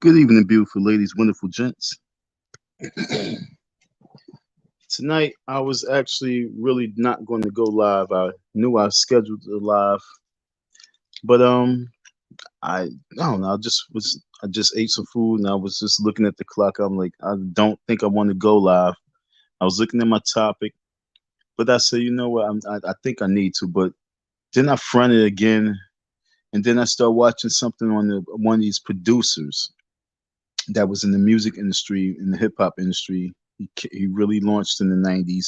Good evening, beautiful ladies, wonderful gents. Tonight, I was actually really not going to go live. I knew I scheduled a live, but I don't know. I just ate some food and I was just looking at the clock. I'm like, I don't think I want to go live. I was looking at my topic, but I said, you know what? I think I need to. But then I fronted again, and then I started watching something on one of these producers that was in the music industry, in the hip hop industry. He really launched in the '90s,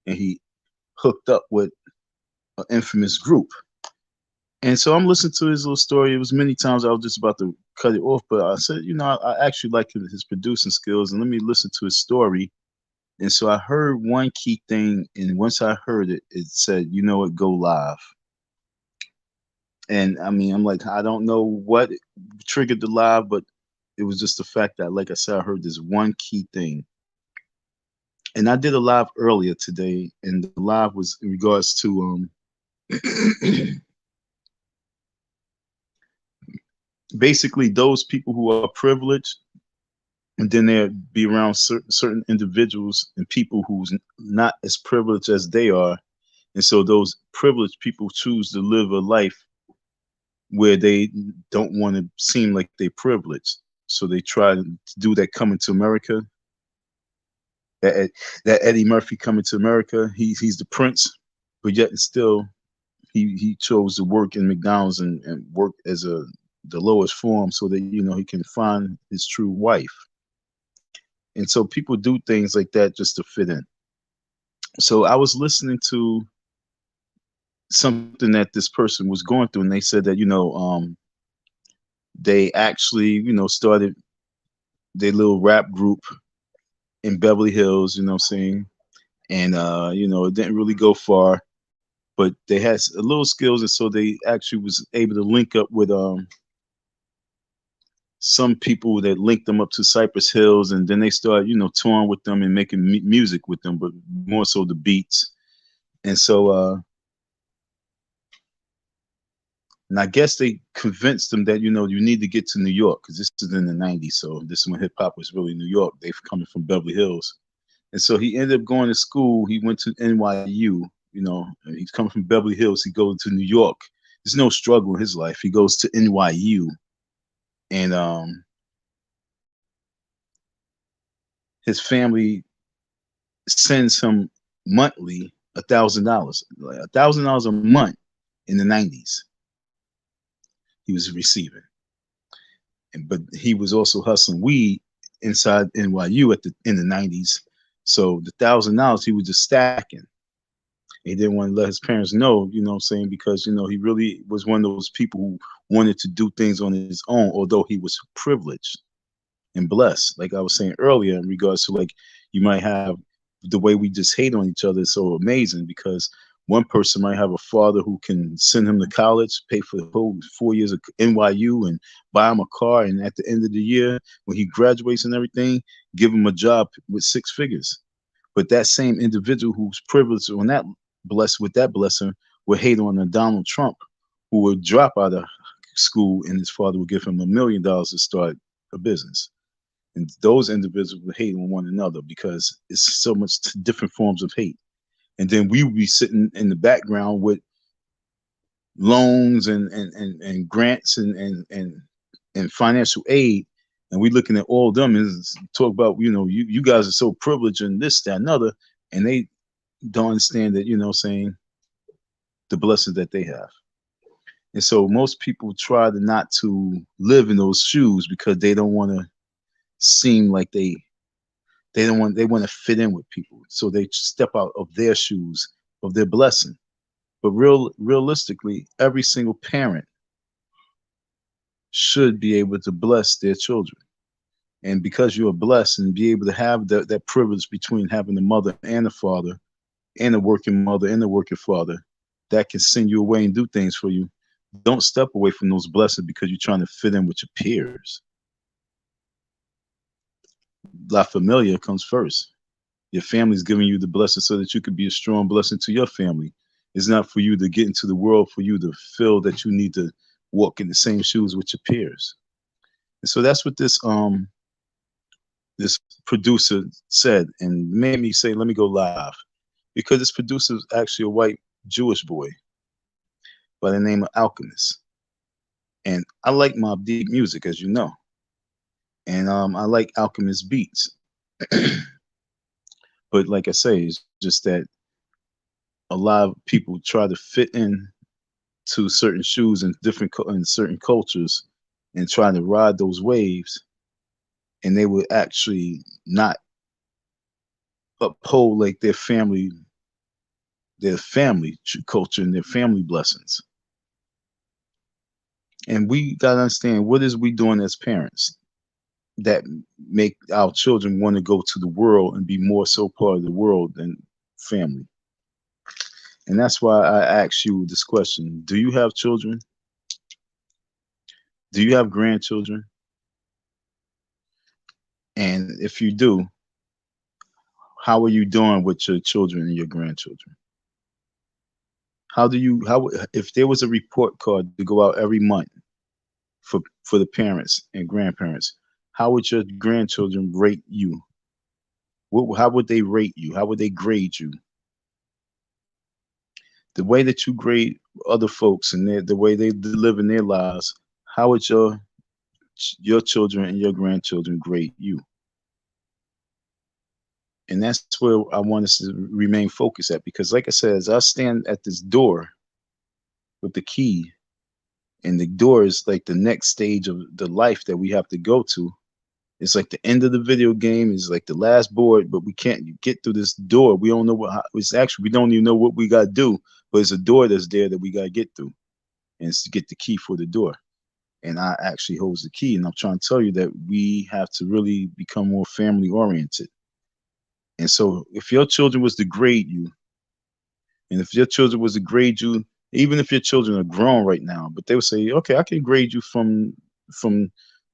and he hooked up with an infamous group. And so I'm listening to his little story. It was many times I was just about to cut it off, but I said, I actually like his producing skills, and let me listen to his story. And so I heard one key thing, and once I heard it, it said, you know what, go live. And I mean, I'm like, I don't know what triggered the live, but it was just the fact that, like I said, I heard this one key thing. And I did a live earlier today, and the live was in regards to basically those people who are privileged, and then there be around certain individuals and people who's not as privileged as they are, and so those privileged people choose to live a life where they don't want to seem like they privileged, so they try to do that coming to America. That Eddie Murphy coming to America, he's the prince, but yet and still he chose to work in McDonald's and work as the lowest form so that he can find his true wife. And so people do things like that just to fit in. So I was listening to something that this person was going through, and they said that they actually started their little rap group in Beverly Hills, you know what I'm saying? And it didn't really go far, but they had a little skills, and so they actually was able to link up with some people that linked them up to Cypress Hills, and then they started touring with them and making music with them, but more so the beats. And so and I guess they convinced them that you need to get to New York, because this is in the '90s, so this is when hip hop was really New York. They've coming from Beverly Hills. And so he ended up going to school. He went to NYU. And he's coming from Beverly Hills. He goes to New York. There's no struggle in his life. He goes to NYU, and his family sends him monthly $1,000, like $1,000 a month in the '90s. He was receiving, but he was also hustling weed inside NYU in the '90s. So the $1,000 he was just stacking. He didn't want to let his parents know, what I'm saying, because he really was one of those people who wanted to do things on his own, although he was privileged and blessed. Like I was saying earlier, in regards to, like, you might have the way we just hate on each other is so amazing, because one person might have a father who can send him to college, pay for the whole 4 years of NYU, and buy him a car, and at the end of the year, when he graduates and everything, give him a job with 6 figures. But that same individual who's privileged on that, blessed with that blessing, would hate on a Donald Trump, who would drop out of school and his father would give him $1 million to start a business. And those individuals would hate on one another because it's so much different forms of hate. And then we would be sitting in the background with loans and grants and financial aid, and we looking at all of them and talk about, you guys are so privileged and this, that, and other, and they don't understand that, saying the blessings that they have. And so most people try to not to live in those shoes because they don't want to seem like they want to fit in with people. So they step out of their shoes, of their blessing. But realistically, every single parent should be able to bless their children. And because you are blessed and be able to have that privilege between having a mother and a father, and a working mother and a working father, that can send you away and do things for you, don't step away from those blessings because you're trying to fit in with your peers. La Familia comes first. Your family's giving you the blessing so that you could be a strong blessing to your family. It's not for you to get into the world, for you to feel that you need to walk in the same shoes with your peers. And so that's what this producer said, and made me say, let me go live, because this producer is actually a white Jewish boy by the name of Alchemist. And I like Mobb Deep music, as you know, and I like Alchemist beats. But like I say, it's just that a lot of people try to fit in to certain shoes and in certain cultures and try to ride those waves, and they would actually not uphold like their family culture and their family blessings. And we got to understand, what is we doing as parents that make our children want to go to the world and be more so part of the world than family. And that's why I asked you this question: do you have children? Do you have grandchildren? And if you do, how are you doing with your children and your grandchildren? How if there was a report card to go out every month for the parents and grandparents, how would your grandchildren rate you? How would they rate you? How would they grade you? The way that you grade other folks and the way they live in their lives, how would your children and your grandchildren grade you? And that's where I want us to remain focused at, because like I said, as I stand at this door with the key, and the door is like the next stage of the life that we have to go to. It's like the end of the video game. It's like the last board, but we can't get through this door. We don't know it's actually, we don't even know what we got to do, but it's a door that's there that we got to get through, and it's to get the key for the door. And I actually holds the key, and I'm trying to tell you that we have to really become more family oriented. And so if your children was to grade you, and if your children was to grade you, even if your children are grown right now, but they would say, okay, I can grade you from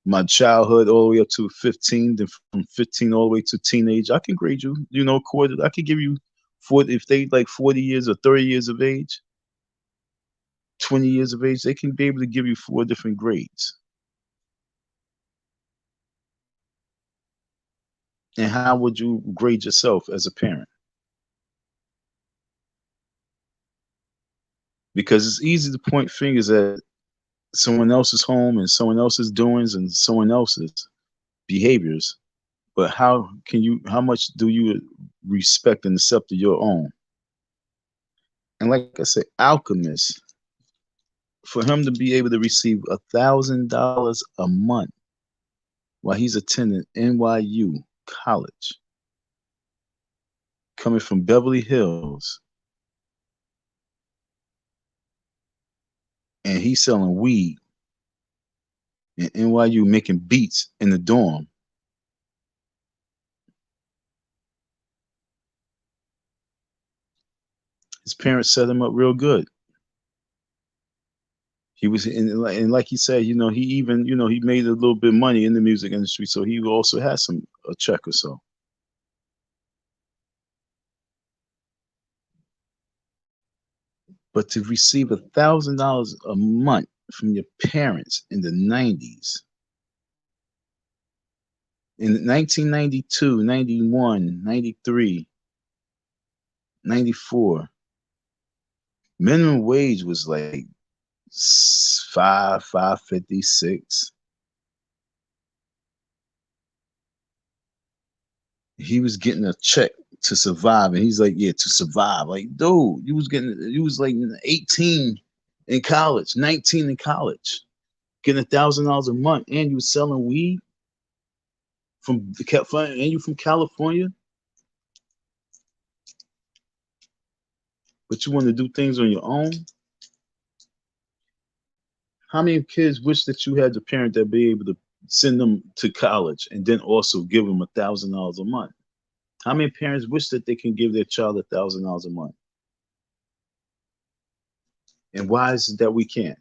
my childhood all the way up to 15, then from 15 all the way to teenage. I can grade you, according. I can give you 40, if they like 40 years or 30 years of age, 20 years of age, they can be able to give you 4 different grades. And how would you grade yourself as a parent? Because it's easy to point fingers at someone else's home and someone else's doings and someone else's behaviors, but how much do you respect and accept your own? And like I said, Alchemist, for him to be able to receive $1,000 a month while he's attending NYU college, coming from Beverly Hills, and he's selling weed in NYU, making beats in the dorm. His parents set him up real good. He was, and like he said, he even, he made a little bit of money in the music industry, so he also has a check or so. But to receive $1,000 a month from your parents in the 90s, in 1992, 91, 93, 94, minimum wage was like 5.56. He was getting a check to survive, and he's like, yeah, to survive. Like, dude, you was like 18 in college, 19 in college, getting $1,000 a month, and you was selling weed from the California, and you from California, but you want to do things on your own. How many kids wish that you had a parent that be able to send them to college and then also give them $1,000 a month? How many parents wish that they can give their child $1,000 a month? And why is it that we can't?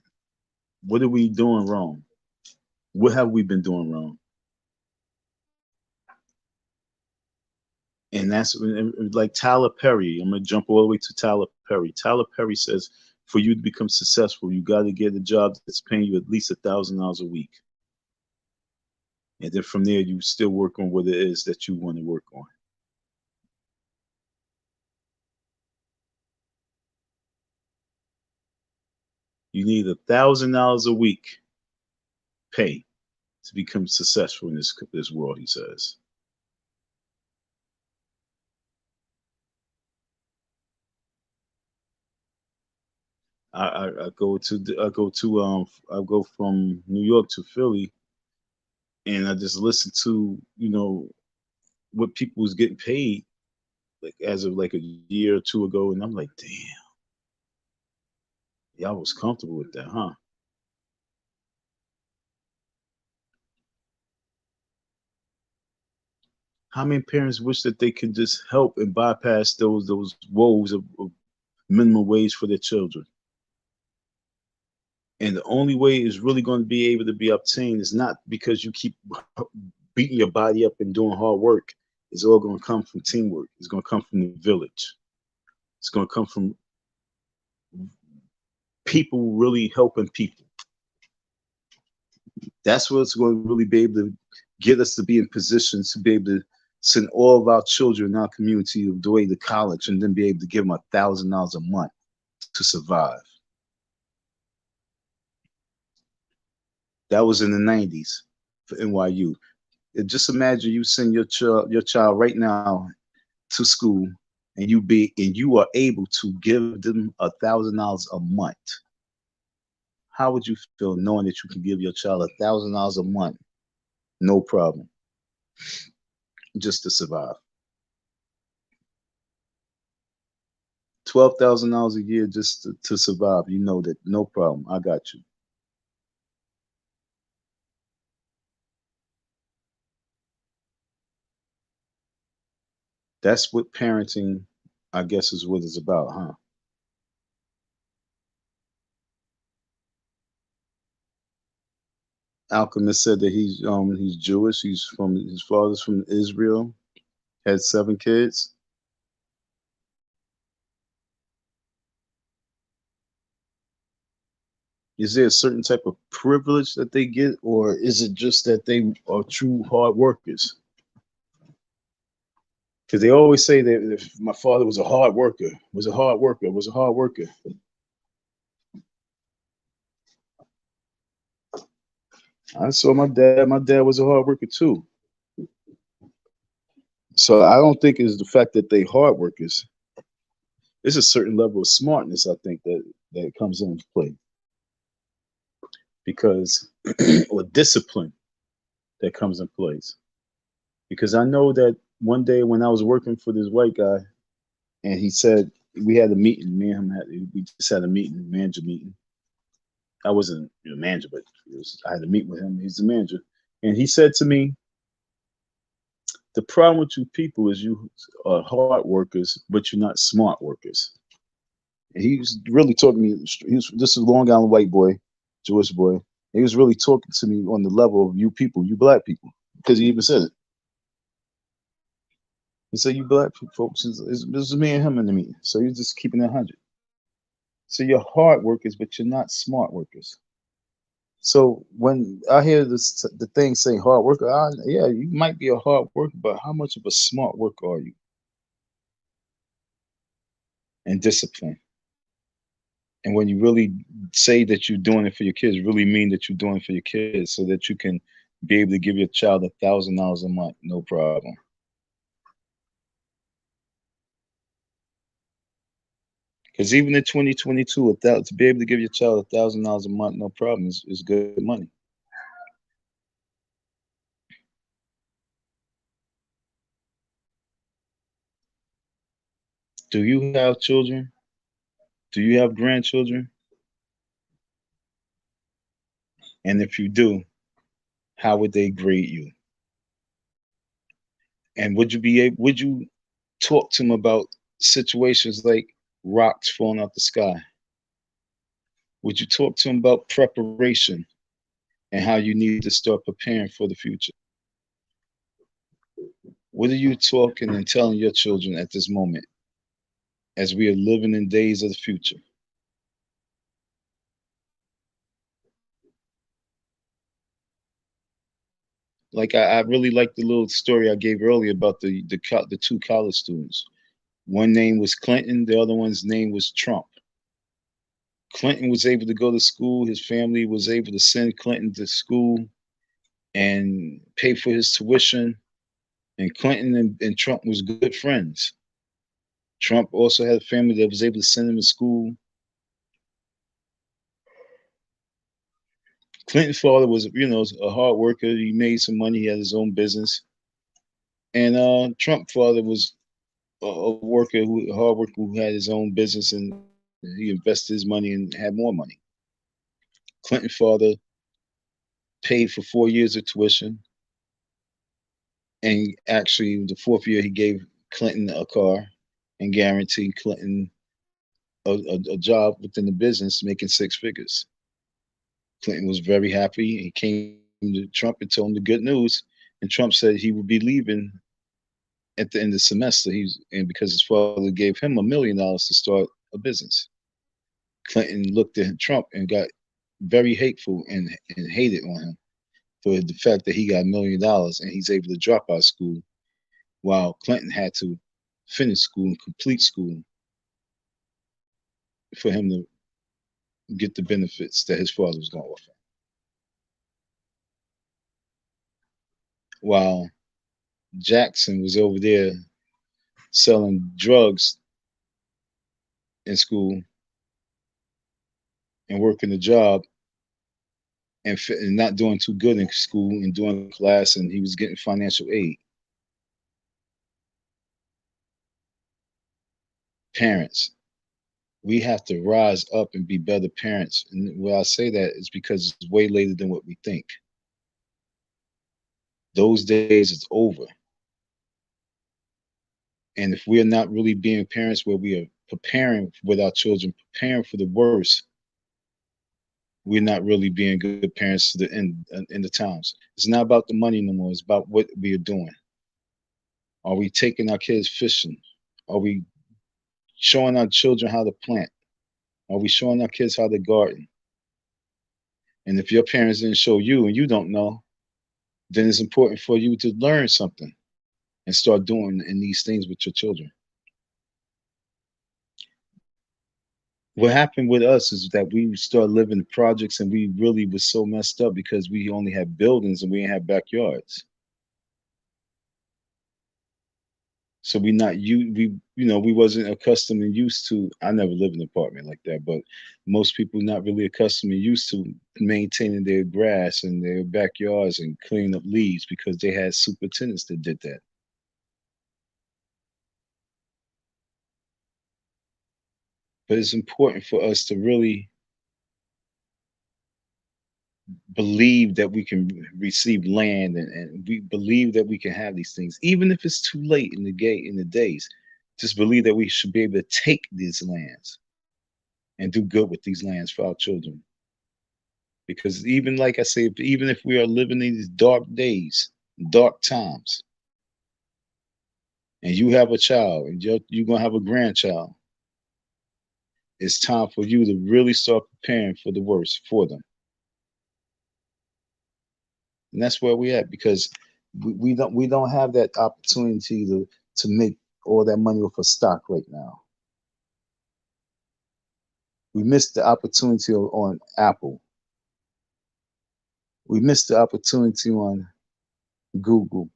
What are we doing wrong? What have we been doing wrong? And that's like Tyler Perry. I'm gonna jump all the way to Tyler Perry. Tyler Perry says, for you to become successful, you got to get a job that's paying you at least $1,000 a week. And then from there, you still work on what it is that you want to work on. You need $1,000 a week pay to become successful in this world, he says. I go from New York to Philly, and I just listen to what people was getting paid like as of like a year or two ago, and I'm like, damn, y'all was comfortable with that, huh? How many parents wish that they could just help and bypass those woes of minimum wage for their children? And the only way it's really going to be able to be obtained is not because you keep beating your body up and doing hard work. It's all going to come from teamwork. It's going to come from the village. It's going to come from people really helping people. That's what's going to really be able to get us to be in position to be able to send all of our children in our community the way to college and then be able to give them $1,000 a month to survive. That was in the 90s for NYU. Just imagine you send your child right now to school and you are able to give them $1,000 a month. How would you feel knowing that you can give your child $1,000 a month, no problem, just to survive? $12,000 a year just to survive. You know that no problem. I got you. That's what parenting, I guess, is what it's about, huh? Alchemist said that he's Jewish. His father's from Israel. Had 7 kids. Is there a certain type of privilege that they get, or is it just that they are true hard workers? Because they always say that if my father was a hard worker, was a hard worker, was a hard worker. I saw my dad. My dad was a hard worker too. So I don't think it's the fact that they hard workers. There's a certain level of smartness I think that comes into play because or discipline that comes in place. Because I know that one day when I was working for this white guy, and he said we had a meeting. Me and him we just had a meeting, manager meeting. I wasn't the manager, but I had to meet with him. He's the manager, and he said to me, "The problem with you people is you are hard workers, but you're not smart workers." And he was really talking to me. This is a Long Island white boy, Jewish boy. He was really talking to me on the level of you people, you black people, because he even said it. He said, "You black folks, this is me and him in the meeting." So he's just keeping it 100. So you're hard workers, but you're not smart workers. So when I hear the thing say hard worker, yeah, you might be a hard worker, but how much of a smart worker are you? And discipline. And when you really say that you're doing it for your kids, really mean that you're doing it for your kids, so that you can be able to give your child $1,000 a month, no problem. Because even in 2022, to be able to give your child $1,000 a month, no problem, is good money. Do you have children? Do you have grandchildren? And if you do, how would they grade you? And would you talk to them about situations like rocks falling out the sky? Would you talk to them about preparation and how you need to start preparing for the future? What are you talking and telling your children at this moment as we are living in days of the future? Like I really like the little story I gave earlier about the two college students. One name was Clinton, the other one's name was Trump. Clinton was able to go to school. His family was able to send Clinton to school and pay for his tuition. And Clinton and Trump was good friends. Trump also had a family that was able to send him to school. Clinton's father was, a hard worker. He made some money. He had his own business. And Trump's father was a worker, a hard worker who had his own business, and he invested his money and had more money. Clinton's father paid for 4 years of tuition, and actually, the fourth year he gave Clinton a car and guaranteed Clinton a job within the business, making six figures. Clinton was very happy. He came to Trump and told him the good news, and Trump said he would be leaving at the end of the semester. And because his father gave him $1 million to start a business. Clinton looked at Trump and got very hateful and hated on him for the fact that he got $1 million and he's able to drop out of school while Clinton had to finish school and complete school for him to get the benefits that his father was going to offer. While Jackson was over there selling drugs in school and working a job and not doing too good in school and doing class, and he was getting financial aid. Parents, we have to rise up and be better parents. And why I say that is because it's way later than what we think. Those days is over. And if we're not really being parents where we are preparing with our children, preparing for the worst, we're not really being good parents to in the times. It's not about the money no more. It's about what we are doing. Are we taking our kids fishing? Are we showing our children how to plant? Are we showing our kids how to garden? And if your parents didn't show you and you don't know, then it's important for you to learn something and start doing in these things with your children. What happened with us is that we started living in projects and we really was so messed up because we only had buildings and we didn't have backyards. So we not you we we wasn't accustomed and used to. I never lived in an apartment like that, but most people not really accustomed and used to maintaining their grass and their backyards and cleaning up leaves because they had superintendents that did that. But it's important for us to really believe that we can receive land and we believe that we can have these things, even if it's too late in the days. Just believe that we should be able to take these lands and do good with these lands for our children. Because even like I say, even if we are living in these dark days, dark times, and you have a child and you're gonna have a grandchild, it's time for you to really start preparing for the worst for them. And that's where we at because we don't have that opportunity to make all that money off of stock right now. We missed the opportunity on Apple. We missed the opportunity on Google.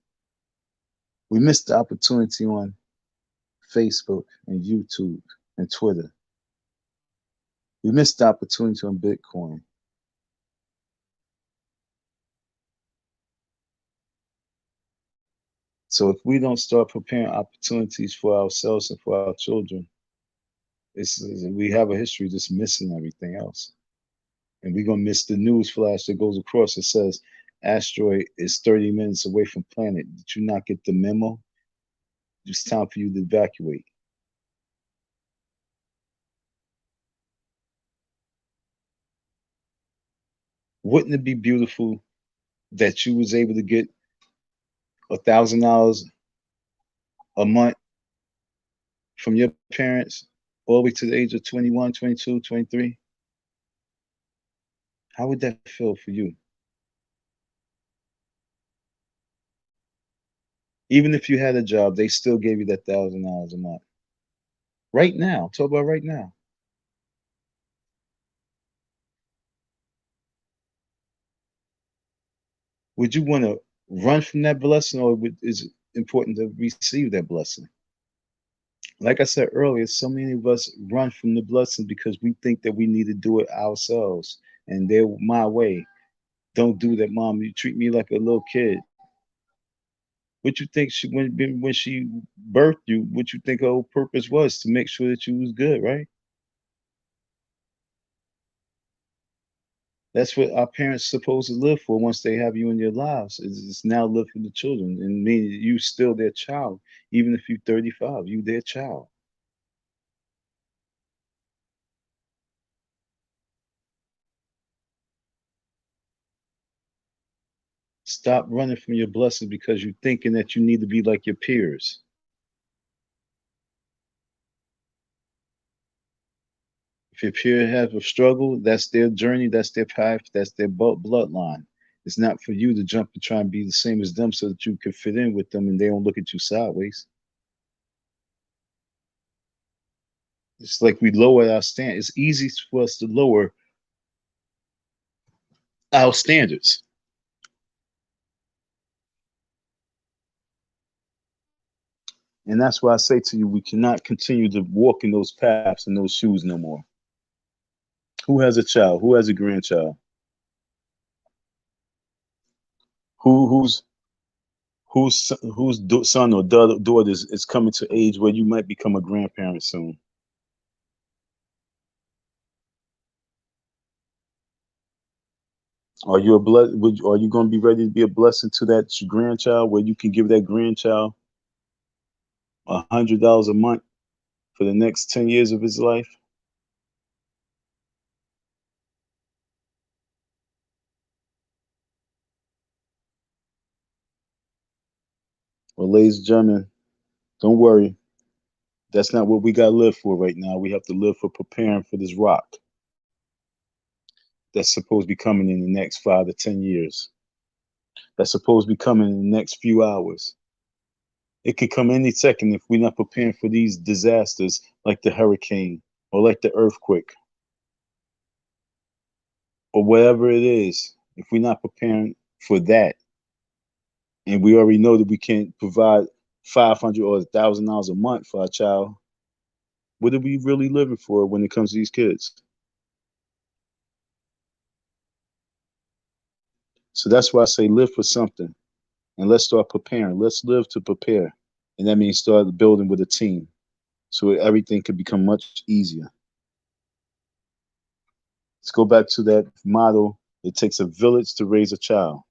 We missed the opportunity on Facebook and YouTube and Twitter. We missed the opportunity on Bitcoin. So if we don't start preparing opportunities for ourselves and for our children, we have a history just missing everything else. And we're gonna miss the news flash that goes across that says asteroid is 30 minutes away from planet. Did you not get the memo? It's time for you to evacuate. Wouldn't it be beautiful that you was able to get $1,000 a month from your parents all the way to the age of 21, 22, 23? How would that feel for you? Even if you had a job, they still gave you that $1,000 a month. Right now, talk about right now. Would you want to run from that blessing, or is it important to receive that blessing? Like I said earlier, so many of us run from the blessing because we think that we need to do it ourselves. And they're my way. Don't do that, mom. You treat me like a little kid. What you think when she birthed you? What you think her whole purpose was to make sure that you was good, right? That's what our parents supposed to live for once they have you in your lives. Is now live for the children, and mean you still their child, even if you're 35, you their child. Stop running from your blessings because you're thinking that you need to be like your peers. If your peer has a struggle, that's their journey, that's their path, that's their bloodline. It's not for you to jump and try and be the same as them so that you can fit in with them and they don't look at you sideways. It's like we lower our stand. It's easy for us to lower our standards. And that's why I say to you, we cannot continue to walk in those paths and those shoes no more. Who has a child? Who has a grandchild? Who's whose son or daughter is coming to age where you might become a grandparent soon? Are you a are you going to be ready to be a blessing to that grandchild where you can give that grandchild $100 a month for the next 10 years of his life? Well, ladies and gentlemen, don't worry. That's not what we got to live for right now. We have to live for preparing for this rock that's supposed to be coming in the next 5 to 10 years. That's supposed to be coming in the next few hours. It could come any second if we're not preparing for these disasters like the hurricane or like the earthquake or whatever it is. If we're not preparing for that, and we already know that we can't provide 500 or $1,000 a month for our child, what are we really living for when it comes to these kids? So that's why I say live for something and let's start preparing. Let's live to prepare. And that means start building with a team so everything can become much easier. Let's go back to that motto. It takes a village to raise a child.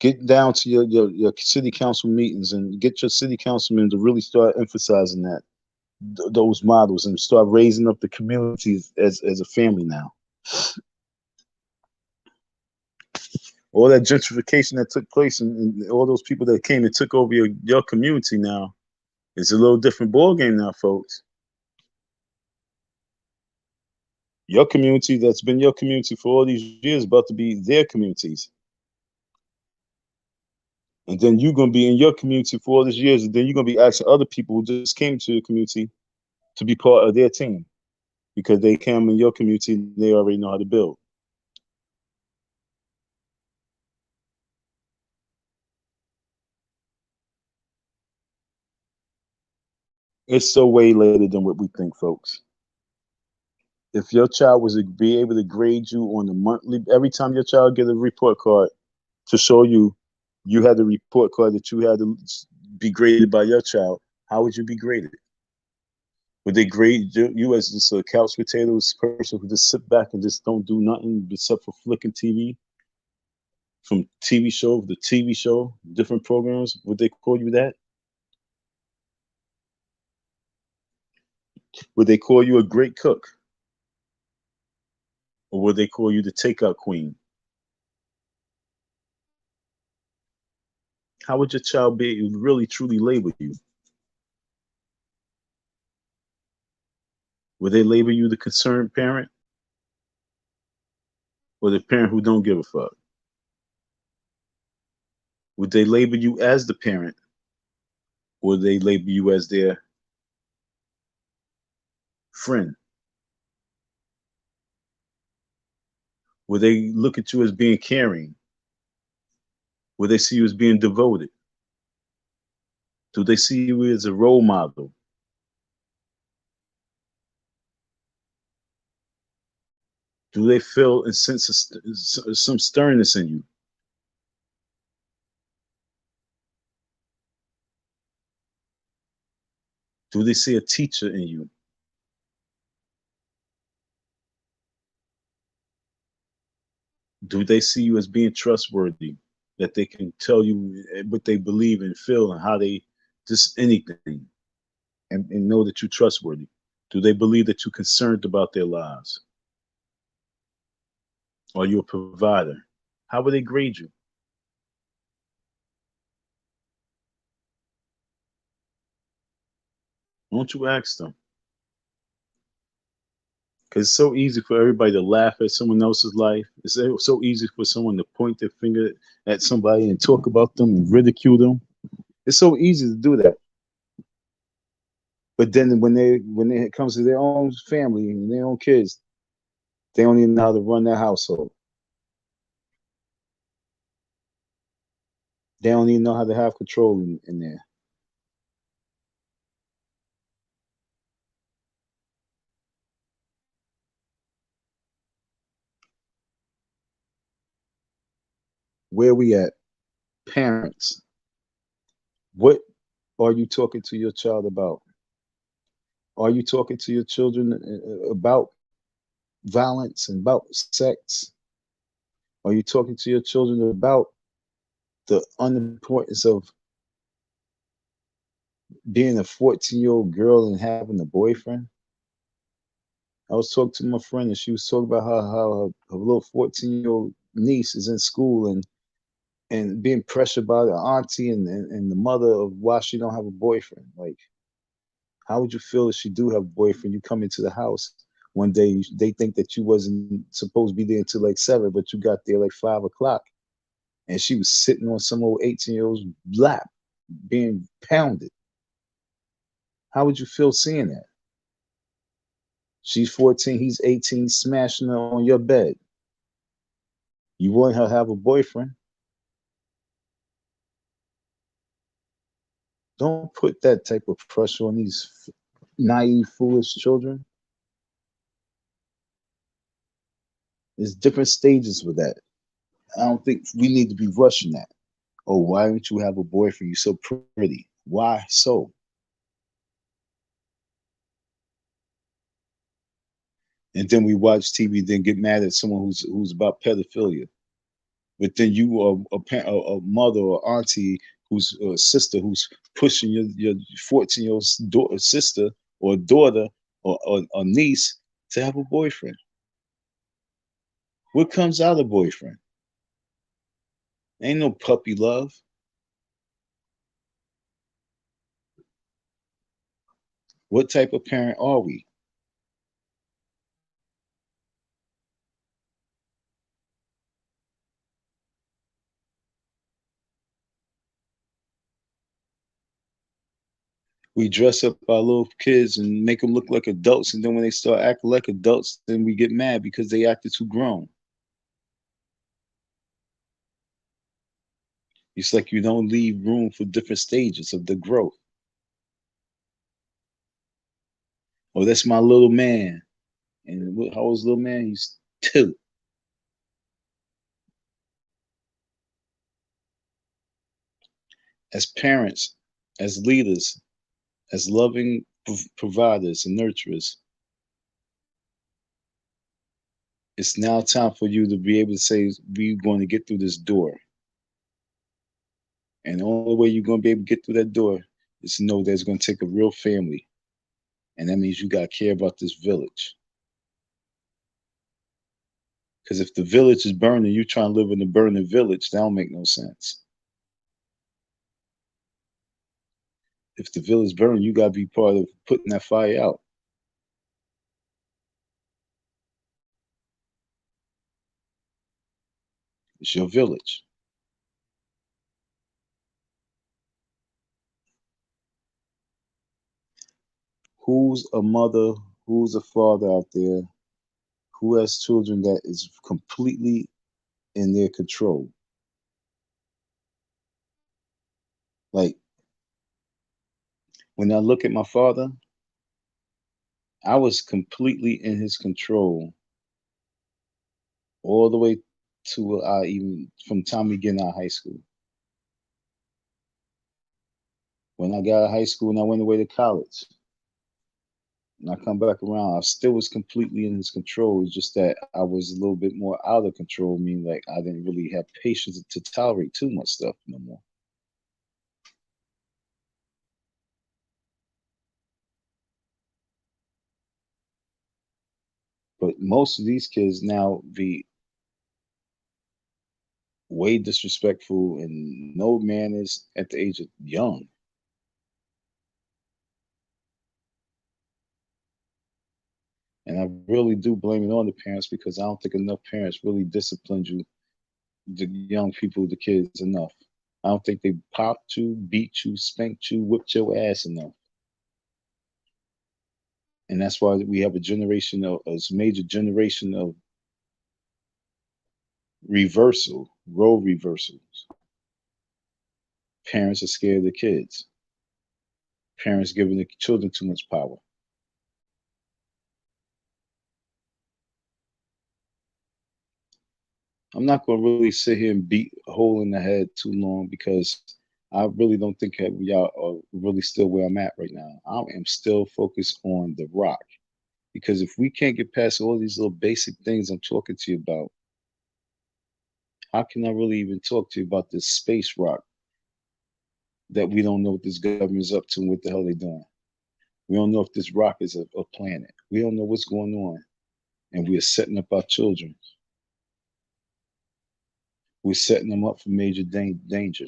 Get down to your city council meetings and get your city councilmen to really start emphasizing that those models and start raising up the communities as a family now. All that gentrification that took place and all those people that came and took over your community now, it's a little different ball game now, folks. Your community that's been your community for all these years about to be their communities. And then you're going to be in your community for all these years, and then you're going to be asking other people who just came to your community to be part of their team because they came in your community and they already know how to build. It's so way later than what we think, folks. If your child was to be able to grade you on a monthly, every time your child get a report card to show you had a report card that you had to be graded by your child, how would you be graded? Would they grade you as just a couch potatoes person who just sit back and just don't do nothing except for flicking TV from TV show to TV show, different programs? Would they call you that? Would they call you a great cook? Or would they call you the takeout queen? How would your child be really truly label you? Would they label you the concerned parent or the parent who don't give a fuck? Would they label you as the parent, or would they label you as their friend? Would they look at you as being caring? Would they see you as being devoted? Do they see you as a role model? Do they feel a sense of some sternness in you? Do they see a teacher in you? Do they see you as being trustworthy? That they can tell you what they believe and feel and how they just anything, and know that you're trustworthy? Do they believe that you're concerned about their lives? Are you a provider? How will they grade you? Won't you ask them? Because it's so easy for everybody to laugh at someone else's life. It's so easy for someone to point their finger at somebody and talk about them and ridicule them. It's so easy to do that. But then when it comes to their own family and their own kids, they don't even know how to run their household. They don't even know how to have control in there. Where we at? Parents. What are you talking to your child about? Are you talking to your children about violence and about sex? Are you talking to your children about the unimportance of being a 14-year-old girl and having a boyfriend? I was talking to my friend and she was talking about how her little 14-year-old niece is in school and being pressured by the auntie and the mother of why she don't have a boyfriend. Like, how would you feel if she do have a boyfriend? You come into the house one day, they think that you wasn't supposed to be there until like 7, but you got there like 5 o'clock, and she was sitting on some old 18-year-old's lap, being pounded. How would you feel seeing that? She's 14, he's 18, smashing her on your bed. You want her to have a boyfriend? Don't put that type of pressure on these naive, foolish children. There's different stages with that. I don't think we need to be rushing that. Oh, why don't you have a boyfriend? You're so pretty. Why so? And then we watch TV, then get mad at someone who's about pedophilia. But then you are a mother or auntie who's a sister who's pushing your 14-year-old sister or daughter or niece to have a boyfriend. What comes out of boyfriend? Ain't no puppy love. What type of parent are we? We dress up our little kids and make them look like adults, and then when they start acting like adults, then we get mad because they acted too grown. It's like you don't leave room for different stages of the growth. Oh, that's my little man. And how old's little man? He's 2. As parents, as leaders, as loving providers and nurturers, it's now time for you to be able to say, we're going to get through this door. And the only way you're going to be able to get through that door is to know that it's going to take a real family. And that means you got to care about this village. Because if the village is burning, you trying to live in a burning village, that don't make no sense. If the village burning, you got to be part of putting that fire out. It's your village. Who's a mother, who's a father out there who has children that is completely in their control? Like when I look at my father, I was completely in his control all the way to even from time we get out of high school. When I got out of high school and I went away to college, and I come back around, I still was completely in his control. It's just that I was a little bit more out of control, meaning like I didn't really have patience to tolerate too much stuff no more. But most of these kids now be way disrespectful and no manners at the age of young. And I really do blame it on the parents because I don't think enough parents really disciplined you, the young people, the kids enough. I don't think they popped you, beat you, spanked you, whipped your ass enough. And that's why we have a major generation of reversal, role reversals. Parents are scared of the kids. Parents giving the children too much power. I'm not going to really sit here and beat a hole in the head too long because I really don't think that y'all are really still where I'm at right now. I am still focused on the rock because if we can't get past all these little basic things I'm talking to you about, how can I really even talk to you about this space rock that we don't know what this government's up to and what the hell they're doing? We don't know if this rock is a planet. We don't know what's going on. And we are setting up our children. We're setting them up for major danger.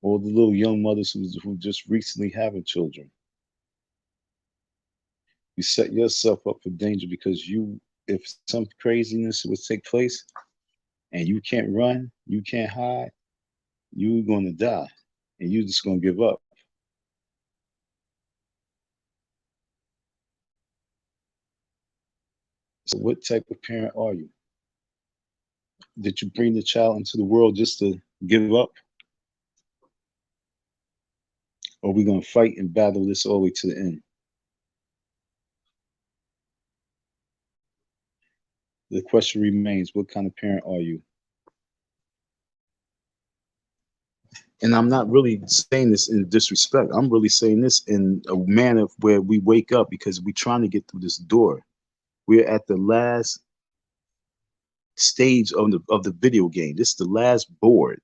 All the little young mothers who just recently having children. You set yourself up for danger because if some craziness would take place and you can't run, you can't hide, you're going to die and you're just going to give up. So what type of parent are you? Did you bring the child into the world just to give up? Or are we going to fight and battle this all the way to the end? The question remains, what kind of parent are you? And I'm not really saying this in disrespect. I'm really saying this in a manner where we wake up because we're trying to get through this door. We're at the last stage of the video game. This is the last board.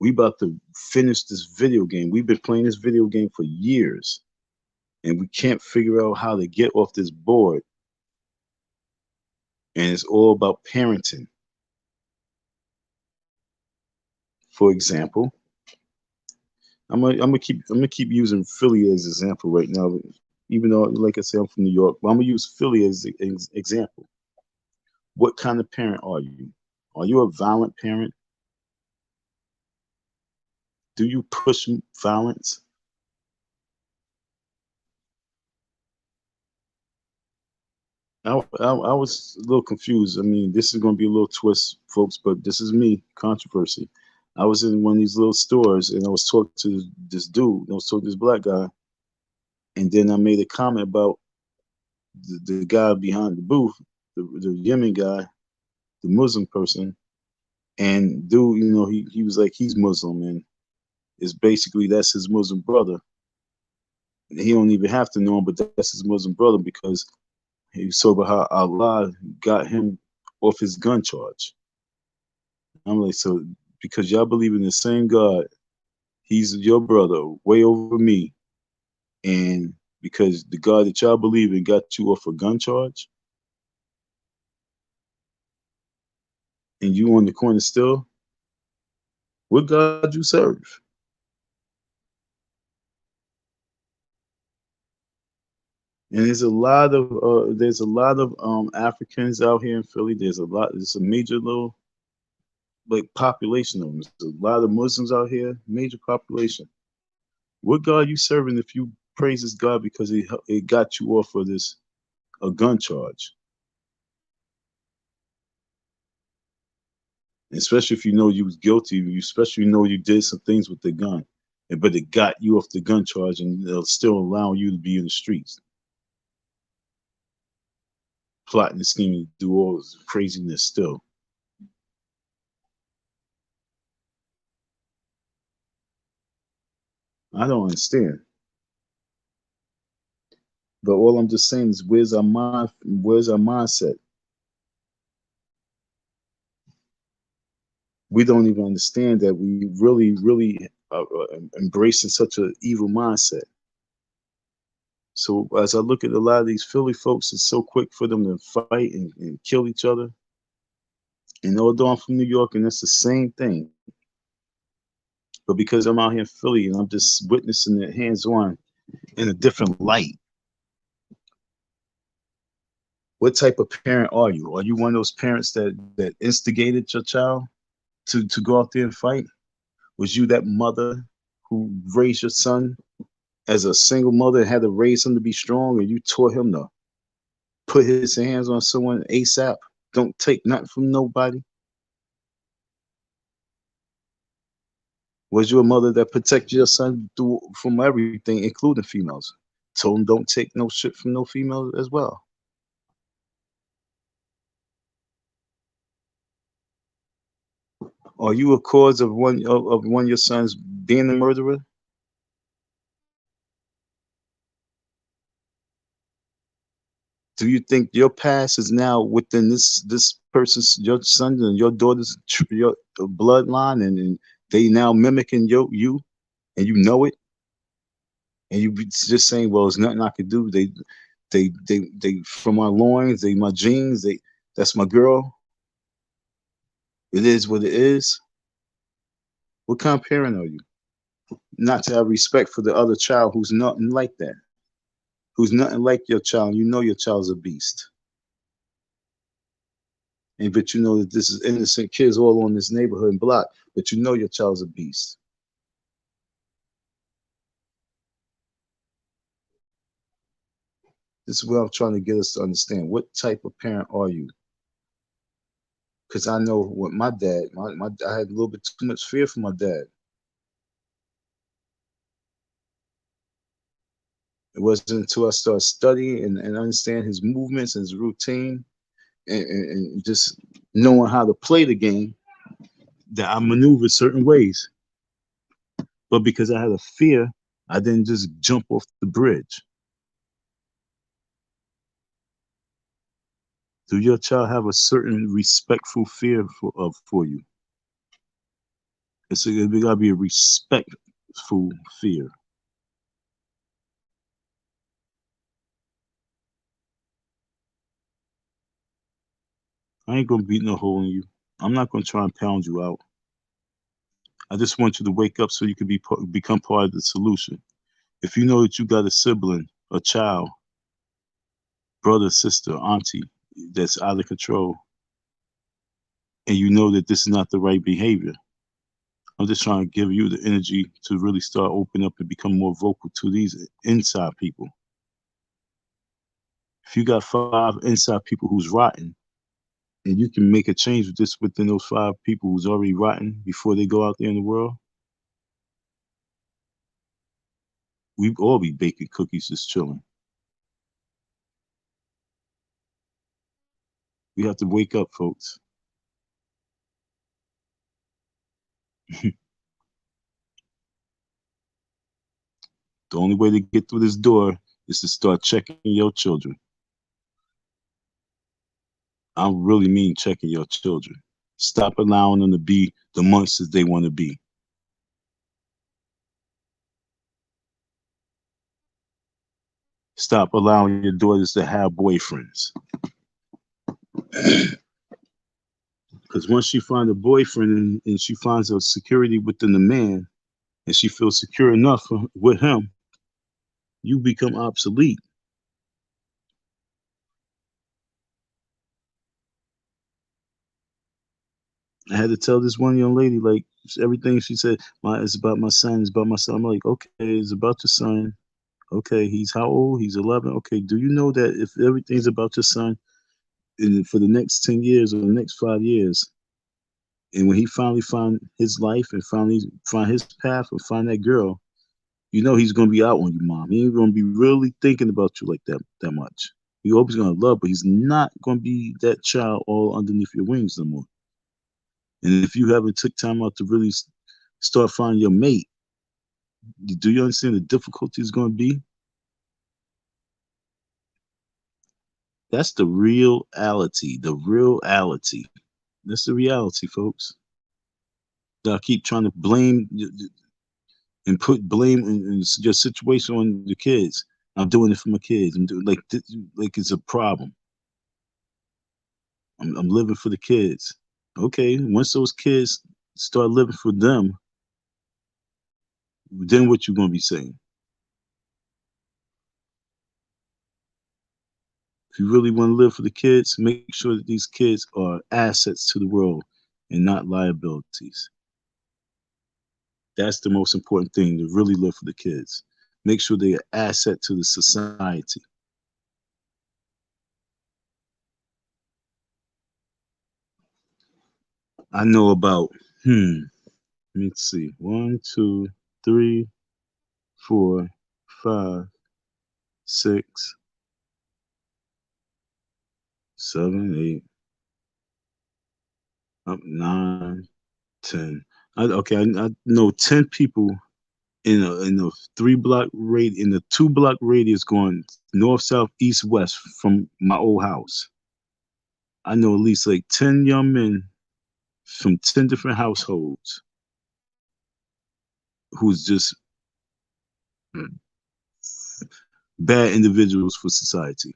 We about to finish this video game. We've been playing this video game for years, and we can't figure out how to get off this board. And it's all about parenting. For example, I'm gonna keep using Philly as an example right now, even though, like I said, I'm from New York. But I'm gonna use Philly as an example. What kind of parent are you? Are you a violent parent? Do you push violence? I was a little confused. I mean, this is going to be a little twist, folks, but this is me, controversy. I was in one of these little stores and I was talking to this dude. I was talking to this black guy. And then I made a comment about the guy behind the booth, the Yemen guy, the Muslim person. And dude, he was like, he's Muslim. And it's basically that's his Muslim brother. He don't even have to know him, but that's his Muslim brother because he was talking about how Allah got him off his gun charge. I'm like, so because y'all believe in the same God, he's your brother, way over me. And because the God that y'all believe in got you off a gun charge, and you on the corner still, what God you serve? And there's a lot of Africans out here in Philly. There's a major little like population of them. There's a lot of Muslims out here, major population. What God you serving if you praise this God because it got you off of this a gun charge? Especially if you know you was guilty, you especially know you did some things with the gun, but it got you off the gun charge, and they'll still allow you to be in the streets, plotting and scheming to do all this craziness still. I don't understand. But all I'm just saying is, where's our mind? Where's our mindset? We don't even understand that we really embracing such an evil mindset. So as I look at a lot of these Philly folks, it's so quick for them to fight and kill each other. And although I'm from New York, and that's the same thing, but because I'm out here in Philly and I'm just witnessing it hands-on in a different light, what type of parent are you? Are you one of those parents that instigated your child to go out there and fight? Was you that mother who raised your son as a single mother and had to raise him to be strong, and you taught him to put his hands on someone ASAP? Don't take nothing from nobody. Was you a mother that protected your son from everything, including females? Told him don't take no shit from no females as well. Are you a cause of one of your sons being a murderer? Do you think your past is now within this person's, your son and your daughter's your bloodline, and they now mimicking you, and you know it, and you just saying, well, there's nothing I could do. They from my loins, they my genes, that's my girl. It is what it is. What kind of parent are you? Not to have respect for the other child who's nothing like that, who's nothing like your child. You know your child's a beast. And but you know that this is innocent kids all on this neighborhood and block, but you know your child's a beast. This is what I'm trying to get us to understand. What type of parent are you? Because I know what my dad, I had a little bit too much fear for my dad. It wasn't until I started studying and understand his movements and his routine, and just knowing how to play the game, that I maneuvered certain ways. But because I had a fear, I didn't just jump off the bridge. Do your child have a certain respectful fear for you? It gotta be a respectful fear. I ain't gonna beat no hole in you. I'm not gonna try and pound you out. I just want you to wake up so you can become part of the solution. If you know that you got a sibling, a child, brother, sister, auntie that's out of control, and you know that this is not the right behavior, I'm just trying to give you the energy to really start opening up and become more vocal to these inside people. If you got 5 inside people who's rotten, and you can make a change just within those 5 people who's already rotten before they go out there in the world, we all be baking cookies just chilling. We have to wake up, folks. The only way to get through this door is to start checking your children. I really mean checking your children. Stop allowing them to be the monsters they want to be. Stop allowing your daughters to have boyfriends. Because once she finds a boyfriend and she finds a security within the man, and she feels secure enough with him, you become obsolete. I had to tell this one young lady, like, everything she said, it's about my son, it's about my son. I'm like, okay, it's about your son. Okay, he's how old? He's 11. Okay, do you know that if everything's about your son, for the next 10 years or the next 5 years, and when he finally find his life and finally find his path and find that girl, you know he's gonna be out on you, mom. He ain't gonna be really thinking about you like that much. He always gonna love, but he's not gonna be that child all underneath your wings no more. And if you haven't took time out to really start finding your mate, do you understand the difficulty it's gonna be? That's the reality. The reality. That's the reality, folks. I keep trying to blame and put blame in your situation on the kids. I'm doing it for my kids. I'm doing like it's a problem. I'm living for the kids. Okay, once those kids start living for them, then what you gonna be saying? If you really want to live for the kids, make sure that these kids are assets to the world and not liabilities. That's the most important thing, to really live for the kids. Make sure they're an asset to the society. I know about, let me see, one, two, three, four, five, six, seven, eight, up nine, 10. I know 10 people in a 3 block radius, in the 2 block radius going north, south, east, west from my old house. I know at least like 10 young men from 10 different households who's just bad individuals for society.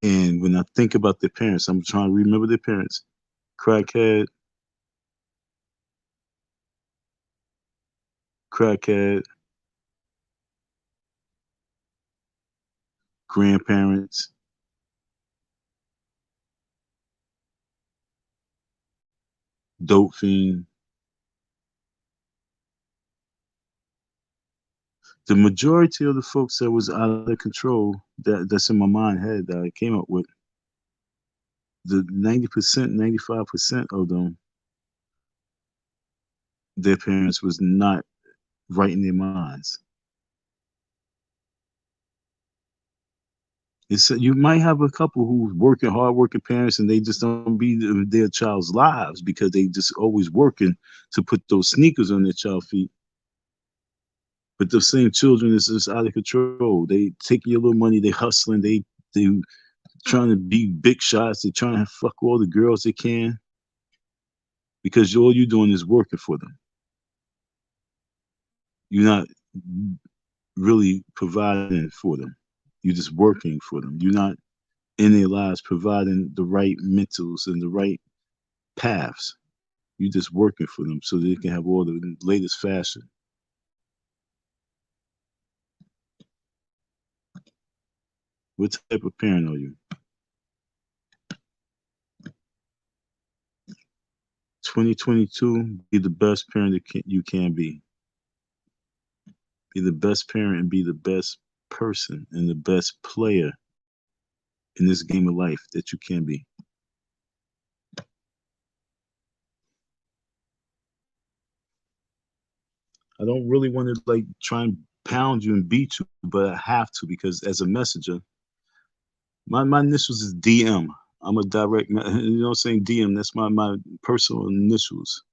And when I think about their parents, I'm trying to remember their parents. Crackhead, crackhead, grandparents, dope fiend. The majority of the folks that was out of control, that's in my mind head that I came up with, the 90%, 95% of them, their parents was not right in their minds. You might have a couple who's working, hard-working parents, and they just don't be their child's lives because they just always working to put those sneakers on their child feet. But the same children is just out of control. They taking your little money, they hustling, they trying to be big shots, they trying to fuck all the girls they can because all you doing is working for them. You're not really providing for them. You're just working for them. You're not in their lives providing the right mentals and the right paths. You're just working for them so they can have all the latest fashion. What type of parent are you? 2022, be the best parent that you can be. Be the best parent and be the best person and the best player in this game of life that you can be. I don't really want to like try and pound you and beat you, but I have to because as a messenger, my initials is DM. I'm a direct, you know what I'm saying? DM, that's my personal initials.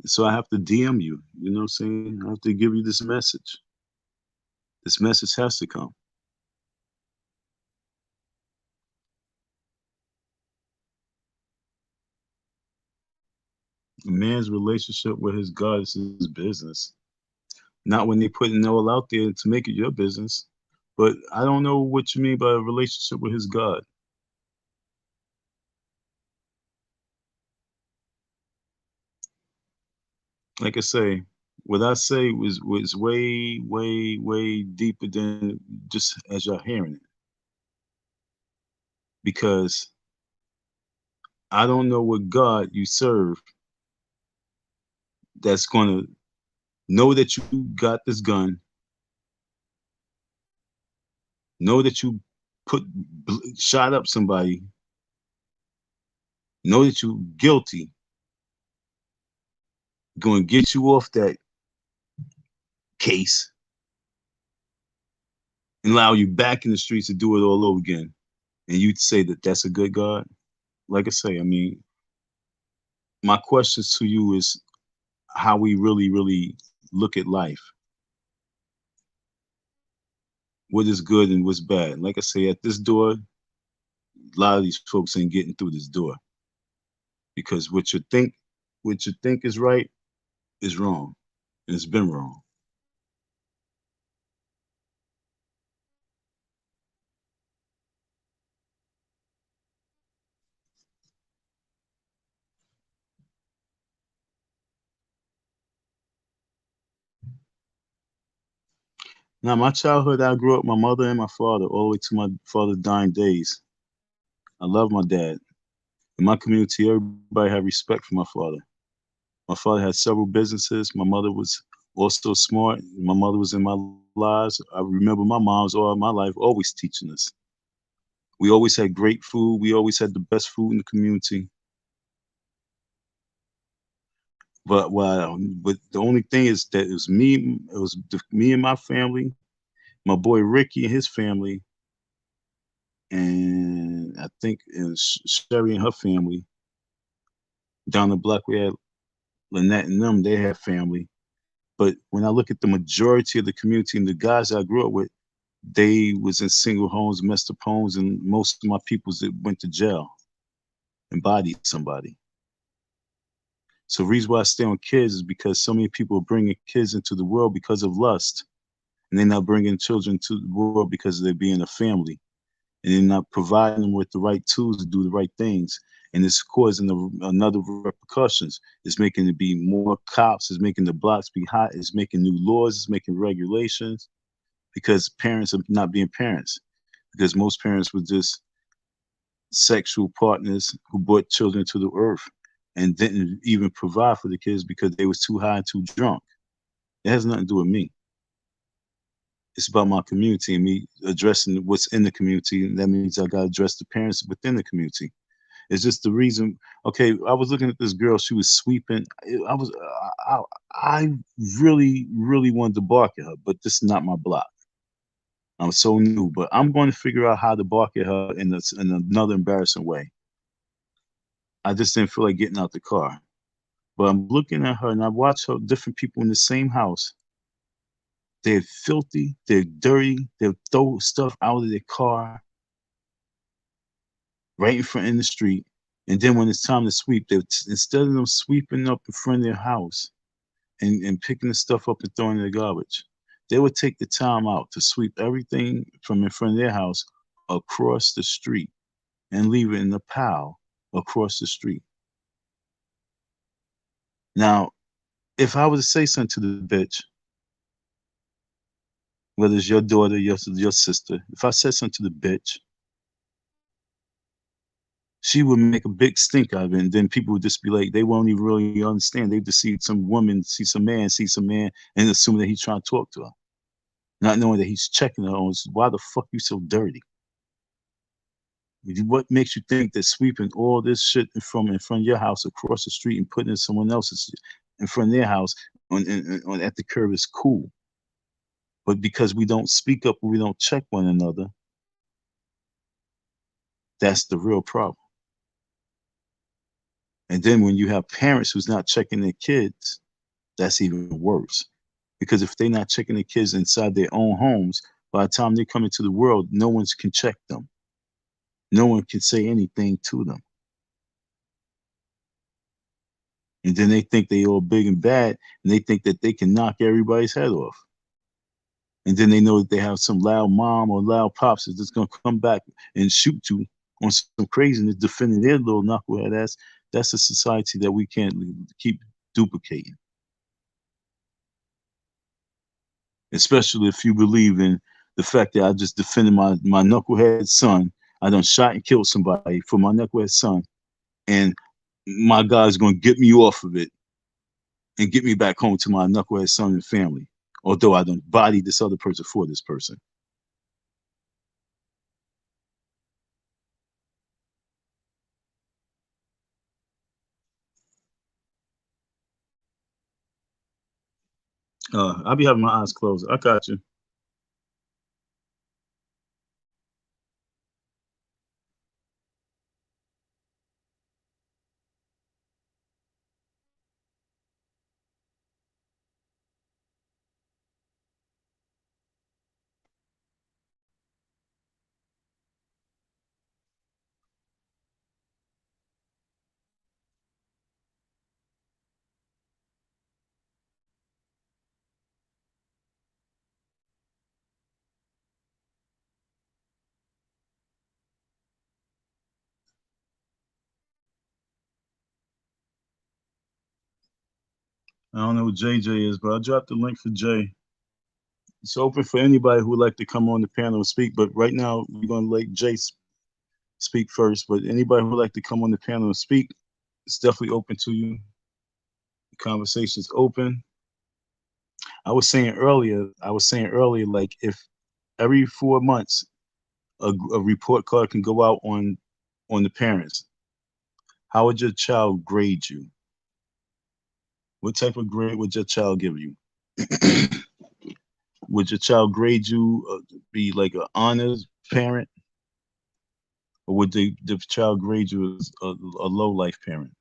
So I have to DM you, you know what I'm saying? I have to give you this message. This message has to come. A man's relationship with his God is his business. Not when they putting it all out there to make it your business. But I don't know what you mean by a relationship with his God. Like I say, what I say was way, way, way deeper than just as y'all hearing it. because I don't know what God you serve that's going to know that you got this gun, know that you shot up somebody, know that you're guilty, going to get you off that case and allow you back in the streets to do it all over again. And you say that that's a good God? Like I say, I mean, my questions to you is how we really, really look at life. What is good and what's bad? Like I say, at this door, a lot of these folks ain't getting through this door because what you think is right is wrong, and it's been wrong. Now, my childhood, I grew up with my mother and my father all the way to my father's dying days. I love my dad. In my community, everybody had respect for my father. My father had several businesses. My mother was also smart. My mother was in my lives. I remember my mom's all my life always teaching us. We always had great food. We always had the best food in the community. But the only thing is that it was me. It was me and my family, my boy Ricky and his family, and I think it was Sherry and her family. Down the block, we had Lynette and them. They had family. But when I look at the majority of the community and the guys I grew up with, they was in single homes, messed up homes, and most of my peoples that went to jail and bodied somebody. So the reason why I stay on kids is because so many people are bringing kids into the world because of lust, and they're not bringing children to the world because they're being a family, and they're not providing them with the right tools to do the right things. And it's causing another repercussions. It's making it be more cops. It's making the blocks be hot. It's making new laws. It's making regulations because parents are not being parents. Because most parents were just sexual partners who brought children to the earth and didn't even provide for the kids because they was too high and too drunk. It has nothing to do with me. It's about my community and me addressing what's in the community. And that means I got to address the parents within the community. It's just the reason. Okay, I was looking at this girl. She was sweeping. I, I really, really wanted to bark at her, but this is not my block. I'm so new, but I'm going to figure out how to bark at her in another embarrassing way. I just didn't feel like getting out the car. But I'm looking at her and I watch her different people in the same house. They're filthy, they're dirty, they'll throw stuff out of their car right in front in the street. And then when it's time to sweep, they instead of them sweeping up in front of their house and picking the stuff up and throwing it in the garbage, they would take the time out to sweep everything from in front of their house across the street and leave it in the pile across the street. Now, if I was to say something to the bitch, whether it's your daughter, your sister, if I said something to the bitch, she would make a big stink out of it, and then people would just be like, they won't even really understand. They just see some woman, see some man, and assume that he's trying to talk to her, not knowing that he's checking her on why the fuck you so dirty. What makes you think that sweeping all this shit in front of your house across the street and putting it in someone else's in front of their house on at the curb is cool? But because we don't speak up, we don't check one another, that's the real problem. And then when you have parents who's not checking their kids, that's even worse. Because if they're not checking their kids inside their own homes, by the time they come into the world, no one can check them. No one can say anything to them. And then they think they all big and bad, and they think that they can knock everybody's head off. And then they know that they have some loud mom or loud pops that's just gonna come back and shoot you on some craziness defending their little knucklehead ass. That's a society that we can't keep duplicating. Especially if you believe in the fact that I just defended my knucklehead son. I done shot and killed somebody for my knucklehead son, and my God's gonna get me off of it and get me back home to my knucklehead son and family. Although I done bodied this other person for this person. I'll be having my eyes closed. I got you. I don't know who JJ is, but I dropped the link for Jay. It's open for anybody who would like to come on the panel and speak. But right now, we're going to let Jay speak first. But anybody who would like to come on the panel and speak, it's definitely open to you. The conversation's open. I was saying earlier, like if every 4 months a report card can go out on the parents, how would your child grade you? What type of grade would your child give you? Would your child grade you be like an honors parent, or would the child grade you as a low life parent?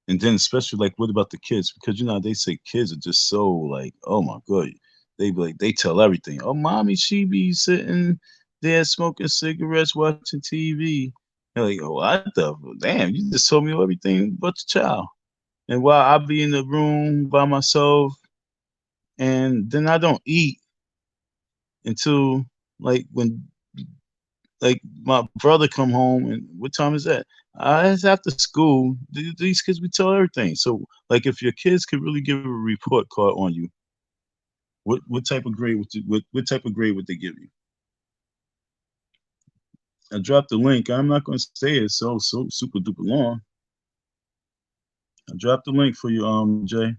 And then especially like what about the kids? Because you know they say kids are just so like, oh my god, they be like they tell everything. Oh, mommy, she be sitting there smoking cigarettes, watching TV. They're like, oh, what the damn? You just told me everything but the child. And while I be in the room by myself, and then I don't eat until like when like my brother come home, and what time is that? It's after school. These kids we tell everything. So like if your kids could really give a report card on you, what type of grade what type of grade would they give you? I dropped the link. I'm not going to say it so super duper long. I dropped the link for you, Jay.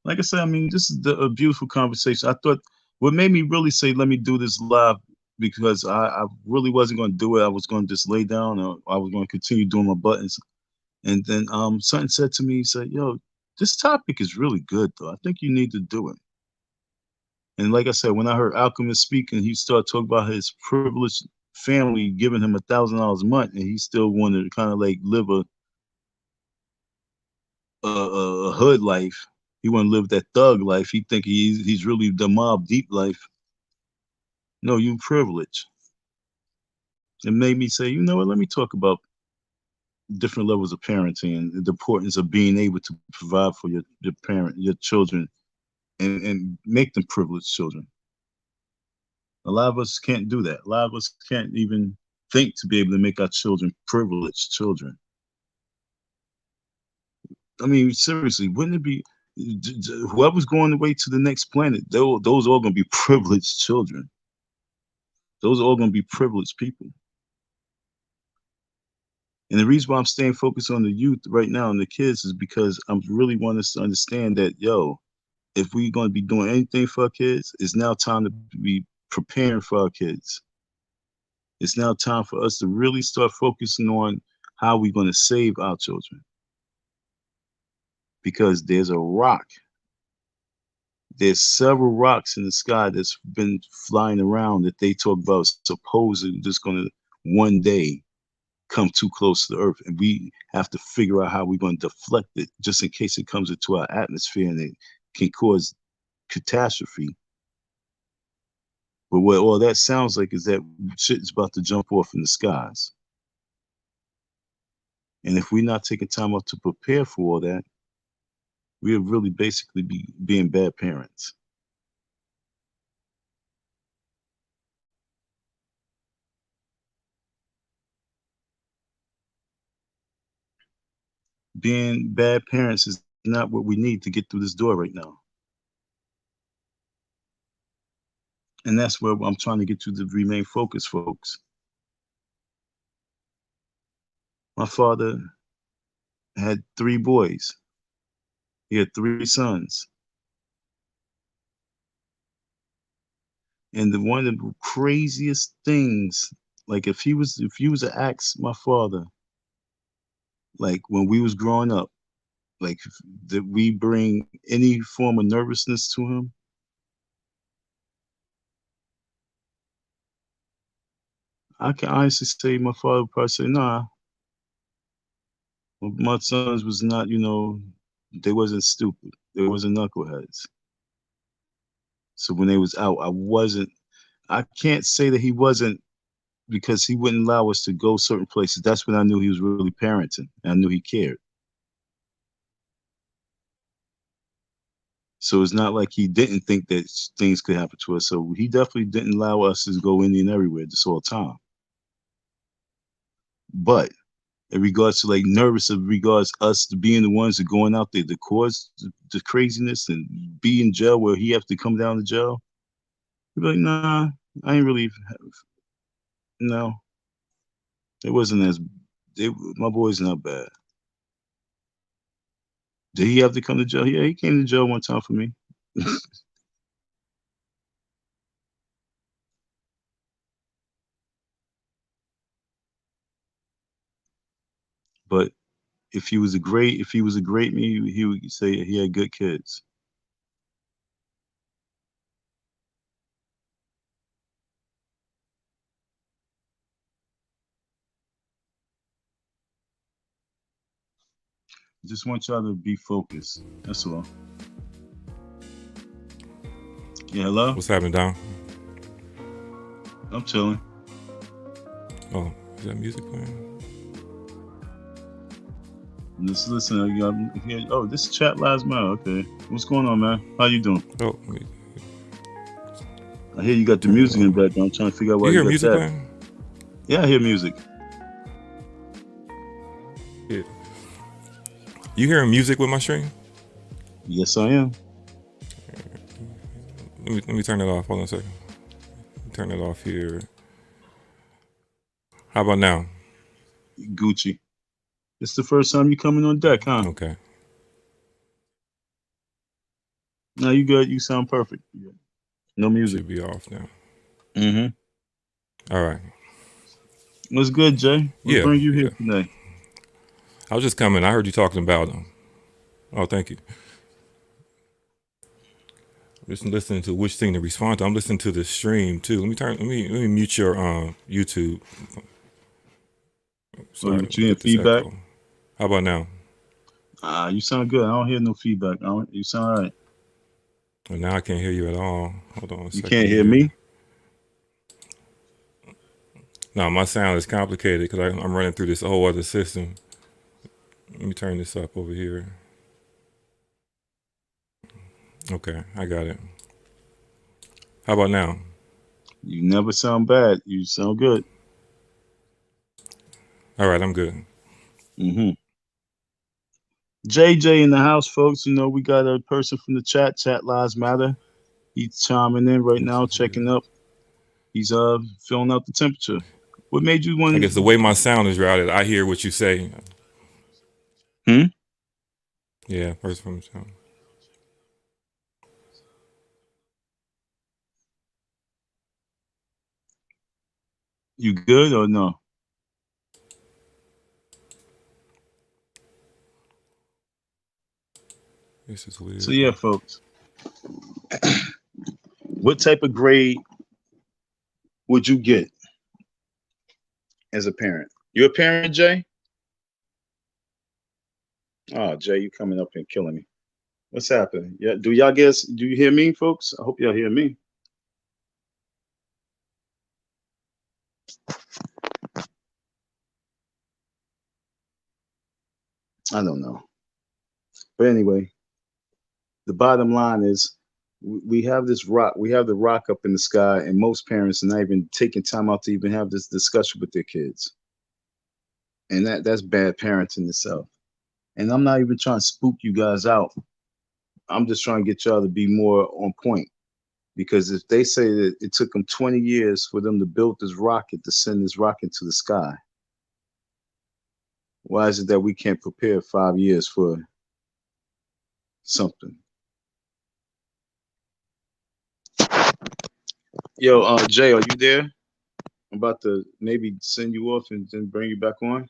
Like I said, I mean, this is a beautiful conversation. I thought what made me really say, let me do this live, because I really wasn't going to do it. I was going to just lay down, or I was going to continue doing my buttons. And then something said to me, he said, yo, this topic is really good, though. I think you need to do it. And like I said, when I heard Alchemist speak and he started talking about his privileged family giving him $1,000 a month, and he still wanted to kind of like live a hood life. He want to live that thug life. He think he's really the mob deep life. No, you privilege. It made me say, you know what? Let me talk about different levels of parenting and the importance of being able to provide for your children, and make them privileged children. A lot of us can't do that. A lot of us can't even think to be able to make our children privileged children. I mean, seriously, wouldn't it be whoever's going away to the next planet? Those are all going to be privileged children. Those are all going to be privileged people. And the reason why I'm staying focused on the youth right now and the kids is because I really want us to understand that, yo, if we're going to be doing anything for our kids, it's now time to be preparing for our kids. It's now time for us to really start focusing on how we're going to save our children. Because there's several rocks in the sky that's been flying around that they talk about supposedly just going to one day come too close to the earth, and we have to figure out how we're going to deflect it just in case it comes into our atmosphere and it can cause catastrophe. But what all that sounds like is that shit is about to jump off in the skies. And if we're not taking time out to prepare for all that, we'll really basically be being bad parents. Being bad parents is not what we need to get through this door right now. And that's where I'm trying to get you to remain focused, folks. My father had 3 boys. He had 3 sons. And one of the craziest things, like if you was to ask my father, like when we was growing up, like did we bring any form of nervousness to him? I can honestly say my father would probably say, nah, my sons was not, they wasn't stupid. They wasn't knuckleheads. So when they was out, I can't say that he wasn't because he wouldn't allow us to go certain places. That's when I knew he was really parenting. And I knew he cared. So it's not like he didn't think that things could happen to us. So he definitely didn't allow us to go Indian everywhere just all the time. But in regards to like nervous in regards us to being the ones that going out there to cause the craziness and be in jail where he have to come down to jail, he'd be like, nah, I ain't really, no, it wasn't my boy's not bad. Did he have to come to jail? Yeah, he came to jail one time for me. But if he was a great me, he would say he had good kids. Just want y'all to be focused. That's all. Yeah, hello? What's happening, Don? I'm chilling. Oh, is that music playing? Just listen. Oh, this is Chat Lives Matter. Okay. What's going on, man? How you doing? Oh, I hear you got the music in the background. I'm trying to figure out why you you hear got music that. playing? Yeah, I hear music. Yeah. You hearing music with my stream? Yes, I am. Let me turn it off. Hold on a second. Turn it off here. How about now? Gucci. It's the first time you coming on deck, huh? Okay. No, you good. You sound perfect. No music. Should be off now. Mm-hmm. All right. What's good, Jay? What Yeah. brings you here Yeah. today? I was just coming. I heard you talking about. Oh, thank you. Just listening to which thing to respond to. I'm listening to the stream too. Let me mute your YouTube. Oh, Sorry, you hear get this feedback? echo. How about now? You sound good. I don't hear no feedback. You sound all right. Well, now I can't hear you at all. Hold on a You second can't hear here. me? No, my sound is complicated because I'm running through this whole other system. Let me turn this up over here. Okay, I got it. How about now? You never sound bad. You sound good. All right, I'm good. Mm-hmm. JJ in the house, folks. We got a person from the chat. Chat Lives Matter. He's chiming in right now, checking up. He's filling out the temperature. What made you I want guess the way my sound is routed, I hear what you say. to? Yeah, first from sound. You good or no? This is So weird. yeah, folks. What type of grade would you get as a parent? You a parent, Jay? Oh, Jay, you coming up and killing me. What's happening? Yeah, do you hear me, folks? I hope y'all hear me. I don't know. But anyway, the bottom line is we have this rock, we have the rock up in the sky, and most parents are not even taking time out to even have this discussion with their kids. And that's bad parenting itself. And I'm not even trying to spook you guys out. I'm just trying to get y'all to be more on point. Because if they say that it took them 20 years for them to build this rocket to send this rocket to the sky, why is it that we can't prepare 5 years for something? Yo, Jay, are you there? I'm about to maybe send you off and then bring you back on.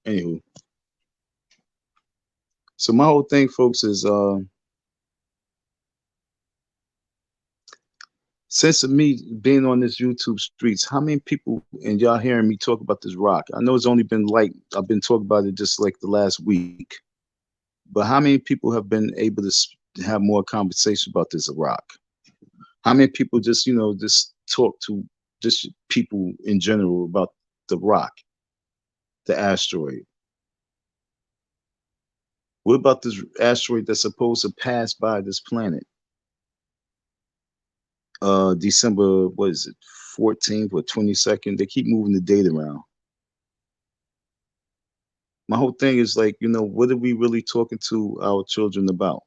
Anywho, so my whole thing, folks, is since of me being on this YouTube streets, how many people and y'all hearing me talk about this rock? I know it's only been like I've been talking about it just like the last week, but how many people have been able to have more conversation about this rock? How many people just just talk to just people in general about the rock, the asteroid? What about this asteroid that's supposed to pass by this planet? December, what is it, 14th or 22nd? They keep moving the date around. My whole thing is like, what are we really talking to our children about?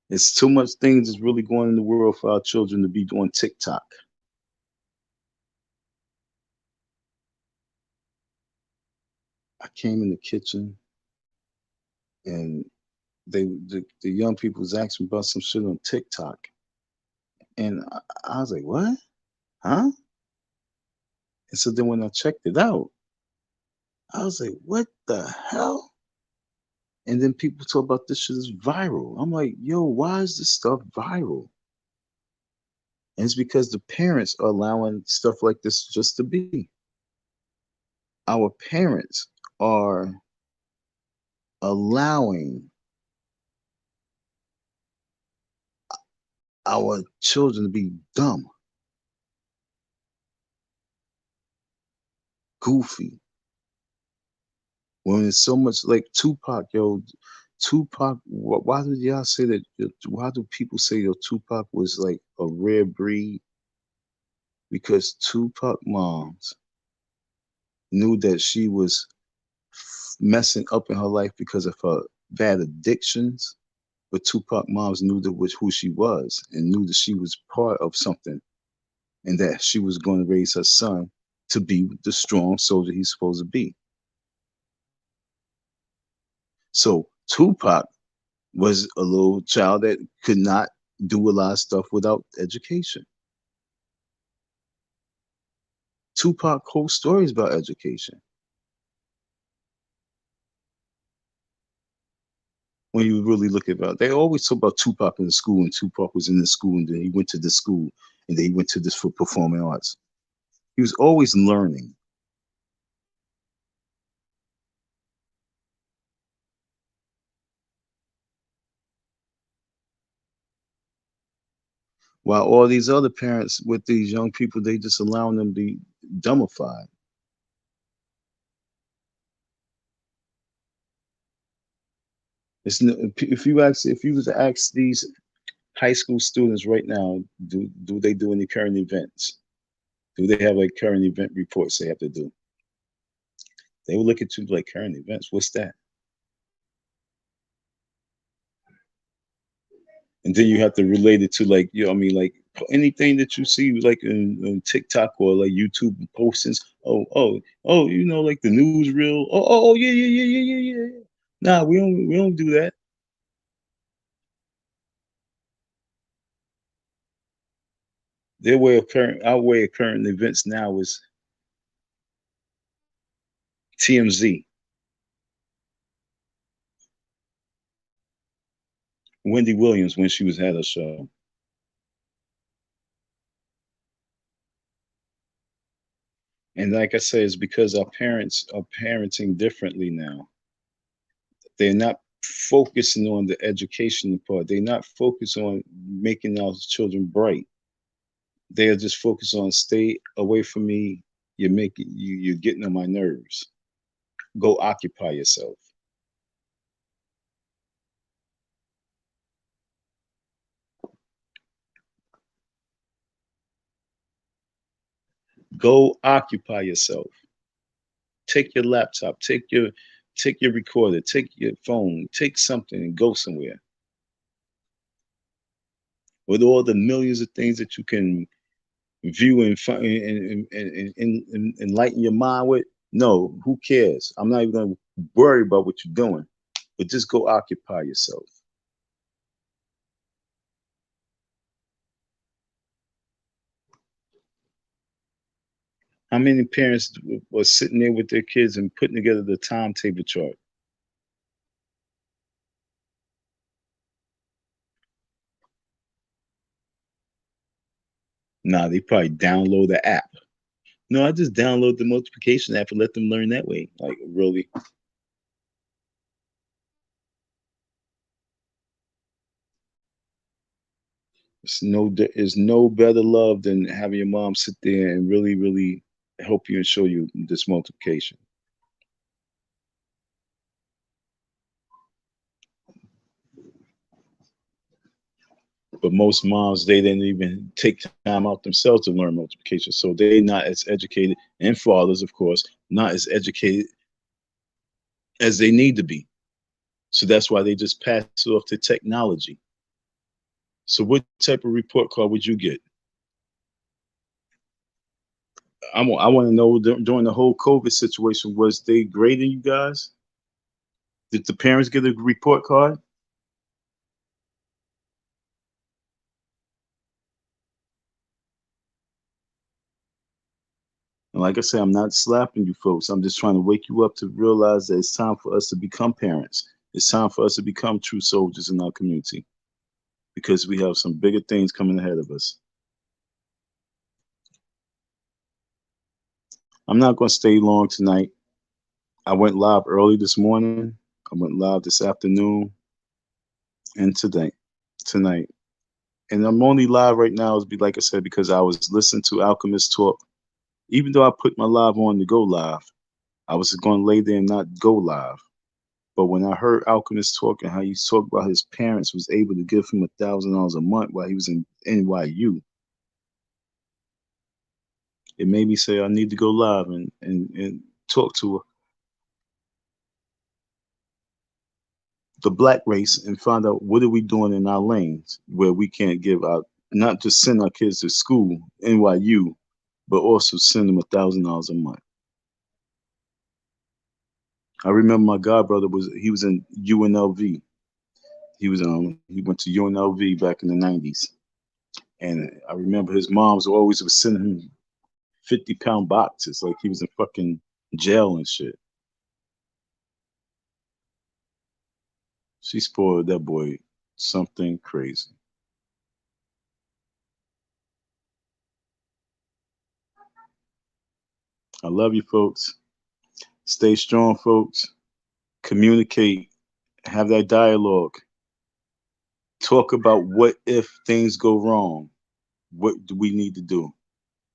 It's too much things that's really going in the world for our children to be doing TikTok. I came in the kitchen and the young people was asking about some shit on TikTok. And I was like, what? Huh? And so then when I checked it out, I was like, what the hell? And then people talk about this shit is viral. I'm like, yo, why is this stuff viral? And it's because the parents are allowing stuff like this just to be. Our parents are allowing our children to be dumb, goofy. When it's so much like Tupac, yo, Tupac, why do y'all say that? Why do people say, yo, Tupac was like a rare breed? Because Tupac moms knew that she was messing up in her life because of her bad addictions. But Tupac moms knew that was who she was and knew that she was part of something and that she was going to raise her son to be the strong soldier he's supposed to be. So Tupac was a little child that could not do a lot of stuff without education. Tupac whole stories about education. When you really look about it, they always talk about Tupac in the school, and Tupac was in the school, and then he went to the school, and then he went to this for performing arts. He was always learning. While all these other parents with these young people, they just allowing them to be dumbified. If you was to ask these high school students right now, do they do any current events? Do they have like current event reports they have to do? They will look at you like current events. What's that? And then you have to relate it to like I mean, like anything that you see like in TikTok or like YouTube postings. Oh, like the newsreel. Oh, yeah, yeah, yeah, yeah, yeah, yeah. Nah, we don't do that. Our way of current events now is TMZ. Wendy Williams when she was had her show. And like I said, it's because our parents are parenting differently now. They're not focusing on the education part. They're not focused on making our children bright. They are just focused on stay away from me. You're getting on my nerves. Go occupy yourself. Go occupy yourself. Take your laptop. Take your Take your recorder, take your phone, take something and go somewhere with all the millions of things that you can view and find and enlighten your mind with. No, who cares? I'm not even going to worry about what you're doing, but just go occupy yourself. How many parents were sitting there with their kids and putting together the timetable chart? Nah, they probably download the app. No, I just download the multiplication app and let them learn that way. Like, really? There's no better love than having your mom sit there and really, really help you and show you this multiplication. But most moms, they didn't even take time out themselves to learn multiplication. So they're not as educated, and fathers, of course, not as educated as they need to be. So that's why they just pass it off to technology. So what type of report card would you get? I want to know during the whole COVID situation, was they grading you guys? Did the parents get a report card? And like I said, I'm not slapping you folks. I'm just trying to wake you up to realize that it's time for us to become parents. It's time for us to become true soldiers in our community because we have some bigger things coming ahead of us. I'm not going to stay long tonight. I went live early this morning. I went live this afternoon and tonight. And I'm only live right now, is like I said, because I was listening to Alchemist talk. Even though I put my live on to go live, I was going to lay there and not go live. But when I heard Alchemist talk and how he talked about his parents was able to give him $1,000 a month while he was in NYU, it made me say I need to go live and talk to the black race and find out what are we doing in our lanes where we can't give out, not just send our kids to school, NYU, but also send them $1,000 a month. I remember my godbrother he was in UNLV. He went to UNLV back in the 90s. And I remember his moms always was sending him 50-pound boxes like he was in fucking jail and shit. She spoiled that boy something crazy. I love you folks. Stay strong, folks. Communicate. Have that dialogue. Talk about what if things go wrong. What do we need to do?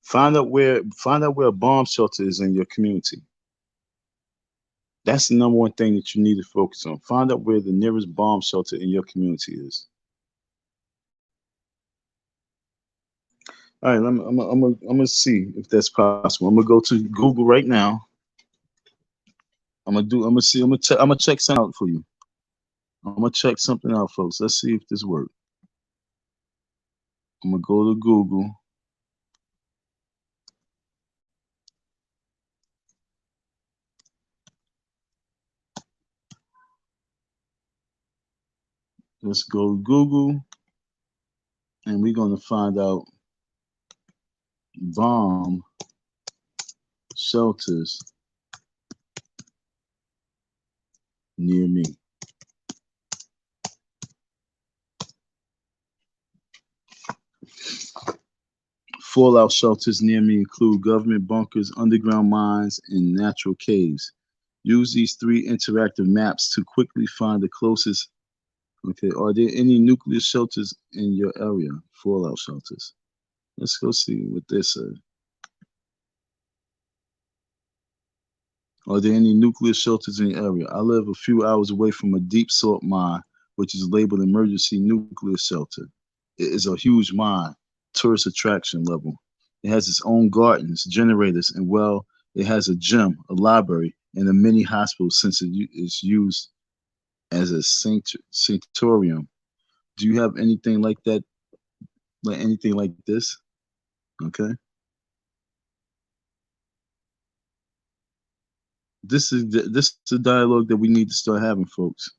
Find out where a bomb shelter is in your community. That's the number one thing that you need to focus on. Find out where the nearest bomb shelter in your community is. All right, I'm gonna see if that's possible. I'm gonna go to Google right now. I'm gonna see. I'm gonna check something out for you. I'm gonna check something out, folks. Let's see if this works. I'm gonna go to Google. Let's go to Google, and we're gonna find out bomb shelters near me. Fallout shelters near me include government bunkers, underground mines, and natural caves. Use these three interactive maps to quickly find the closest. Okay, are there any nuclear shelters in your area? Fallout shelters. Let's go see what this says. Are there any nuclear shelters in your area? I live a few hours away from a deep salt mine, which is labeled emergency nuclear shelter. It is a huge mine, tourist attraction level. It has its own gardens, generators, and well, it has a gym, a library, and a mini hospital since is used as a sanctorium. Do you have anything like that? Like anything like this? Okay. This is the dialogue that we need to start having, folks.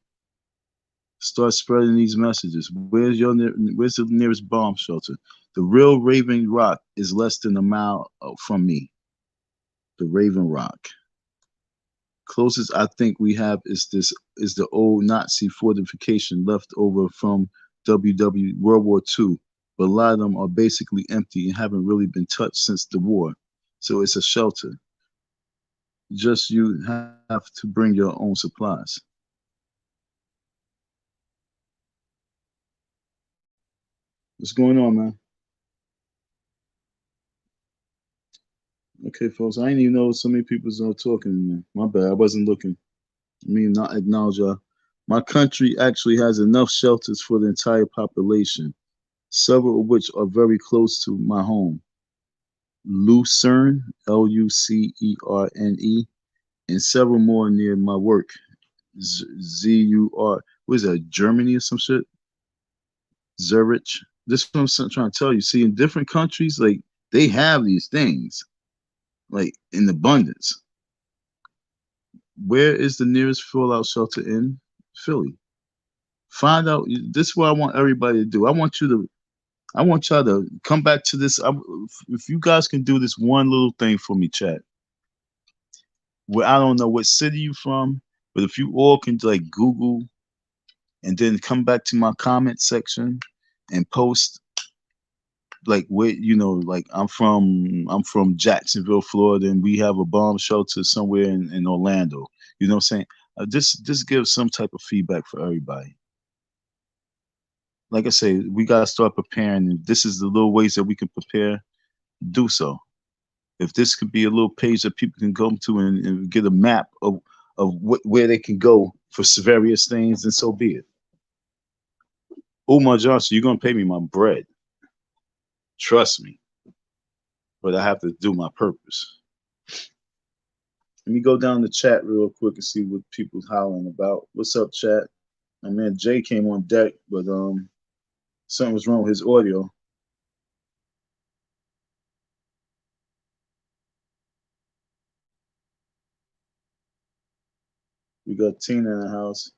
Start spreading these messages. Where's the nearest bomb shelter? The real Raven Rock is less than a mile from me. The Raven Rock. Closest I think we have is the old Nazi fortification left over from World War II, but a lot of them are basically empty and haven't really been touched since the war. So it's a shelter. Just you have to bring your own supplies. What's going on, man? Okay, folks, I didn't even know so many people are talking in there. My bad, I wasn't looking. I mean, not acknowledge y'all. My country actually has enough shelters for the entire population, several of which are very close to my home. Lucerne, Lucerne, and several more near my work. Zur, what is that, Germany or some shit? Zurich. This is what I'm trying to tell you. See, in different countries, like, they have these things, like, in abundance. Where is the nearest fallout shelter in Philly? Find out. This is what I want everybody to do. I want y'all to come back to this. If you guys can do this one little thing for me, chat. Where I don't know what city you from, but if you all can like Google and then come back to my comment section and post like where like I'm from Jacksonville, Florida, and we have a bomb shelter somewhere in Orlando. You know what I'm saying? Just give some type of feedback for everybody. Like I say, we gotta start preparing, and this is the little ways that we can prepare. Do so. If this could be a little page that people can go to and get a map of where they can go for various things, then so be it. Umar Johnson, you're gonna pay me my bread. Trust me. But I have to do my purpose. Let me go down the chat real quick and see what people's hollering about. What's up, chat? My man Jay came on deck, but something was wrong with his audio. We got Tina in the house.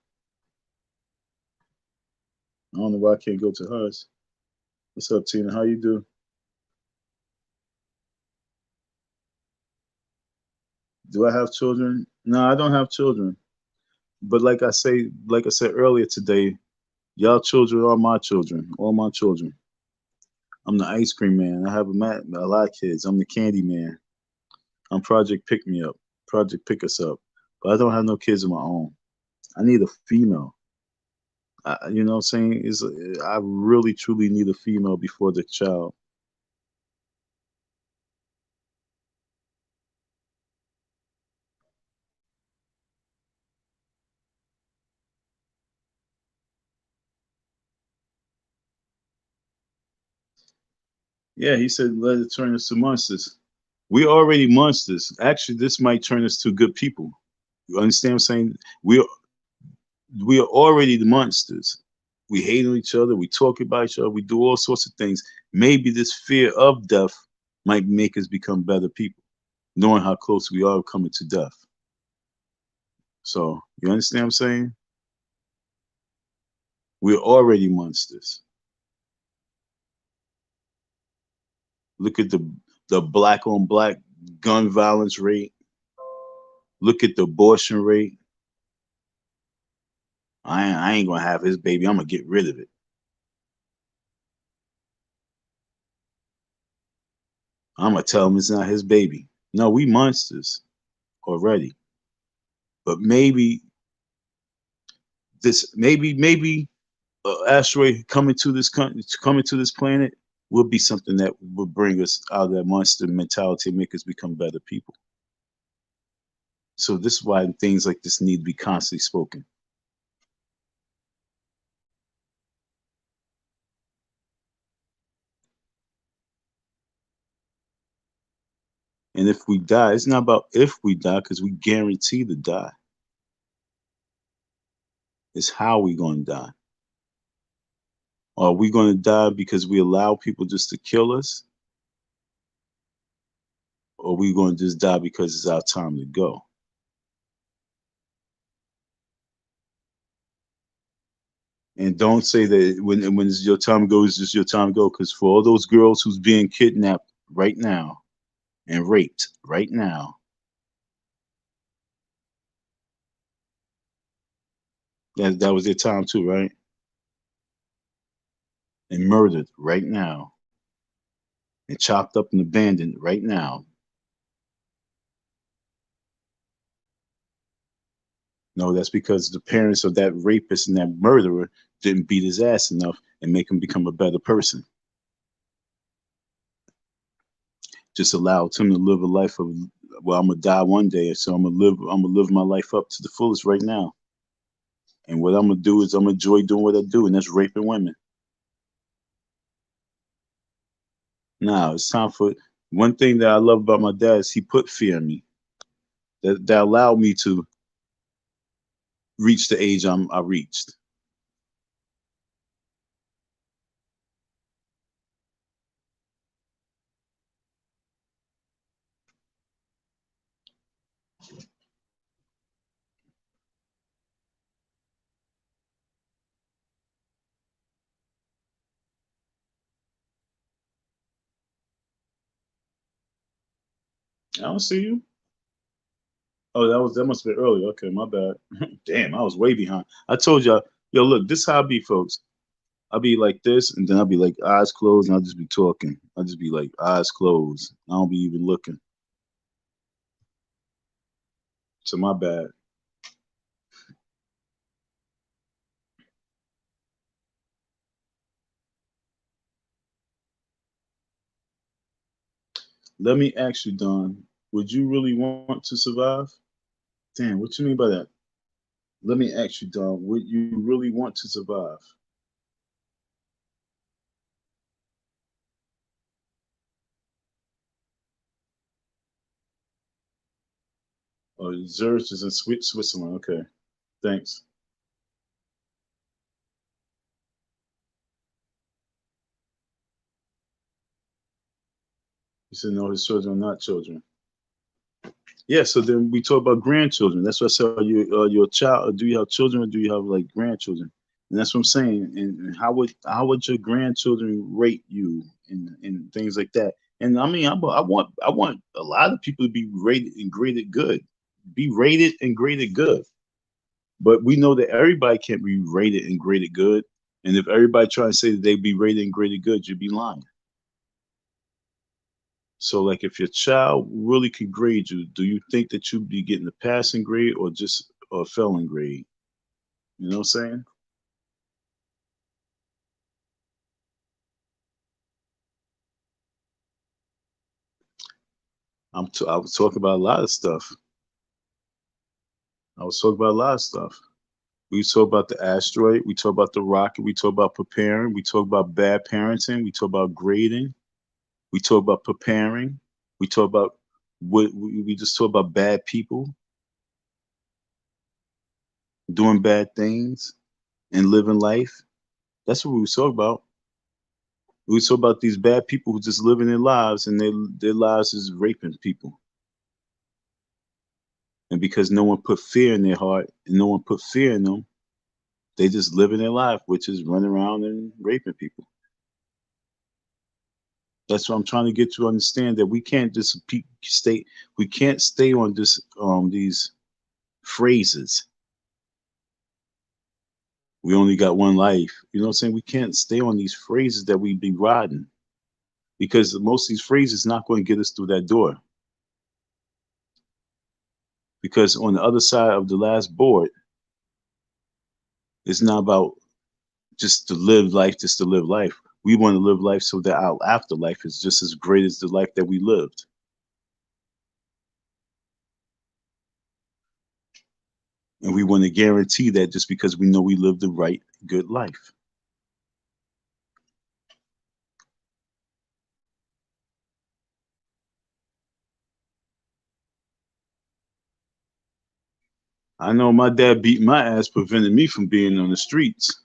I don't know why I can't go to hers. What's up, Tina? How you do? Do I have children? No, I don't have children. But like I said earlier today, y'all children are my children, all my children. I'm the ice cream man. I have a lot of kids. I'm the candy man. I'm Project Pick Me Up, Project Pick Us Up. But I don't have no kids of my own. I need a female. You know what I'm saying? I really truly need a female before the child. Yeah, he said let it turn us to monsters. We already monsters. Actually, this might turn us to good people. You understand what I'm saying? We are already the monsters. We hate on each other. We talk about each other. We do all sorts of things. Maybe this fear of death might make us become better people, knowing how close we are coming to death. So you understand what I'm saying? We're already monsters. Look at the black on black gun violence rate. Look at the abortion rate. I ain't gonna have his baby. I'm gonna get rid of it. I'm gonna tell him it's not his baby. No, we monsters already. But maybe asteroid coming to this planet will be something that will bring us out of that monster mentality and make us become better people. So this is why things like this need to be constantly spoken. And if we die, it's not about if we die because we guarantee to die. It's how we going to die. Are we going to die because we allow people just to kill us? Or are we going to just die because it's our time to go? And don't say that when it's your time to go, it's just your time to go. Because for all those girls who's being kidnapped right now and raped right now, that was their time too, right? And murdered right now and chopped up and abandoned right now. No, that's because the parents of that rapist and that murderer didn't beat his ass enough and make him become a better person. Just allowed him to live a life of, well, I'm gonna die one day, so I'm gonna live my life up to the fullest right now. And what I'm gonna do is I'm gonna enjoy doing what I do, and that's raping women. Now it's time for one thing that I love about my dad is he put fear in me. That allowed me to reach the age I reached. I don't see you. Oh, that must have been early. Okay, my bad. Damn, I was way behind. I told y'all, yo, look, this how I be, folks. I'll be like this, and then I'll be like eyes closed, and I'll just be talking. I'll just be like eyes closed. I don't be even looking. So my bad. Let me ask you, Don, would you really want to survive? Damn, what you mean by that? Let me ask you, Don, would you really want to survive? Oh, Zurich is in Switzerland. Okay, thanks. He said, no, his children are not children. Yeah, so then we talk about grandchildren. That's what I said. Are you your child? Do you have children, or do you have like grandchildren? And that's what I'm saying. And how would your grandchildren rate you and things like that? And I mean, I want a lot of people to be rated and graded good, be rated and graded good. But we know that everybody can't be rated and graded good. And if everybody try to say that they be rated and graded good, you'd be lying. So, like, if your child really could grade you, do you think that you'd be getting a passing grade or just a failing grade? You know what I'm saying? I was talking about a lot of stuff. I was talking about a lot of stuff. We talk about the asteroid. We talk about the rocket. We talk about preparing. We talk about bad parenting. We talk about grading. We talk about preparing. We talk about what we just talk about bad people doing bad things and living life. That's what we talk about. We talk about these bad people who just living their lives and their lives is raping people. And because no one put fear in their heart and no one put fear in them, they just living their life, which is running around and raping people. That's what I'm trying to get you to understand that we can't just stay. We can't stay on this these phrases. We only got one life. You know what I'm saying? We can't stay on these phrases that we be riding because most of these phrases not going to get us through that door. Because on the other side of the last board, it's not about just to live life, just to live life. We want to live life so that our afterlife is just as great as the life that we lived. And we want to guarantee that just because we know we lived the right, good life. I know my dad beat my ass, prevented me from being on the streets.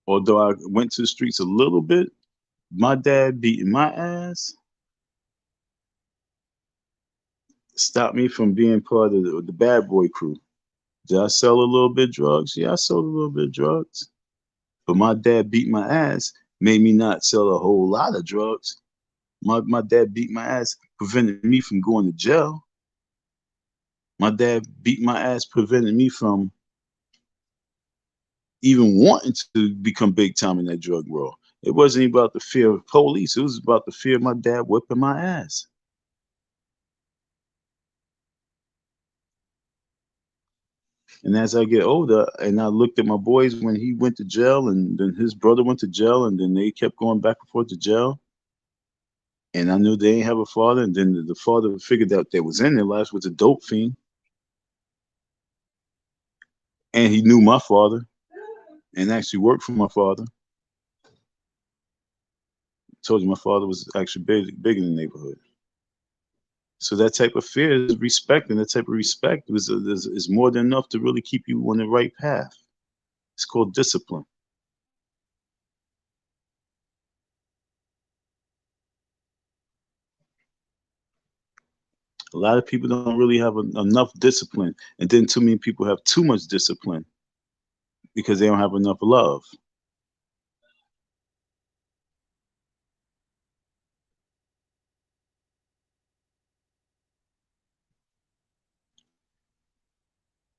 Although I went to the streets a little bit, my dad beating my ass stopped me from being part of the bad boy crew. Did I sell a little bit of drugs? Yeah, I sold a little bit of drugs. But my dad beat my ass, made me not sell a whole lot of drugs. My dad beat my ass, prevented me from going to jail. My dad beat my ass, prevented me from even wanting to become big time in that drug world. It wasn't about the fear of police. It was about the fear of my dad whipping my ass. And as I get older, and I looked at my boys when he went to jail, and then his brother went to jail, and then they kept going back and forth to jail. And I knew they didn't have a father, and then the father figured out that was in their lives was a dope fiend, and he knew my father, and actually worked for my father. Told you my father was actually big in the neighborhood. So that type of fear is respect, and that type of respect is more than enough to really keep you on the right path. It's called discipline. A lot of people don't really have enough discipline, and then too many people have too much discipline because they don't have enough love.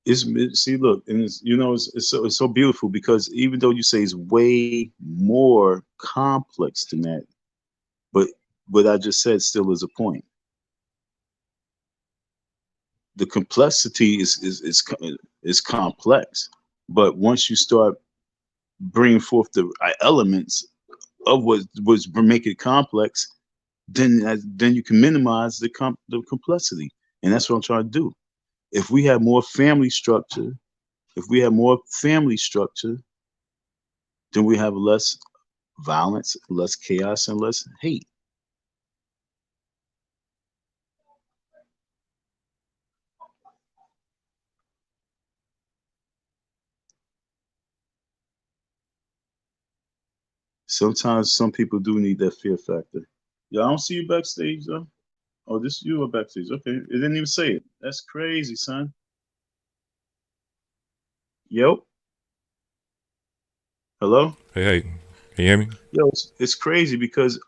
See, look, and it's so beautiful because even though you say it's way more complex than that, but what I just said still is a point. The complexity is complex, but once you start bringing forth the elements of what make it complex, then you can minimize the complexity, and that's what I'm trying to do. If we have more family structure, if we have more family structure, then we have less violence, less chaos, and less hate. Sometimes some people do need that fear factor. Yeah, I don't see you backstage though. Oh, this you are backstage. Okay, it didn't even say it. That's crazy, son. Yep. Hello. Hey, can you hear me? Yo, it's crazy because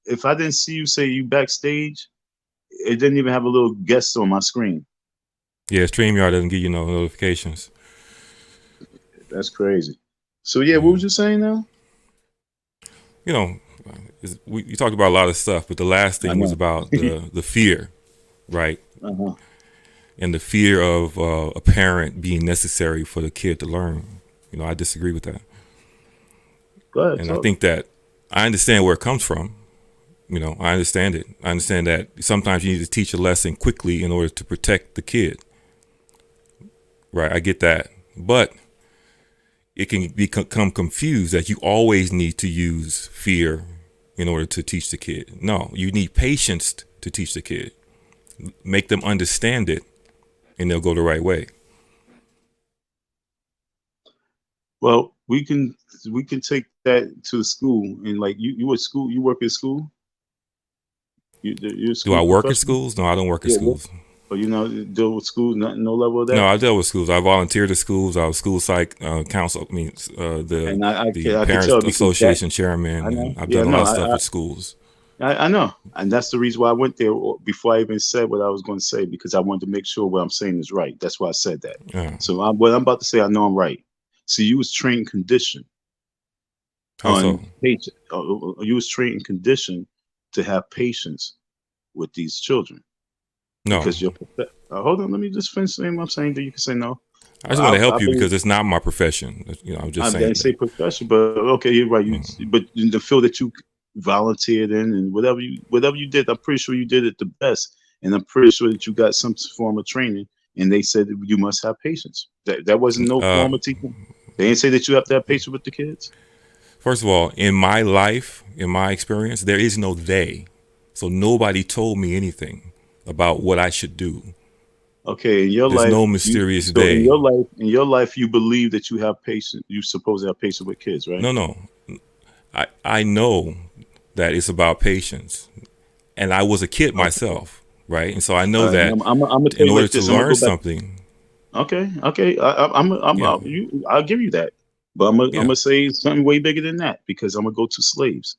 if I didn't see you say you backstage, it didn't even have a little guest on my screen. Yeah, StreamYard doesn't give you no notifications. That's crazy. So yeah, what was you saying now? You know, you talked about a lot of stuff, but the last I thing was know. about the fear, right? Uh-huh. And the fear of a parent being necessary for the kid to learn. You know, I disagree with that. Go ahead, And I talk. think that I understand where it comes from. You know, I understand it. I understand that sometimes you need to teach a lesson quickly in order to protect the kid. Right, I get that. But it can become confused that you always need to use fear in order to teach the kid. No, you need patience to teach the kid. Make them understand it, and they'll go the right way. Well, we can take that to the school and like you at school, you work at school, you're a Do I school work at professional. schools? No, I don't work at Yeah, schools. or deal with schools, nothing, no level of No, that. I dealt with schools. I volunteered at schools. I was school psych council. I mean, And the I could Parents tell because that Association I chairman, know. and I've Yeah, done a no, lot of stuff with schools. I know, and that's the reason why I went there before I even said what I was going to say because I wanted to make sure what I'm saying is right. That's why I said that. Yeah. So what I'm about to say, I know I'm right. See, you was trained conditioned How so? on patience. You was trained and conditioned to have patience with these children No, because hold on, let me just finish saying what I'm saying. Then you can say no. I just want to I help you believe because it's not my profession. You know, I'm just I saying didn't that. say profession, but okay, you're right. Mm. But in the field that you volunteered in and whatever you did, I'm pretty sure you did it the best, and I'm pretty sure that you got some form of training. And they said that you must have patience. That wasn't no Uh, form of teaching. They didn't say that you have to have patience with the kids. First of all, in my life, in my experience, there is no they. So nobody told me anything about what I should do. Okay, in your There's no life, mysterious so day. in your life, you believe that you have patience. You supposed to have patience with kids, right? No, no. I know that it's about patience, and I was a kid Okay. myself, right? And so I know All right. that I'm gonna tell in you order like to this. I'm gonna learn go back. something, Okay. Okay. yeah, I'll give you that, but I'm yeah. gonna say something way bigger than that because I'm gonna go to slaves.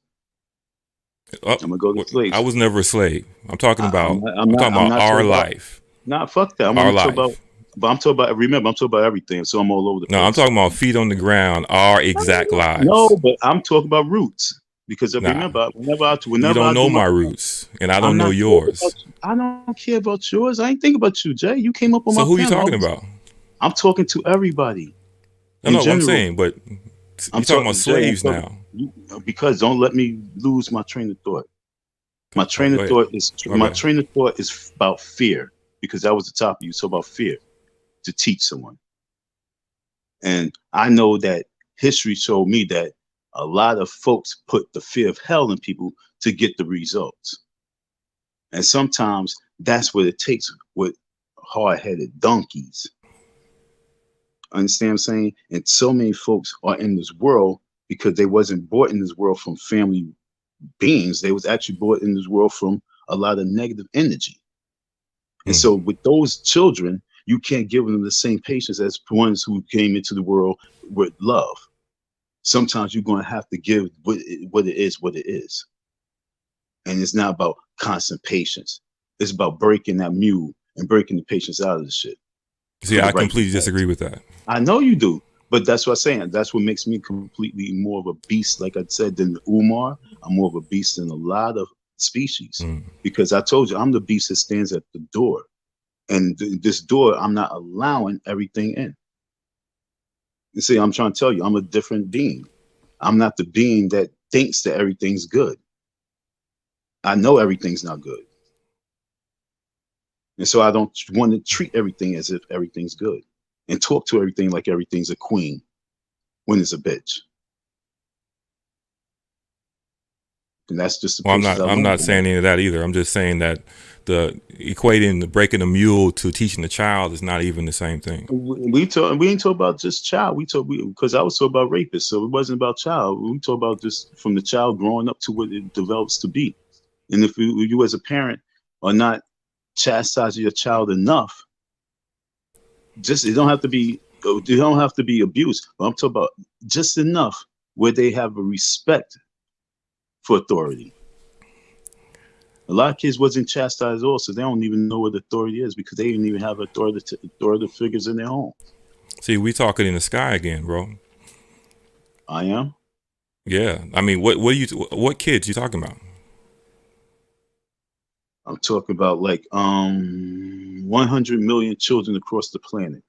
Up, I'm gonna go to I slaves. was never a slave. I'm talking about. I'm I'm talking I'm about not our talking about. life, Nah, fuck that. I'm our only talking about. life. But I'm talking about. Remember, I'm talking about everything. So I'm all over the No, I'm place. talking about feet on the ground, our exact No, lives. but I'm talking about roots because if Nah, remember, you whenever don't I know do my, my roots, and I I'm don't know not talking about. yours. I don't care about yours. I ain't think about you, Jay. You came up on So my who you panel. talking about? I'm talking to everybody No, in no, I'm general. saying, but I'm you talking about talking, Jay. I'm slaves talking now. you, because don't let me lose my train of thought. My Oh, train go of ahead. thought is My bad. about fear because that was the topic. You talk about fear to teach someone, and I know that history showed me that a lot of folks put the fear of hell in people to get the results, and sometimes that's what it takes with hard-headed donkeys. Understand what I'm saying? And so many folks are in this world because they wasn't born in this world from family beings. They was actually born in this world from a lot of negative energy. And Mm. so with those children, you can't give them the same patience as ones who came into the world with love. Sometimes you're going to have to give what it is, what it is. And it's not about constant patience. It's about breaking that mule and breaking the patience out of the shit See, for the I right completely results. disagree with that. I know you do, but that's what I'm saying. That's what makes me completely more of a beast, like I said, than Umar. I'm more of a beast than a lot of species Mm. because I told you I'm the beast that stands at the door. And this door, I'm not allowing everything in. You see, I'm trying to tell you, I'm a different being. I'm not the being that thinks that everything's good. I know everything's not good. And so I don't want to treat everything as if everything's good and talk to everything like everything's a queen when it's a bitch. And that's just the Well, patience I I'm learned not from that. saying any of that either. I'm just saying that the equating the breaking a mule to teaching a child is not even the same thing. We ain't talk about just child. Because I was talking about rapists, so it wasn't about child. We talk about just from the child growing up to what it develops to be. And if you as a parent are not chastising your child enough, just it don't have to be abuse. But I'm talking about just enough where they have a respect for authority. A lot of kids wasn't chastised also. They don't even know what authority is because they didn't even have authoritative figures in their home. See, we talking in the sky again, bro. I am. Yeah, I mean, what kids you talking about? I'm talking about like 100 million children across the planet.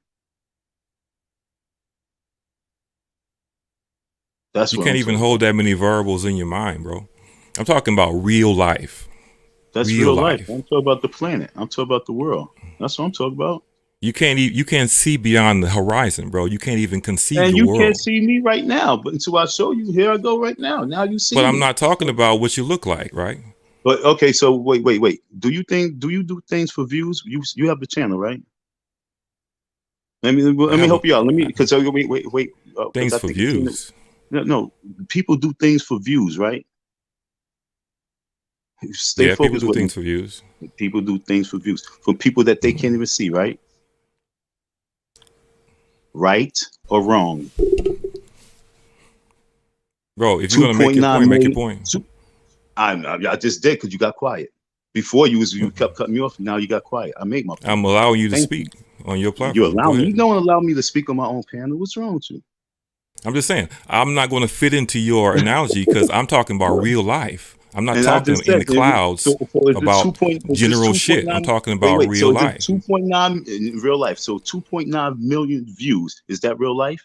That's You what can't I'm even talking hold about. that many variables in your mind, bro. I'm talking about real life, That's real real life. life. I'm talking about the planet. I'm talking about the world. That's what I'm talking about. You can't see beyond the horizon, bro. You can't even conceive And the you can't world. see me right now, but until I show you, here I go right now. Now you But see I'm me. not talking about what you look like, right? But okay, so wait. Do you do things for views? You have the channel, right? I Let me have help you out. Let me because wait because things I for think it's views. no. People do things for views, right? Stay Yeah, people focused do with me. things for views. People do things for views from people that they can't even see, right? Right or wrong? Bro, if you're Two gonna make point your nine point, make your million. point. Two, I just did because you got quiet. Before you kept cutting me off. Now you got quiet. I made my I'm point. allowing you to Thank you. speak on your You platform. allow Go me. ahead. You don't allow me to speak on my own panel. What's wrong with you? I'm just saying, I'm not going to fit into your analogy because I'm talking about real life. I'm not And I talking just in said, the clouds so is it about is this general shit. I'm 2.9? talking about Wait. So real is it life. 2.9 in real life? So 2.9 million views. Is that real life?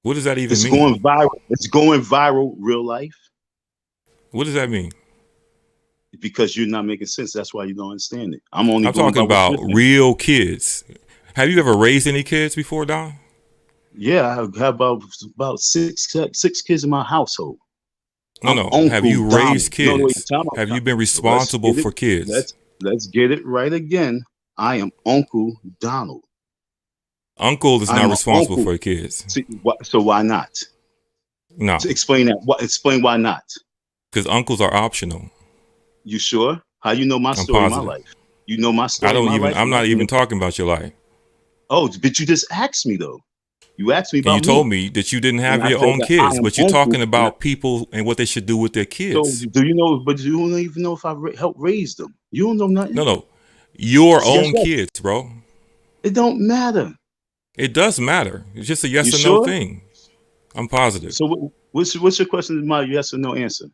What does that even It's mean? going viral. It's going viral. Real life What does that mean? because you're not making sense. That's why you don't understand it. I'm only I'm going talking by what about you're saying. real kids. Have you ever raised any kids before, Don? Yeah, I have about six kids in my household. No, I'm no. Have Uncle you raised Donald. No, wait, kids? time out. Have you been Let's responsible get it. for kids? Let's get it right again. I am Uncle Donald. Uncle is not I'm an responsible uncle. for kids. See, so why not? No, To explain that. What? Explain why not? because uncles are optional. You sure? How you know my I'm story, my positive. life? You know my story, my life. I'm not even talking about your life. Oh, but you just asked me though. You asked me And you about told me, me that you didn't and have I your said own that I kids, am but you're uncle. talking about people and what they should do with their So kids. do you know? But you don't even know if I helped raise them. You don't know No, nothing. no. Your So guess own what? kids, bro. It don't matter. It does matter. It's just a You yes or no sure? thing. I'm positive. So what's your question? My yes or no answer?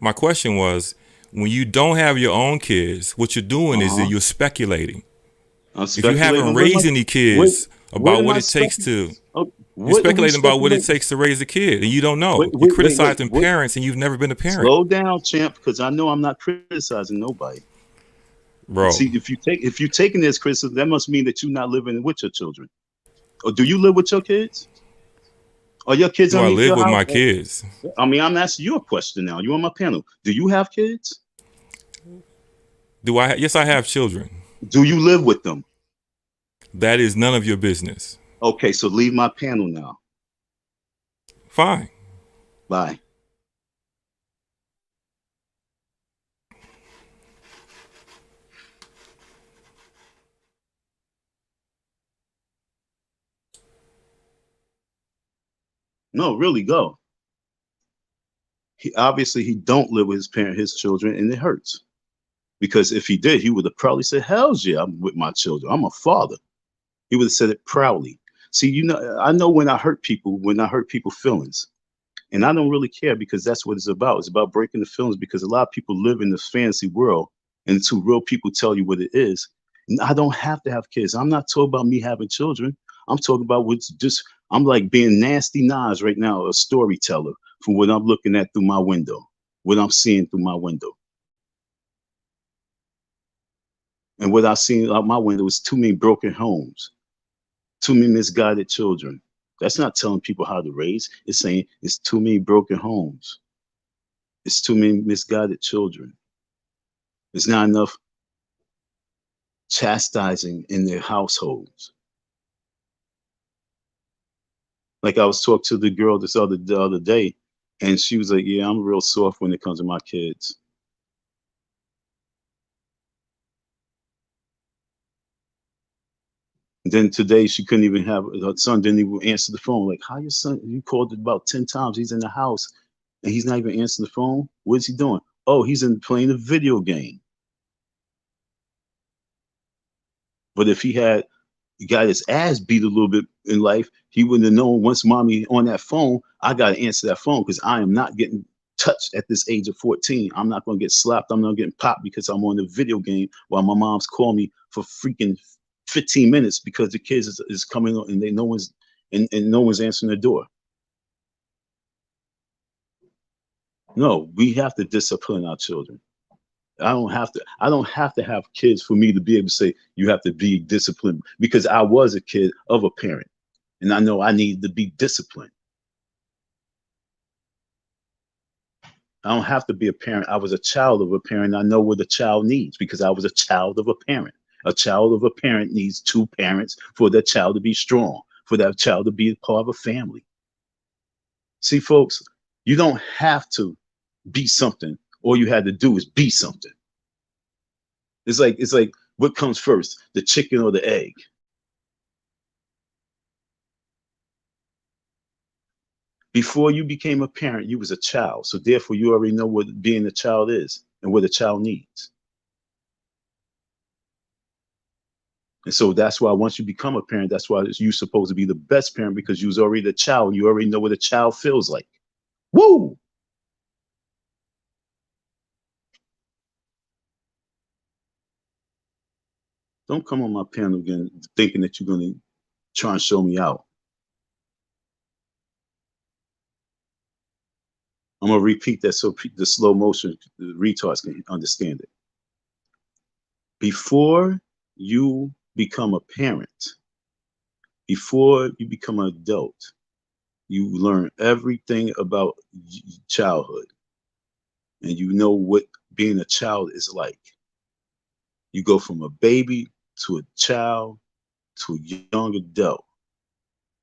My question was, when you don't have your own kids, what you're doing is that Uh-huh. you're speculating. I'm If you speculating haven't on raised any what kids, what about am what I it takes speculating? to, Oh, you're what are we speculating about what it speculating? takes to raise a kid, and you don't know. You're Wait. criticizing What? parents, and you've never been a parent, Slow down, champ, because I know I'm not criticizing nobody. bro. See, if you taking this criticism, that must mean that you're not living with your children. Or do you live with your kids? Are your kids Do I underneath live your with house? my kids? I mean, I'm asking you a question now. You on my panel. Do you have kids? Do I? Yes, I have children. Do you live with them? That is none of your business. Okay, so leave my panel now. Fine. Bye. No, really go. He don't live with his children, and it hurts. Because if he did, he would have probably said, "Hell's yeah, I'm with my children. I'm a father." He would have said it proudly. See, I know when I hurt people feelings. And I don't really care because that's what it's about. It's about breaking the feelings because a lot of people live in this fantasy world and until real people tell you what it is. And I don't have to have kids. I'm not talking about me having children. I'm talking about what's just, I'm like being nasty Nas right now, a storyteller for what I'm looking at through my window, what I'm seeing through my window. And what I've seen out my window is too many broken homes, too many misguided children. That's not telling people how to raise. It's saying it's too many broken homes. It's too many misguided children. There's not enough chastising in their households. Like I was talking to the girl the other day, and she was like, "Yeah, I'm real soft when it comes to my kids." And then today she couldn't even have her son didn't even answer the phone. Like, how your son? You called it about 10 times. He's in the house and he's not even answering the phone. What is he doing? Oh, he's in playing a video game. But if he got his ass beat a little bit in life, he wouldn't have known once mommy on that phone, I got to answer that phone because I am not getting touched at this age of 14. I'm not going to get slapped. I'm not getting popped because I'm on the video game while my mom's calling me for freaking 15 minutes because the kids is coming on and and no one's answering the door. No, we have to discipline our children. I don't have to have kids for me to be able to say you have to be disciplined because I was a kid of a parent and I know I need to be disciplined. I don't have to be a parent. I was a child of a parent. I know what a child needs because I was a child of a parent. A child of a parent needs two parents for that child to be strong, for that child to be part of a family. See, folks, you don't have to be something. All you had to do is be something. It's like what comes first, the chicken or the egg? Before you became a parent, you was a child. So therefore, you already know what being a child is and what a child needs. And so that's why once you become a parent, that's why you're supposed to be the best parent because you was already the child. You already know what a child feels like. Woo! Don't come on my panel again thinking that you're going to try and show me out. I'm going to repeat that so the slow motion the retards can understand it. Before you become a parent, before you become an adult, You learn everything about childhood, and you know what being a child is like. You go from a baby to a child to a young adult,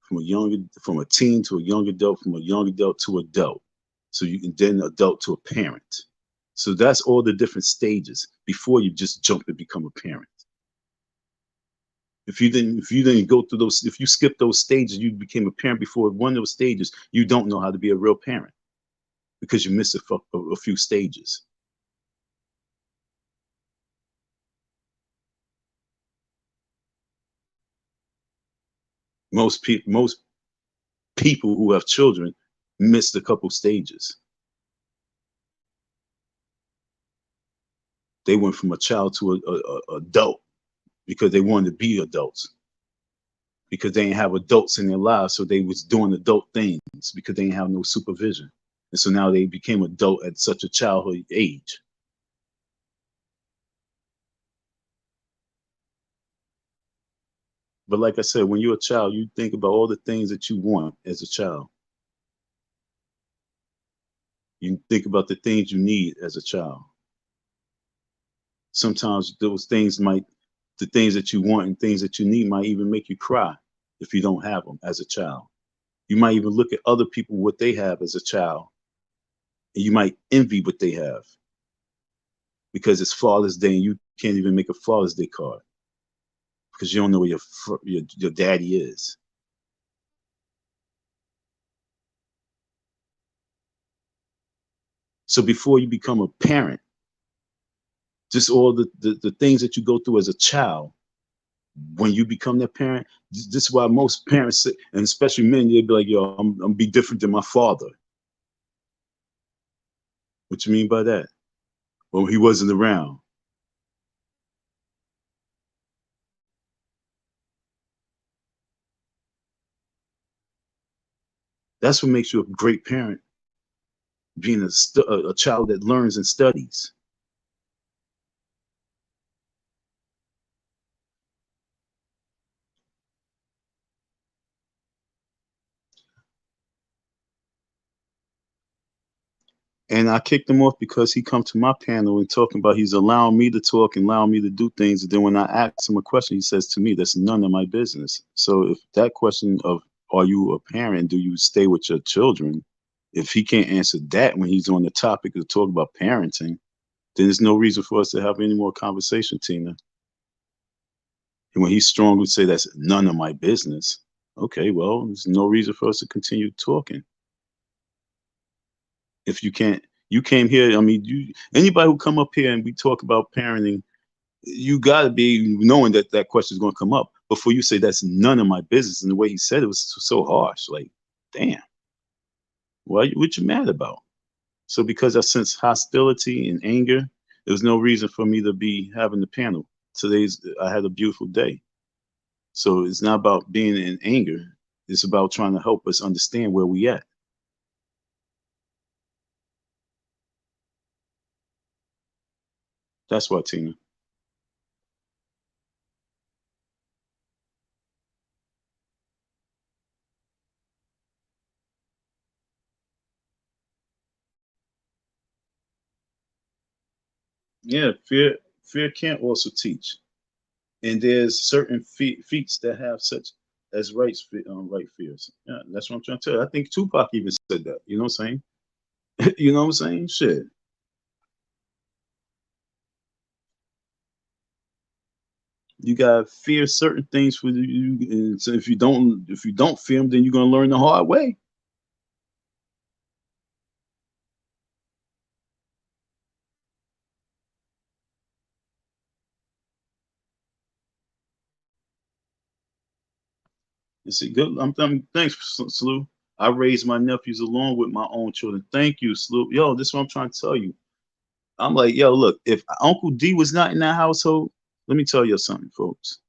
from a teen to a young adult, from a young adult to adult. So you can then adult to a parent. So that's all the different stages before you just jump and become a parent. If you didn't go through those, if you skip those stages, you became a parent before one of those stages, you don't know how to be a real parent because you missed a few stages. Most people who have children missed a couple stages. They went from a child to a adult because they wanted to be adults, because they didn't have adults in their lives, so they was doing adult things because they didn't have no supervision, and so now they became adult at such a childhood age. But like I said, when you're a child, you think about all the things that you want as a child. You think about the things you need as a child. Sometimes those things might, the things that you want and things that you need might even make you cry if you don't have them as a child. You might even look at other people, what they have as a child, and you might envy what they have because it's Father's Day and you can't even make a Father's Day card because you don't know where your daddy is. So before you become a parent, just all the things that you go through as a child, when you become that parent, this is why most parents say, and especially men, they'd be like, yo, I'm be different than my father. What you mean by that? Well, he wasn't around. That's what makes you a great parent, being a child that learns and studies. And I kicked him off because he come to my panel and talking about he's allowing me to talk and allowing me to do things. And then when I ask him a question, he says to me, that's none of my business. So if that question of, are you a parent? Do you stay with your children? If he can't answer that when he's on the topic of talk about parenting, then there's no reason for us to have any more conversation, Tina. And when he's strongly say that's none of my business, okay, well, there's no reason for us to continue talking. If you can't, you came here, I mean, anybody who come up here and we talk about parenting, you got to be knowing that that question is going to come up before you say that's none of my business. And the way he said it was so harsh, like, damn, what you mad about? So because I sense hostility and anger, there was no reason for me to be having the panel. I had a beautiful day. So it's not about being in anger. It's about trying to help us understand where we at. That's why, Tina. Yeah, fear can't also teach. And there's certain feats that have such as right fears. Yeah, that's what I'm trying to tell you. I think Tupac even said that. You know what I'm saying? You know what I'm saying? Shit. You gotta fear certain things for you. And so if you don't fear them, then you're gonna learn the hard way. You see, good. Thanks, Slew. I raised my nephews along with my own children. Thank you, Slew. Yo, this is what I'm trying to tell you. I'm like, yo, look, if Uncle D was not in that household, let me tell you something, folks.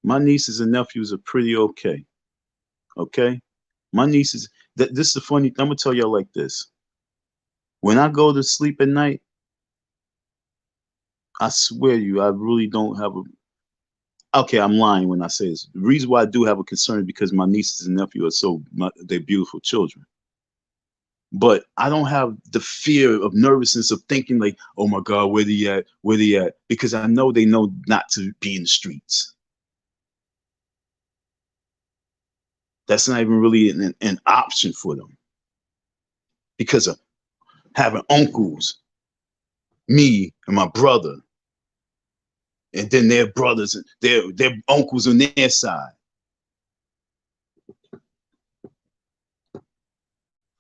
My nieces and nephews are pretty okay. Okay? My nieces, this is the funny, I'm gonna tell y'all like this. When I go to sleep at night, I swear to you, I really don't have a Okay, I'm lying when I say this. The reason why I do have a concern is because my nieces and nephew are they're beautiful children. But I don't have the fear of nervousness of thinking like, oh my God, where they at? Where they at? Because I know they know not to be in the streets. That's not even really an option for them because of having uncles, me and my brother, and then their brothers and their uncles on their side.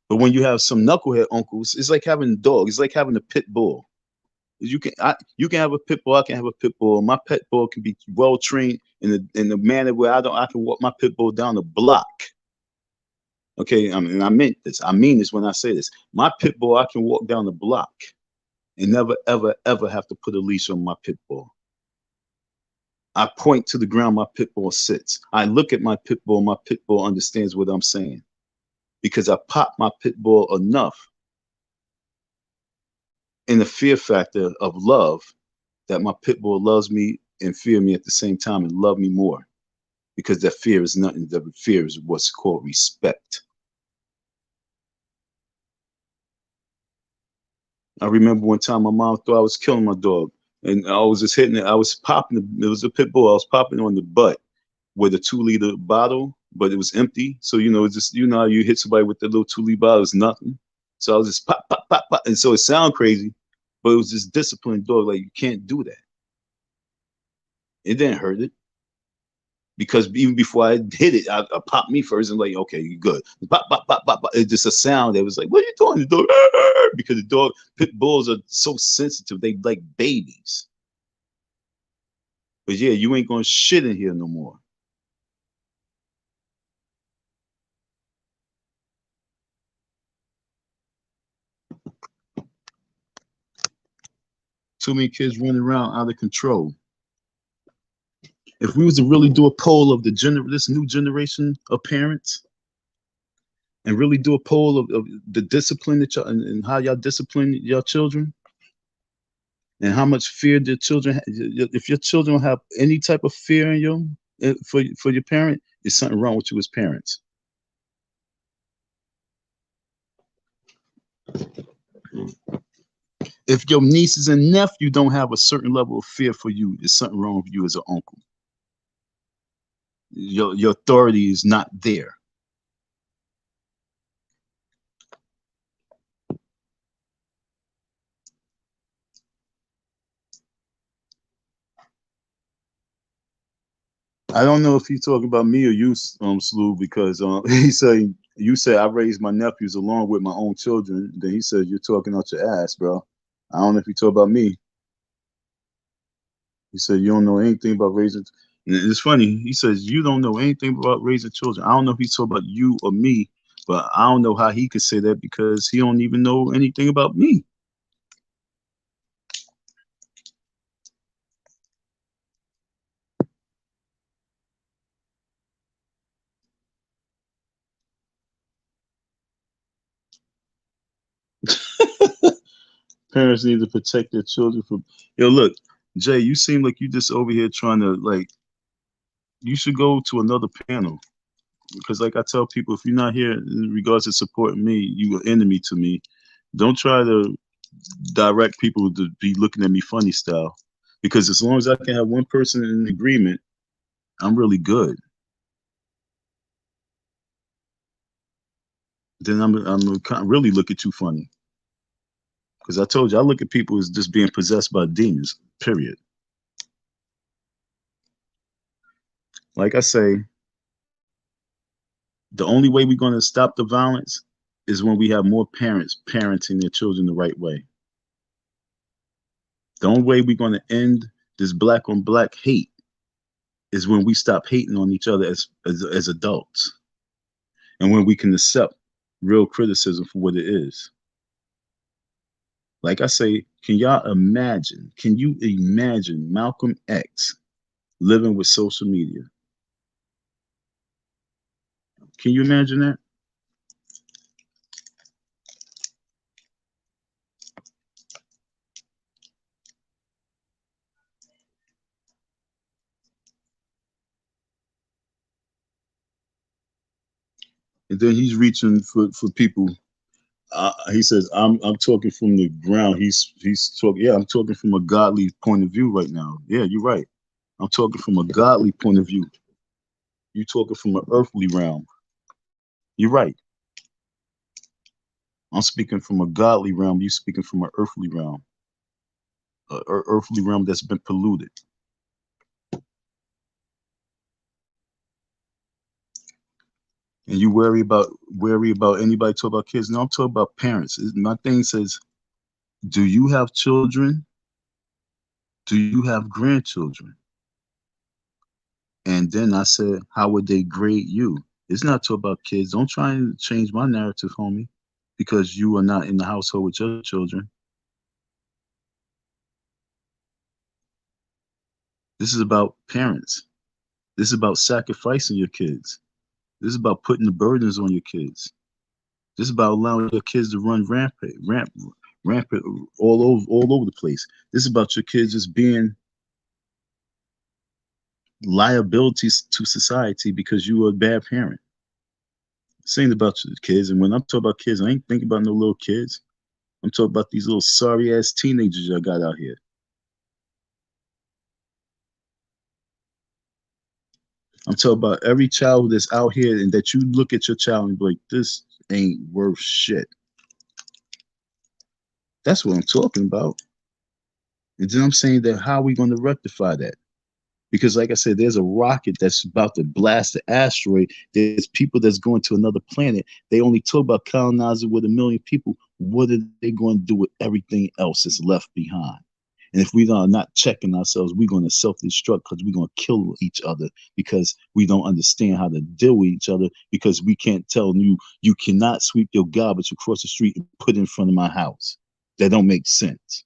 But when you have some knucklehead uncles, it's like having a dog. It's like having a pit bull. You can have a pit bull. I can have a pit bull. My pit bull can be well trained in the manner where I can walk my pit bull down the block. Okay, I mean I meant this. I mean this when I say this. My pit bull I can walk down the block and never ever ever have to put a leash on my pit bull. I point to the ground my pit bull sits. I look at my pit bull. My pit bull understands what I'm saying because I pop my pit bull enough in the fear factor of love that my pit bull loves me and fear me at the same time and love me more because that fear is nothing. The fear is what's called respect. I remember one time my mom thought I was killing my dog and I was just hitting it. I was popping it. It was a pit bull. I was popping it on the butt with a 2 liter bottle, but it was empty. So, you know, it's just, you know, how you hit somebody with the little 2 liter bottle, it's nothing. So I was just pop, pop, pop, pop. And so it sounded crazy, but it was this disciplined dog. Like, you can't do that. It didn't hurt it because even before I hit it, I popped me first and like, okay, you good. Pop, pop, pop, pop, pop. It's just a sound that was like, what are you doing? The dog, because the dog, pit bulls are so sensitive. They like babies. But yeah, you ain't gonna shit in here no more. Too many kids running around out of control. If we was to really do a poll of this new generation of parents and really do a poll of the discipline that y'all and how y'all discipline your children and how much fear their children if your children have any type of fear in you for your parent, there's something wrong with you as parents. If your nieces and nephew don't have a certain level of fear for you, there's something wrong with you as an uncle. Your authority is not there. I don't know if he's talking about me or you, Slew, because he said you said I raised my nephews along with my own children. Then he said you're talking out your ass, bro. I don't know if you talk about me. He said you don't know anything about raising. And it's funny. He says you don't know anything about raising children. I don't know if he's talking about you or me, but I don't know how he could say that because he don't even know anything about me. Parents need to protect their children from. Yo, look, Jay, you seem like you just over here trying to like. You should go to another panel because, like I tell people, if you're not here in regards to supporting me, you are enemy to me. Don't try to direct people to be looking at me funny style because as long as I can have one person in agreement, I'm really good. Then I'm really look at you funny because I told you I look at people as just being possessed by demons. Period. Like I say, the only way we're going to stop the violence is when we have more parents parenting their children the right way. The only way we're going to end this black on black hate is when we stop hating on each other as adults and when we can accept real criticism for what it is. Like I say, can you imagine Malcolm X living with social media? Can you imagine that? And then he's reaching for people. He says, I'm talking from the ground. He's talking. Yeah, I'm talking from a godly point of view right now. Yeah, you're right. I'm talking from a godly point of view. You talking from an earthly realm. You're right. I'm speaking from a godly realm. You speaking from an earthly realm, earthly realm that's been polluted. And you worry about anybody talk about kids. No, I'm talking about parents. My thing says, do you have children? Do you have grandchildren? And then I said, how would they grade you? It's not talk about kids. Don't try and change my narrative, homie, because you are not in the household with your children. This is about parents. This is about sacrificing your kids. This is about putting the burdens on your kids. This is about allowing your kids to run rampant all over the place. This is about your kids just being liabilities to society because you were a bad parent. This ain't about your kids. And when I'm talking about kids, I ain't thinking about no little kids. I'm talking about these little sorry ass teenagers I got out here. I'm talking about every child that's out here and that you look at your child and be like, this ain't worth shit. That's what I'm talking about. And then I'm saying that how are we going to rectify that? Because, like I said, there's a rocket that's about to blast the asteroid. There's people that's going to another planet. They only talk about colonizing with 1 million people. What are they going to do with everything else that's left behind? And if we are not checking ourselves, we're going to self-destruct because we're going to kill each other because we don't understand how to deal with each other because we can't tell you cannot sweep your garbage across the street and put it in front of my house. That don't make sense.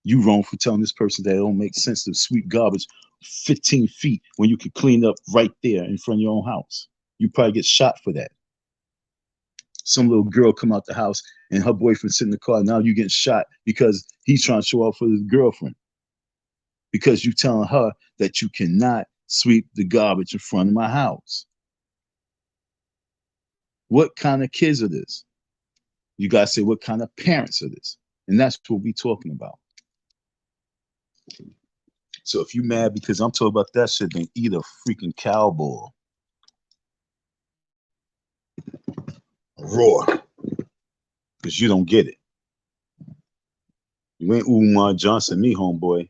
You wrong for telling this person that it don't make sense to sweep garbage 15 feet when you could clean up right there in front of your own house. You probably get shot for that. Some little girl come out the house and her boyfriend sit in the car. Now you getting shot because he's trying to show off for his girlfriend. Because you telling her that you cannot sweep the garbage in front of my house. What kind of kids are this? You gotta say what kind of parents are this? And that's what we talking about. So if you mad because I'm talking about that shit, then eat a freaking cowboy. Roar. Because you don't get it. You ain't Umar Johnson, me, homeboy.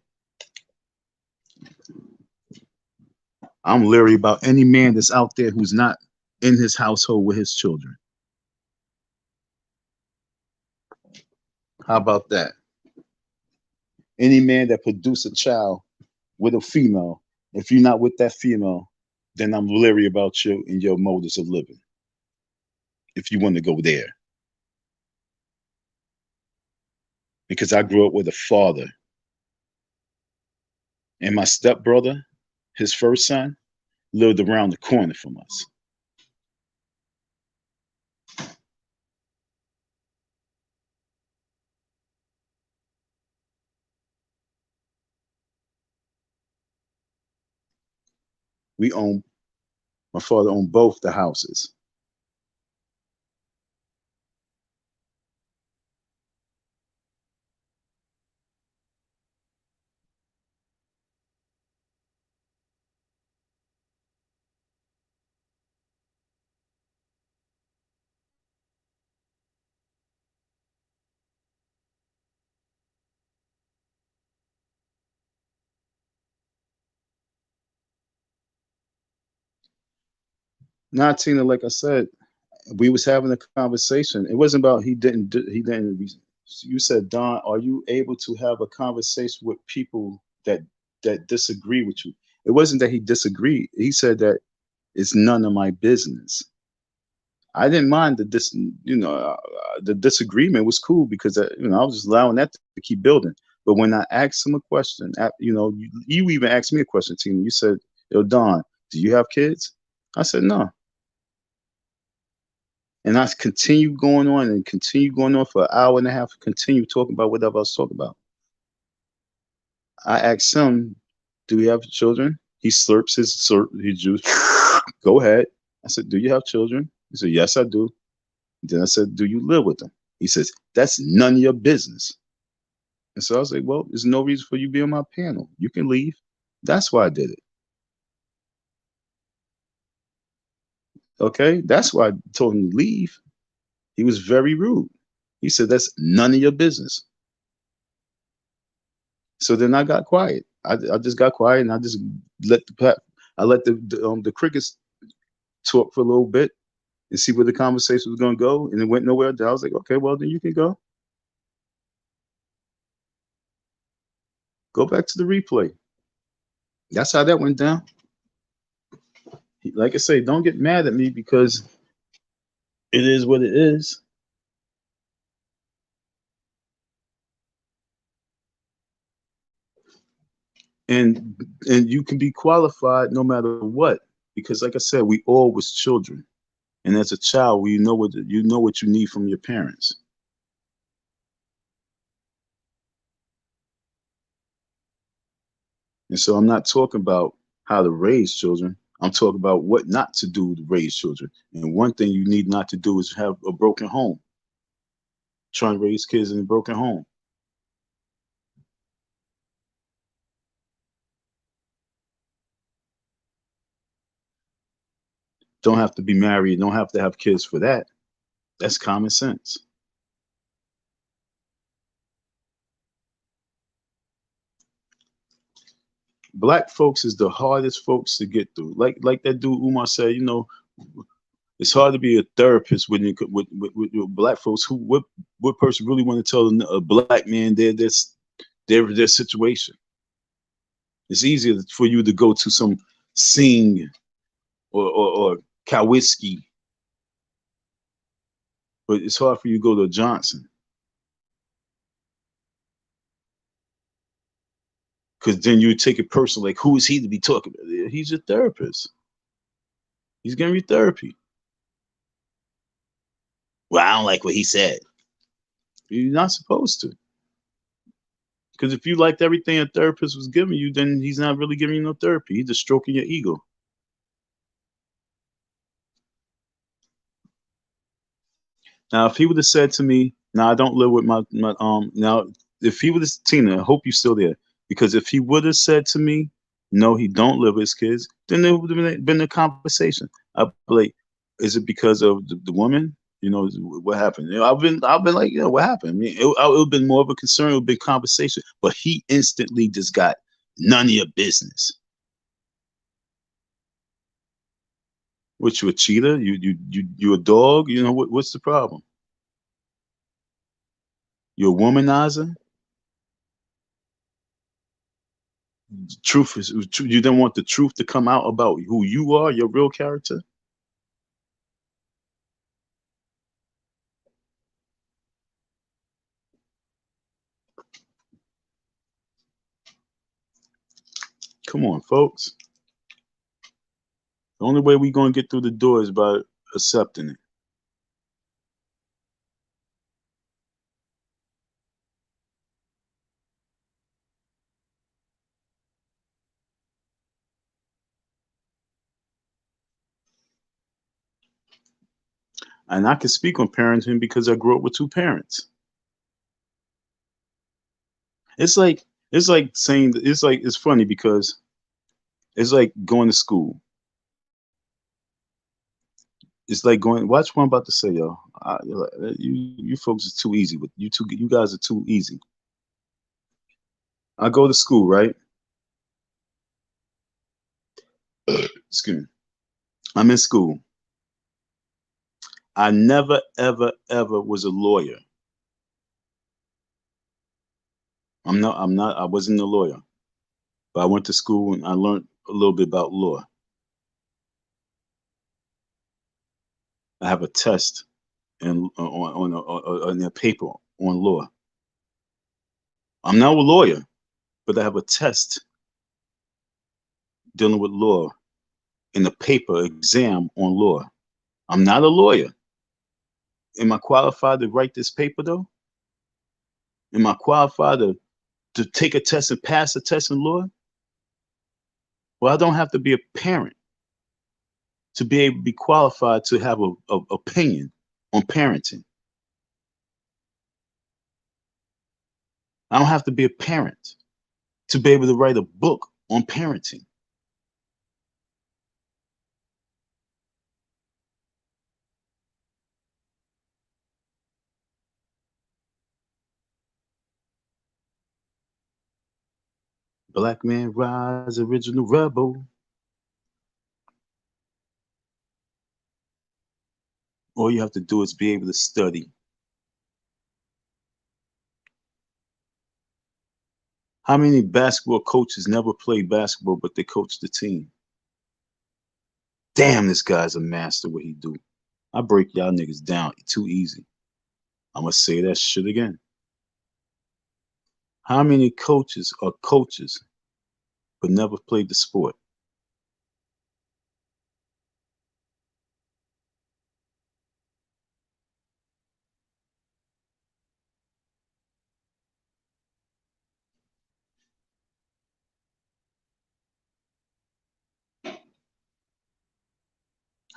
I'm leery about any man that's out there who's not in his household with his children. How about that? Any man that produce a child with a female, if you're not with that female, then I'm leery about you and your motives of living. If you want to go there. Because I grew up with a father. And my stepbrother, his first son, lived around the corner from us. My father owned both the houses. Now, Tina, like I said, we was having a conversation. It wasn't about he didn't. You said, Don, are you able to have a conversation with people that disagree with you? It wasn't that he disagreed. He said that it's none of my business. I didn't mind the disagreement was cool because I was just allowing that to keep building. But when I asked him a question, you even asked me a question, Tina. You said, "Yo, Don, do you have kids?" I said, "No." And I continued going on and continued going on for an hour and a half, continue talking about whatever I was talking about. I asked him, do we have children? He slurps his juice. Go ahead. I said, do you have children? He said, yes, I do. Then I said, do you live with them? He says, that's none of your business. And so I was like, well, there's no reason for you to be on my panel. You can leave. That's why I did it. Okay. That's why I told him to leave. He was very rude. He said, that's none of your business. So then I got quiet. I just got quiet and I just let the crickets talk for a little bit and see where the conversation was going to go. And it went nowhere. I was like, okay, well, then you can go. Go back to the replay. That's how that went down. Like I say, don't get mad at me because it is what it is. And you can be qualified no matter what, because like I said, we all was children. And as a child, you know what you need from your parents. And so I'm not talking about how to raise children. I'm talking about what not to do to raise children. And one thing you need not to do is have a broken home. Trying to raise kids in a broken home. Don't have to be married. Don't have to have kids for that. That's common sense. Black folks is the hardest folks to get through. Like that dude Umar said, it's hard to be a therapist when with black folks. What person really want to tell a black man their situation? It's easier for you to go to some Singh or Cowitzky, but it's hard for you to go to Johnson. Because then you take it personal, like who is he to be talking about? He's a therapist. He's giving you therapy. Well, I don't like what he said. You're not supposed to. Because if you liked everything a therapist was giving you, then he's not really giving you no therapy. He's just stroking your ego. Now, if he would have said to me, "Now I don't live with my now," if he would have, Tina, I hope you're still there, because if he would have said to me, "No, he don't live with his kids," then there would have been a conversation. I'd be like, "Is it because of the woman? What happened?" I've been like, what happened? I mean, it would have been more of a concern. It would have been conversation, but he instantly just got none of your business. What, you a cheater? You a dog? What's the problem? You're a womanizer. Truth is, you don't want the truth to come out about who you are, your real character. Come on, folks. The only way we're gonna get through the door is by accepting it. And I can speak on parenting because I grew up with two parents. It's funny because it's like going to school. It's like going. Watch what I'm about to say, y'all. You folks are too easy. With you guys are too easy. I go to school, right? Excuse me. I'm in school. I never, ever, ever was a lawyer. I wasn't a lawyer, but I went to school and I learned a little bit about law. I have a test and on a paper on law. I'm not a lawyer, but I have a test dealing with law in a paper exam on law. I'm not a lawyer. Am I qualified to write this paper though? Am I qualified to take a test and pass a test in law? Well, I don't have to be a parent to be able to be qualified to have a opinion on parenting. I don't have to be a parent to be able to write a book on parenting. Black man rise, original rebel. All you have to do is be able to study. How many basketball coaches never played basketball, but they coach the team? Damn, this guy's a master what he do. I break y'all niggas down too easy. I'm gonna say that shit again. How many coaches are coaches but never played the sport?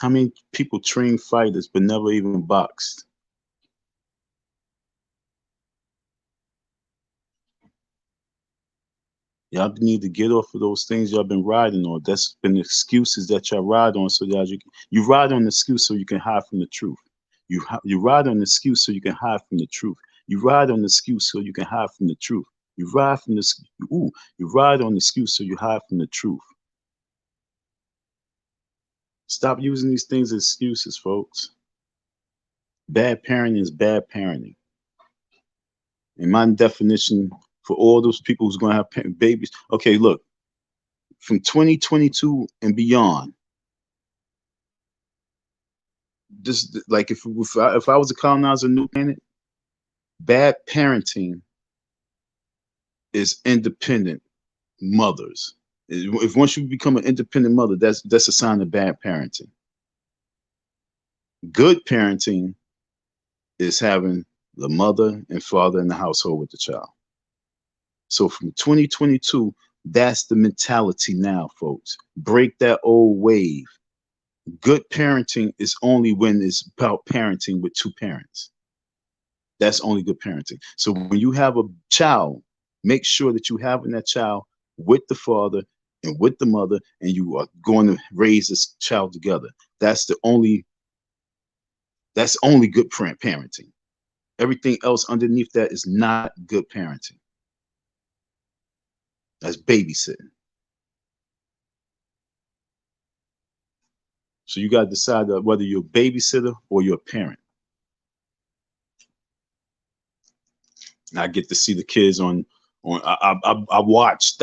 How many people train fighters but never even boxed? Y'all need to get off of those things y'all been riding on. That's been excuses that y'all ride on so that you ride on the excuse so you can hide from the truth. You ride on the excuse so you can hide from the truth. You ride on the excuse so you can hide from the truth. You ride from the you ride on the excuse so you hide from the truth. Stop using these things as excuses, folks. Bad parenting is bad parenting. In my definition, for all those people who's going to have babies, okay, look, from 2022 and beyond, just like if I was to colonize a new planet, bad parenting is independent mothers. If once you become an independent mother, that's a sign of bad parenting. Good parenting is having the mother and father in the household with the child. So from 2022, that's the mentality now, folks. Break that old wave. Good parenting is only when it's about parenting with two parents. That's only good parenting. So when you have a child, make sure that you having that child with the father and with the mother, and you are going to raise this child together. That's only good parenting. Everything else underneath that is not good parenting. That's babysitting. So you got to decide whether you're a babysitter or you're a parent. And I get to see the kids on I watched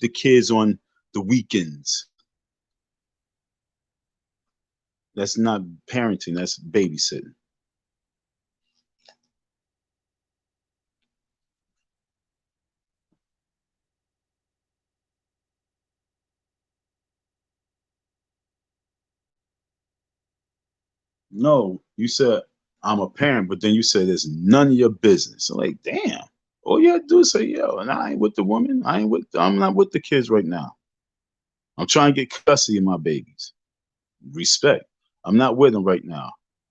the kids on the weekends. That's not parenting, that's babysitting. No, you said I'm a parent, but then you said it's none of your business. I'm like, damn. All you have to do is say, yo, and I ain't with the woman. I'm not with the kids right now. I'm trying to get custody of my babies. Respect. I'm not with them right now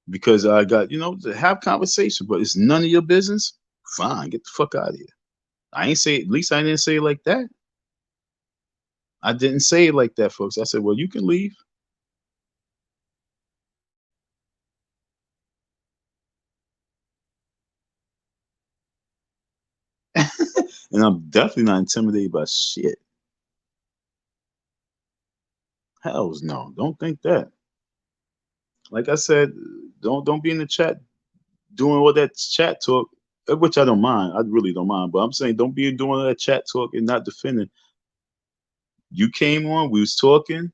because I got, to have conversation, but it's none of your business. Fine, get the fuck out of here. I ain't say, at least I didn't say it like that. I didn't say it like that, folks. I said, well, you can leave. And I'm definitely not intimidated by shit. Hells no. Don't think that. Like I said, don't be in the chat doing all that chat talk, which I don't mind. I really don't mind. But I'm saying don't be doing all that chat talk and not defending. You came on, we was talking.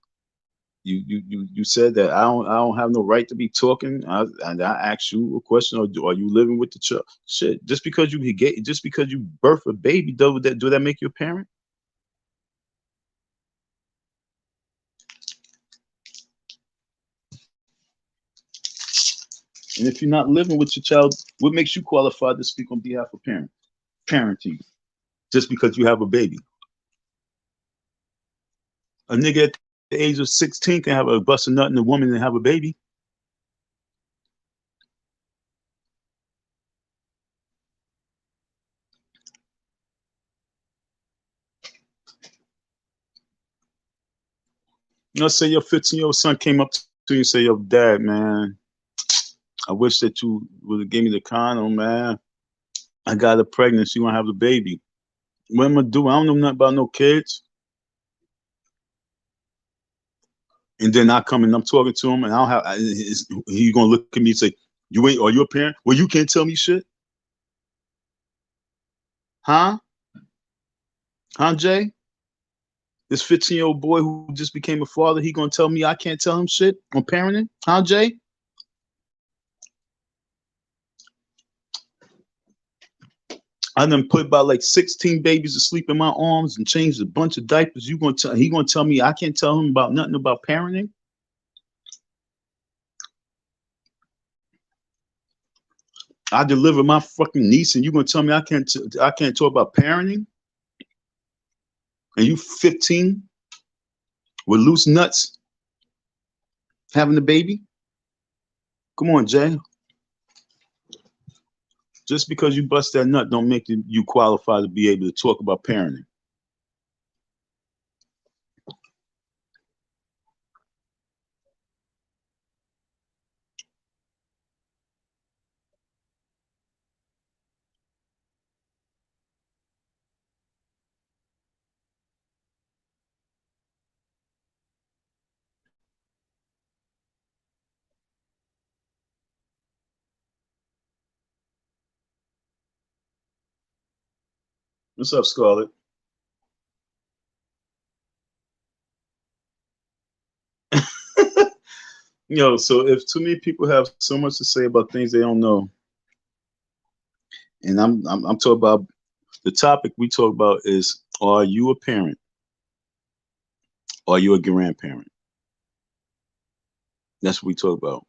You said that I don't have no right to be talking. And I asked you a question, or are you living with the child? Shit, just because you birth a baby, do that make you a parent? And if you're not living with your child, what makes you qualified to speak on behalf of parenting? Just because you have a baby. A nigga at age of 16 can have a bust a nut in a woman and have a baby. Let's say your 15-year-old son came up to you and say, "Yo, dad, man, I wish that you would have gave me the condom, man. I got her pregnant. She gonna have the baby. What am I gonna do? I don't know nothing about no kids." And then I come and I'm talking to him, and I don't have. He gonna look at me and say, "You ain't? Are you a parent? Well, you can't tell me shit, huh? Huh, Jay? This 15-year-old boy who just became a father, he gonna tell me I can't tell him shit on parenting, huh, Jay?" I done put about like 16 babies to sleep in my arms and changed a bunch of diapers. He gonna tell me I can't tell him about nothing about parenting? I deliver my fucking niece, and you gonna tell me I can't talk about parenting? And you 15 with loose nuts having a baby? Come on, Jay. Just because you bust that nut don't make you qualified to be able to talk about parenting. What's up, Scarlett? Yo, so if too many people have so much to say about things they don't know, and I'm talking about the topic we talk about is, are you a parent? Are you a grandparent? That's what we talk about.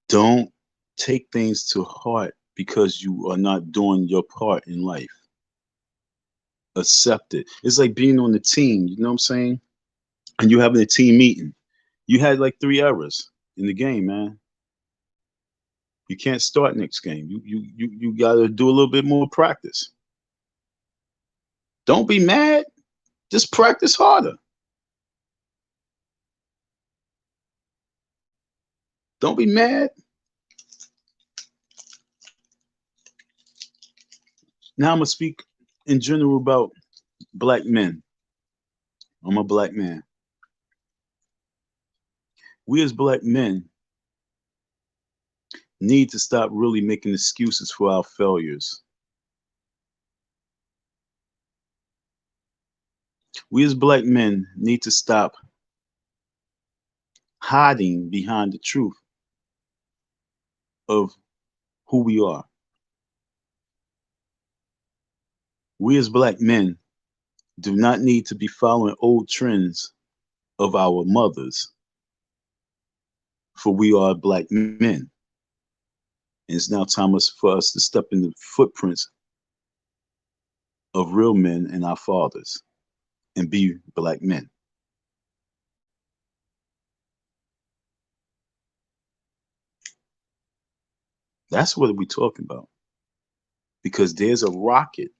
Don't take things to heart because you are not doing your part in life. Accept it. It's like being on the team, you know what I'm saying? And you having a team meeting. You had like 3 errors in the game, man. You can't start next game. You gotta do a little bit more practice. Don't be mad. Just practice harder. Don't be mad. Now I'm gonna speak in general about black men. I'm a black man. We as black men need to stop really making excuses for our failures. We as black men need to stop hiding behind the truth of who we are. We as black men do not need to be following old trends of our mothers, for we are black men. And it's now time for us to step in the footprints of real men and our fathers and be black men. That's what we're talking about. Because there's a rocket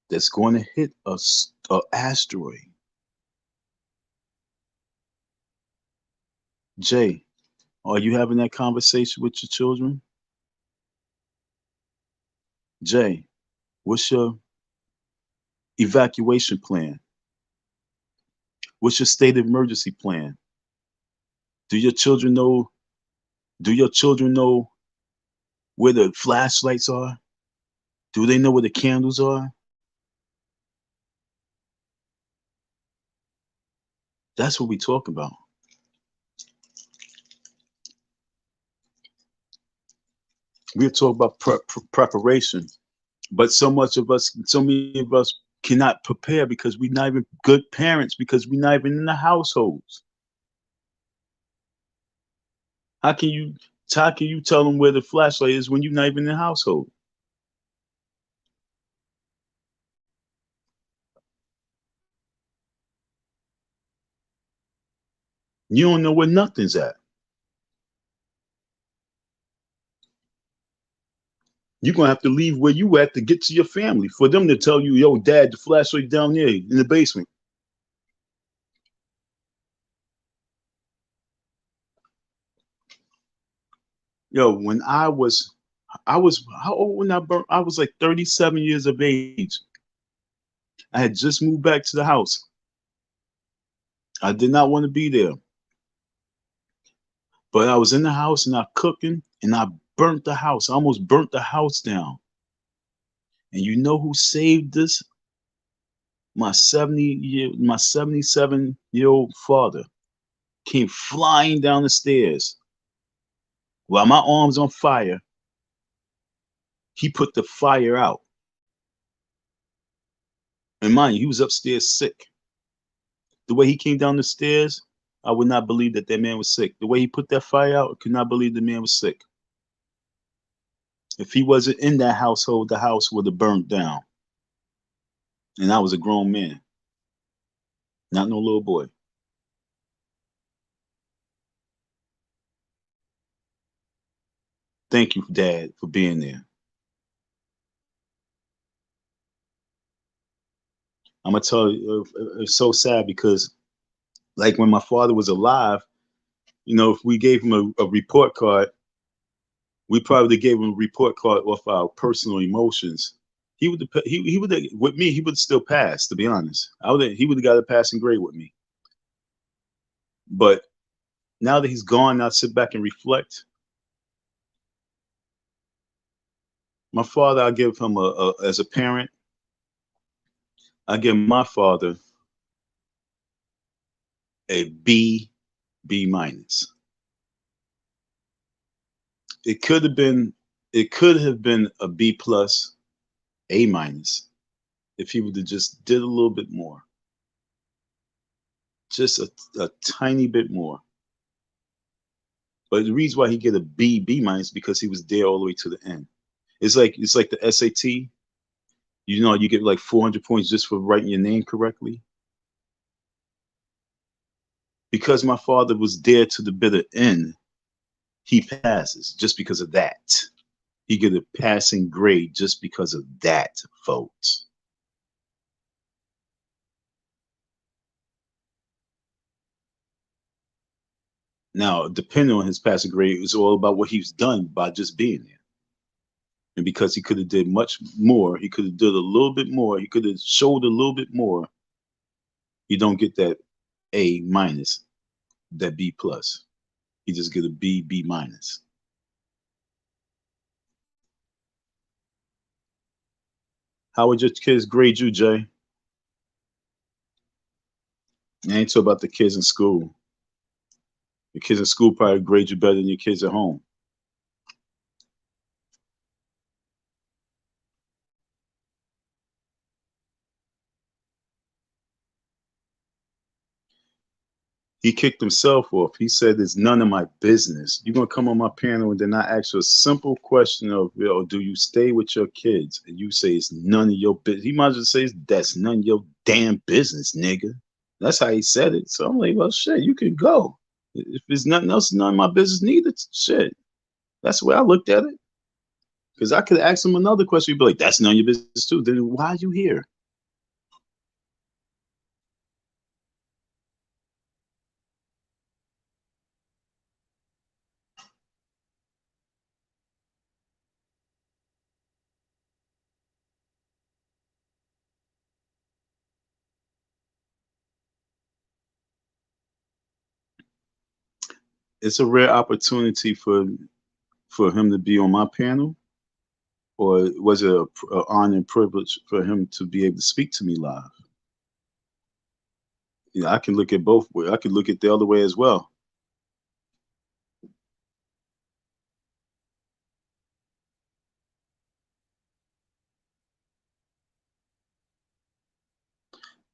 that's going to hit an asteroid. Jay, are you having that conversation with your children? Jay, what's your evacuation plan? What's your state of emergency plan? Do your children know? Do your children know where the flashlights are? Do they know where the candles are? That's what we talk about. We're talking about preparation, but so many of us cannot prepare because we're not even good parents because we're not even in the households. How can you how can you tell them where the flashlight is when you're not even in the household? You don't know where nothing's at. You're gonna have to leave where you at to get to your family for them to tell you, yo, dad, the flashlight down there in the basement. Yo, when I was how old when I burnt? I was like 37 years of age. I had just moved back to the house. I did not want to be there, but I was in the house and I cooking and I burnt the house. I almost burnt the house down. And you know who saved this? My 77-year-old father came flying down the stairs while my arms on fire. He put the fire out. And mind you, he was upstairs sick. The way he came down the stairs, I would not believe that that man was sick. The way he put that fire out, I could not believe the man was sick. If he wasn't in that household, the house would have burned down. And I was a grown man, not no little boy. Thank you, Dad, for being there. I'm gonna tell you, it's so sad because, like when my father was alive, if we gave him a report card, we probably gave him a report card off our personal emotions. He would with me. He would still pass. To be honest, he would have got a passing grade with me. But now that he's gone, I sit back and reflect. My father, I give him as a parent, I give my father a B minus. It could have been it could have been a B plus, A minus if he would have just did a little bit more, just a tiny bit more. But the reason why he get a B minus because he was there all the way to the end. It's like the SAT. You get like 400 points just for writing your name correctly. Because my father was there to the bitter end, he passes just because of that. He get a passing grade just because of that, folks. Now, depending on his passing grade, it's all about what he's done by just being there. And because he could have did much more, he could have did a little bit more, he could have showed a little bit more. You don't get that A minus, that B plus. You just get a B minus. How would your kids grade you, Jay? I ain't talking about the kids in school. The kids in school probably grade you better than your kids at home. He kicked himself off. He said, "It's none of my business." You're gonna come on my panel and then I ask you a simple question of, do you stay with your kids? And you say it's none of your business. He might as well say that's none of your damn business, nigga. That's how he said it. So I'm like, well, shit, you can go. If there's nothing else, it's none of my business neither. Shit. That's the way I looked at it. Because I could ask him another question. He'd be like, that's none of your business too. Then why are you here? It's a rare opportunity for him to be on my panel, or was it an honor and privilege for him to be able to speak to me live? I can look at both ways. I can look at the other way as well.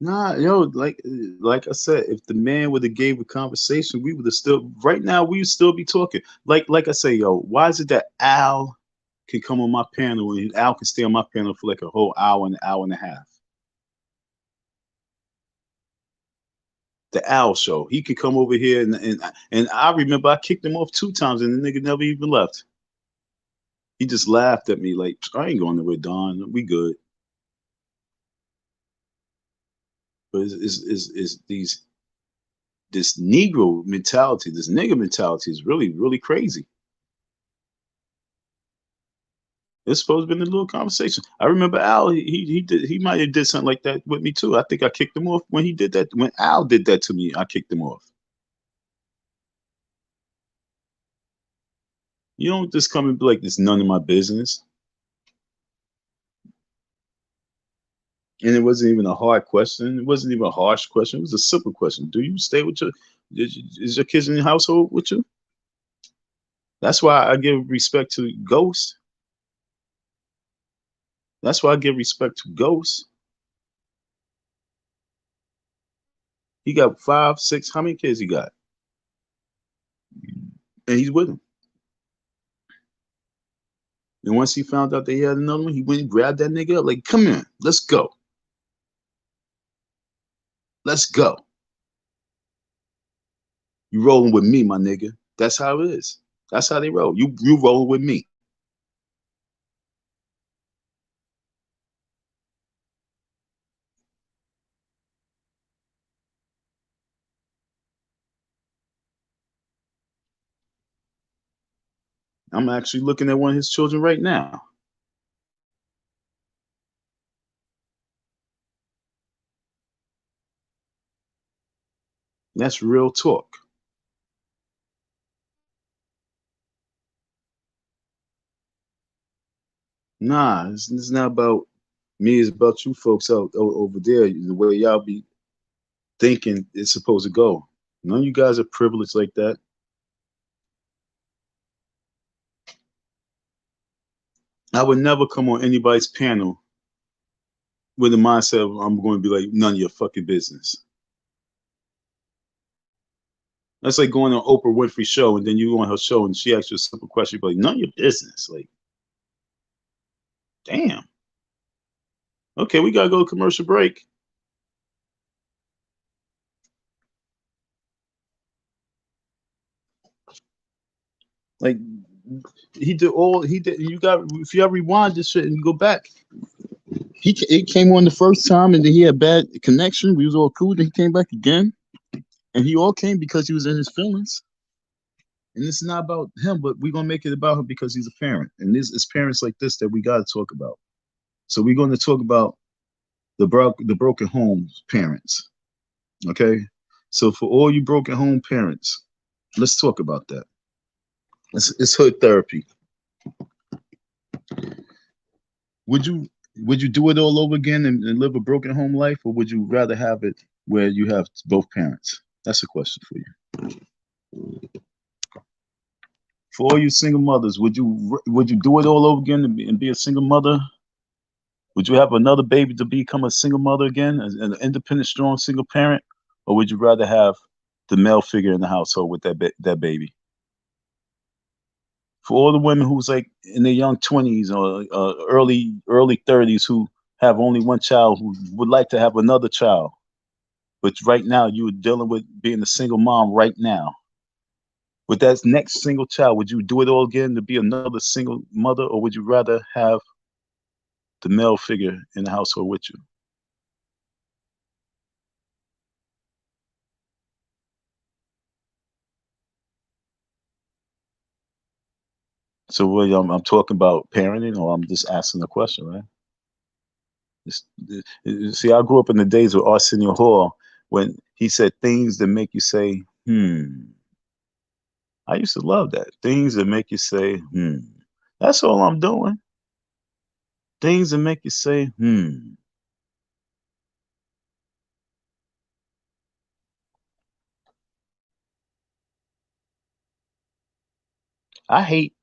Nah, like I said, if the man would have gave a conversation, we would have still right now we would still be talking. Like I say, why is it that Al can come on my panel and Al can stay on my panel for like a whole hour and a half? The Owl Show. He could come over here and I remember I kicked him off 2 times and the nigga never even left. He just laughed at me like, I ain't going nowhere, Don. We good. But it's these this Negro mentality, this nigga mentality is really, really crazy. It's supposed to be a little conversation. I remember Al, he might have did something like that with me too. I think I kicked him off when he did that. When Al did that to me, I kicked him off. You don't just come and be like, "It's none of my business." And it wasn't even a hard question. It wasn't even a harsh question. It was a simple question. Do you stay with is your kids in your household with you? That's why I give respect to Ghost. That's why I give respect to Ghost. He got 5, 6. How many kids he got? And he's with him. And once he found out that he had another one, he went and grabbed that nigga up, like, come here, let's go. Let's go. You rolling with me, my nigga. That's how it is. That's how they roll. You rolling with me. I'm actually looking at one of his children right now. That's real talk. Nah, it's not about me. It's about you folks out over there. The way y'all be thinking it's supposed to go. None of you guys are privileged like that. I would never come on anybody's panel with the mindset of I'm going to be like, none of your fucking business. That's like going on Oprah Winfrey's show and then you go on her show and she asks you a simple question, you're like, none of your business. Like, damn. Okay, we gotta go to commercial break. Like he did. You got if you ever rewind this shit and you go back, it came on the first time and then he had bad connection. We was all cool. Then he came back again, and he all came because he was in his feelings. And it's not about him, but we're gonna make it about him because he's a parent, and it's parents like this that we gotta talk about. So we're going to talk about the broken home parents. Okay, so for all you broken home parents, let's talk about that. It's hood therapy. Would you do it all over again and live a broken home life, or would you rather have it where you have both parents? That's a question for you. For all you single mothers, would you do it all over again and be a single mother? Would you have another baby to become a single mother again, an independent, strong single parent, or would you rather have the male figure in the household with that baby? For all the women who's like in their young 20s or early 30s who have only one child who would like to have another child, but right now you're dealing with being a single mom right now. With that next single child, would you do it all again to be another single mother, or would you rather have the male figure in the household with you? So William, I'm talking about parenting, or I'm just asking a question, right? See, I grew up in the days of Arsenio Hall when he said things that make you say, hmm. I used to love that. Things that make you say, hmm. That's all I'm doing. Things that make you say, hmm. I hate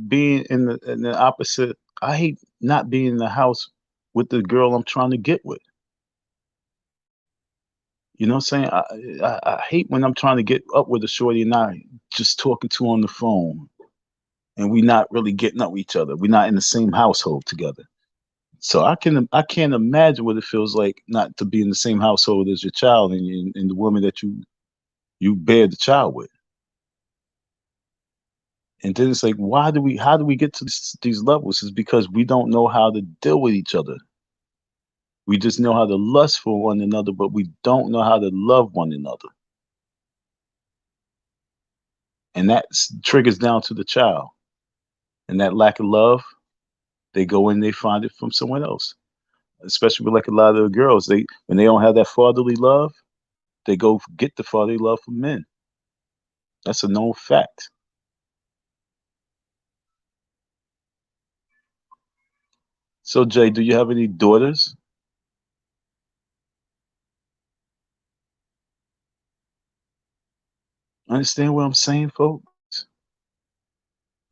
being in the opposite. I hate not being in the house with the girl I'm trying to get with. You know what I'm saying? I hate when I'm trying to get up with a shorty and I just talking to her on the phone and we not really getting up with each other. We're not in the same household together. So I can't imagine what it feels like not to be in the same household as your child and the woman that you bear the child with. And then it's like, how do we get to these levels? Is because we don't know how to deal with each other. We just know how to lust for one another, but we don't know how to love one another. And that triggers down to the child. And that lack of love, they go and they find it from someone else. Especially with like a lot of the girls, they when they don't have that fatherly love, they go get the fatherly love from men. That's a known fact. So Jay, do you have any daughters? Understand what I'm saying, folks?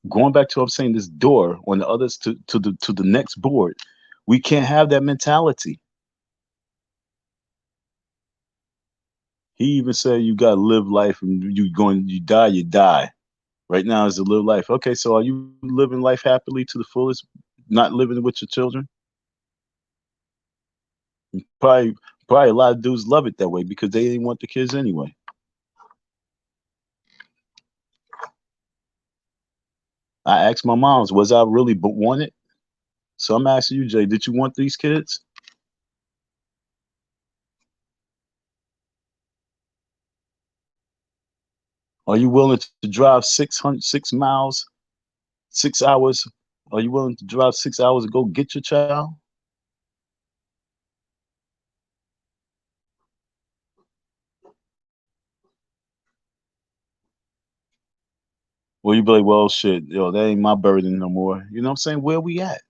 Going back to what I'm saying, this door on the others to the next board, we can't have that mentality. He even said you gotta live life and you die, you die. Right now is to live life. Okay, so are you living life happily to the fullest, not living with your children? Probably a lot of dudes love it that way because they didn't want the kids anyway. I asked my moms, was I really wanted? So I'm asking you, Jay, did you want these kids? Are you willing to drive 6 miles, 6 hours? Are you willing to drive 6 hours to go get your child? Or you be like, well, shit, yo, that ain't my burden no more. You know what I'm saying? Where we at?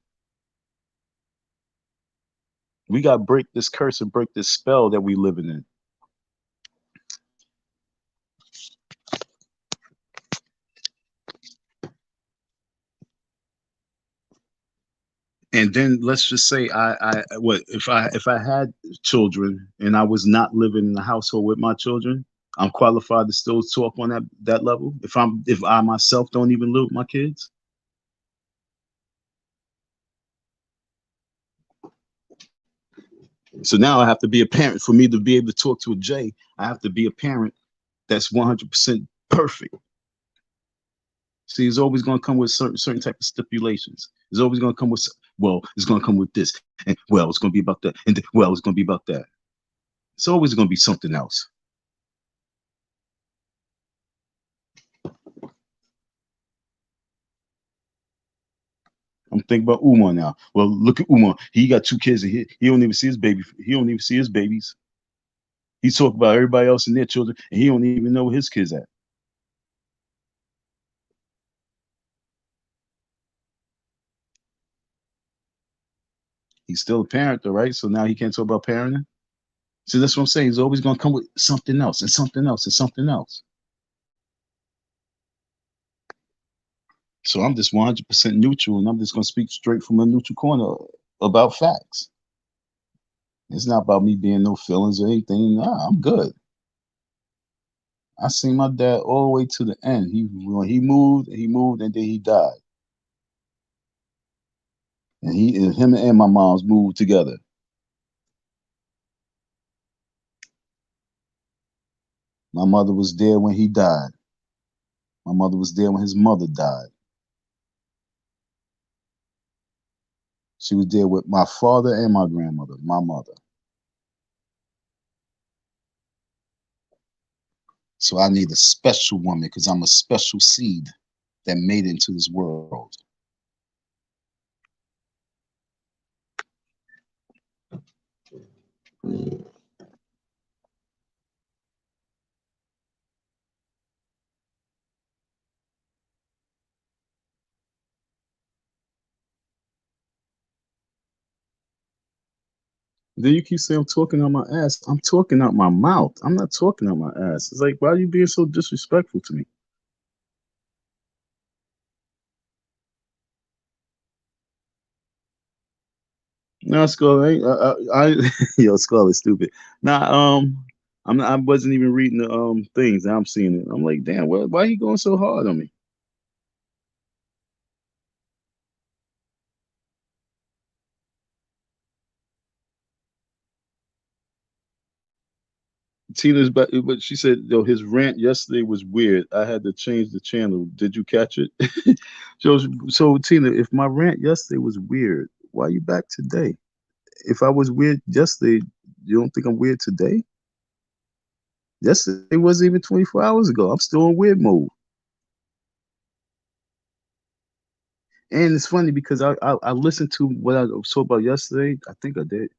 We got to break this curse and break this spell that we living in. And then let's just say what if I had children and I was not living in the household with my children, I'm qualified to still talk on that level. If I myself don't even live with my kids, so now I have to be a parent for me to be able to talk to a Jay. I have to be a parent that's 100% perfect. See, it's always going to come with certain type of stipulations. It's always going to come with well, it's going to come with this, and well, it's going to be about that, and well, it's going to be about that. It's always going to be something else. I'm thinking about Umar now. Well, look at Umar. He got two kids, and he don't even see his baby. He don't even see his babies. He's talking about everybody else and their children, and he don't even know where his kids at. He's still a parent, though, right? So now he can't talk about parenting. So that's what I'm saying. He's always going to come with something else and something else and something else. So I'm just 100% neutral, and I'm just going to speak straight from a neutral corner about facts. It's not about me being no feelings or anything. Nah, I'm good. I seen my dad all the way to the end. When he moved, and then he died. And him and my mom's moved together. My mother was there when he died. My mother was there when his mother died. She was there with my father and my grandmother, my mother. So I need a special woman because I'm a special seed that made it into this world. Then you keep saying I'm talking out my ass. I'm talking out my mouth. I'm not talking out my ass. It's like, why are you being so disrespectful to me? No, Skull, yo, Skull is stupid. Nah, I wasn't even reading the things. I'm seeing it. I'm like, damn, why are you going so hard on me? Tina's back, but she said, "Yo, his rant yesterday was weird. I had to change the channel. Did you catch it?" So Tina, if my rant yesterday was weird, why are you back today? If I was weird yesterday, you don't think I'm weird today? Yesterday wasn't even 24 hours ago. I'm still in weird mode. And it's funny because I listened to what I saw about yesterday. I think I did.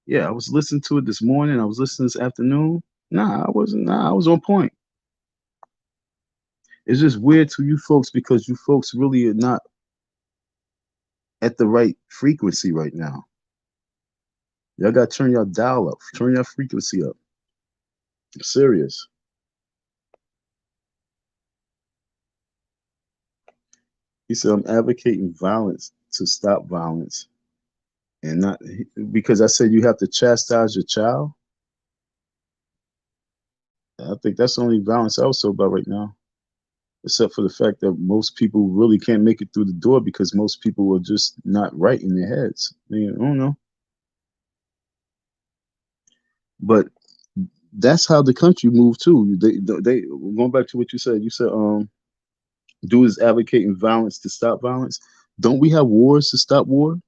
Yeah, I was listening to it this morning. I was listening this afternoon. Nah, I wasn't. Nah, I was on point. It's just weird to you folks because you folks really are not at the right frequency right now. Y'all got to turn your dial up, turn your frequency up. I'm serious. He said, I'm advocating violence to stop violence and not because I said you have to chastise your child. I think that's the only violence I was so about right now, except for the fact that most people really can't make it through the door because most people are just not right in their heads. I don't know. But that's how the country moved too. They going back to what you said. You said dude is advocating violence to stop violence. Don't we have wars to stop war?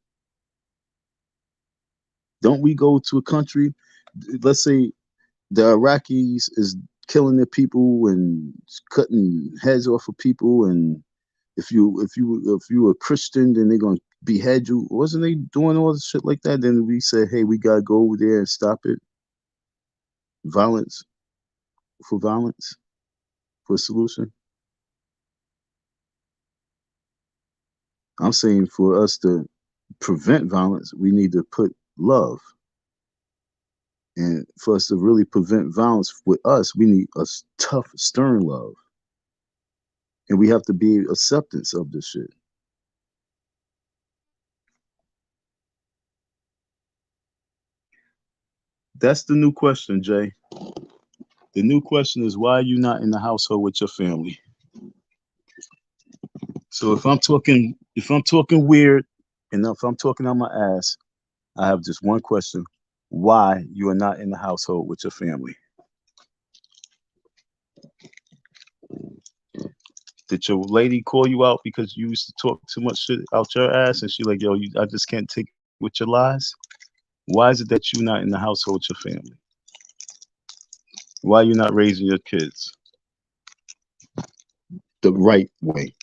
Don't we go to a country? Let's say the Iraqis is killing their people and cutting heads off of people, and if you a Christian, then they're gonna behead you. Wasn't they doing all this shit like that? Then we said, hey, we gotta go over there and stop it. Violence for violence for a solution. I'm saying for us to prevent violence, we need to put love. And for us to really prevent violence with us, we need a tough, stern love. And we have to be acceptance of this shit. That's the new question, Jay. The new question is why are you not in the household with your family? So if I'm talking weird and if I'm talking on my ass, I have just one question. Why you are not in the household with your family? Did your lady call you out because you used to talk too much shit out your ass and she like, yo, I just can't take with your lies? Why is it that you're not in the household with your family? Why are you not raising your kids the right way?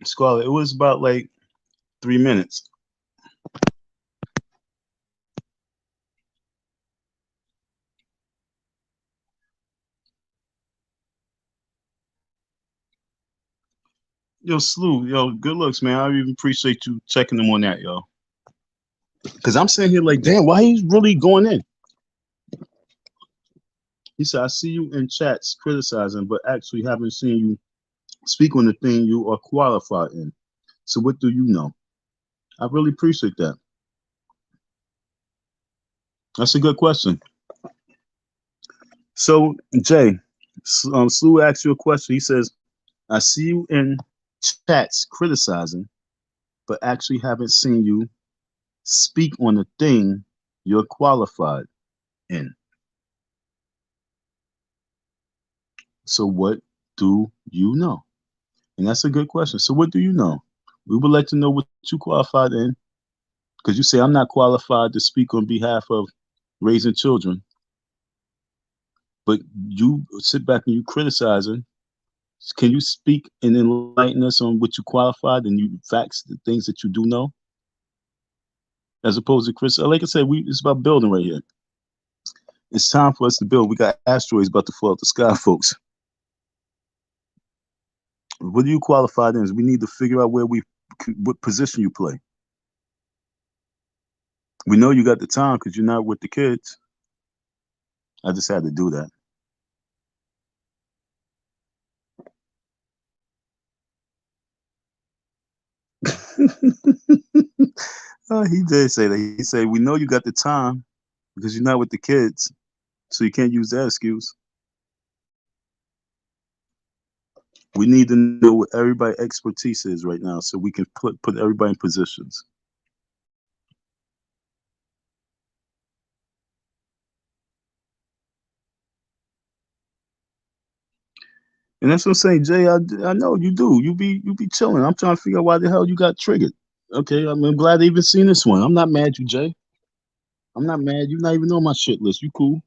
Scarlett, it was about like 3 minutes. Yo, Slew, yo, good looks, man. I even appreciate you checking them on that, yo. Because I'm sitting here like, damn, why he's really going in? He said, I see you in chats criticizing, but actually haven't seen you speak on the thing you are qualified in. So what do you know? I really appreciate that. That's a good question. So, Jay, Slew asked you a question. He says, I see you in chats criticizing, but actually haven't seen you speak on the thing you're qualified in. So what do you know? And that's a good question. So what do you know? We would like to know what you qualified in, because you say I'm not qualified to speak on behalf of raising children, but you sit back and you criticizing. Can you speak and enlighten us on what you qualified and you facts, the things that you do know, as opposed to Chris? Like I said, it's about building right here. It's time for us to build. We got asteroids about to fall out the sky, folks. What are you qualified in? We need to figure out what position you play. We know you got the time because you're not with the kids. I just had to do that. Oh, he did say that. He said, "We know you got the time because you're not with the kids, so you can't use that excuse. We need to know what everybody's expertise is right now, so we can put everybody in positions." And that's what I'm saying, Jay. I know you do. You be chilling. I'm trying to figure out why the hell you got triggered. Okay, I'm glad they even seen this one. I'm not mad, you Jay. I'm not mad. You're not even on my shit list. You cool?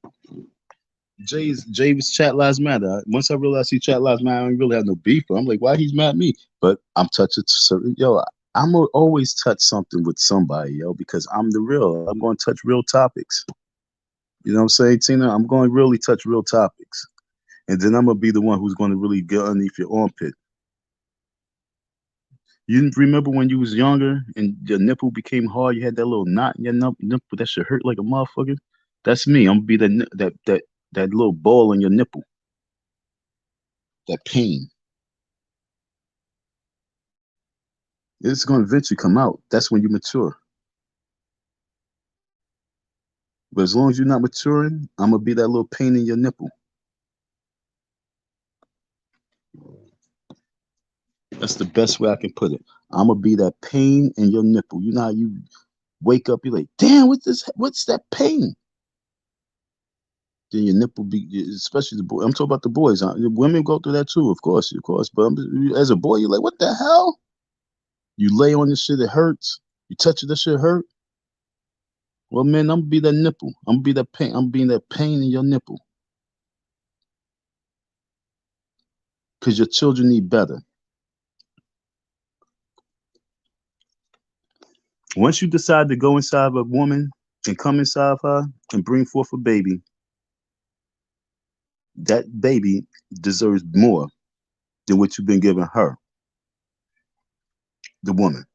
Jay was chat lives matter. Once I realized he chat lives matter, I don't really have no beef. I'm like, why he's mad at me? But I'm touching certain yo. I'm gonna always touch something with somebody, yo, because I'm the real. I'm gonna touch real topics. You know what I'm saying, Tina? I'm going to really touch real topics, and then I'm gonna be the one who's going to really get underneath your armpit. You remember when you was younger and your nipple became hard? You had that little knot in your nipple that should hurt like a motherfucker. That's me. I'm gonna be that little ball in your nipple, that pain. It's gonna eventually come out. That's when you mature. But as long as you're not maturing, I'm gonna be that little pain in your nipple. That's the best way I can put it. I'm gonna be that pain in your nipple. You know how you wake up, you're like, damn, what's this? What's that pain? Then your nipple be, especially the boy. I'm talking about the boys. Women go through that too, of course, of course. But as a boy, you're like, what the hell? You lay on this shit, it hurts. You touch it, that shit hurt. Well, man, I'm gonna be that nipple. I'm gonna be that pain. I'm being that pain in your nipple because your children need better. Once you decide to go inside of a woman and come inside of her and bring forth a baby, that baby deserves more than what you've been giving her, the woman.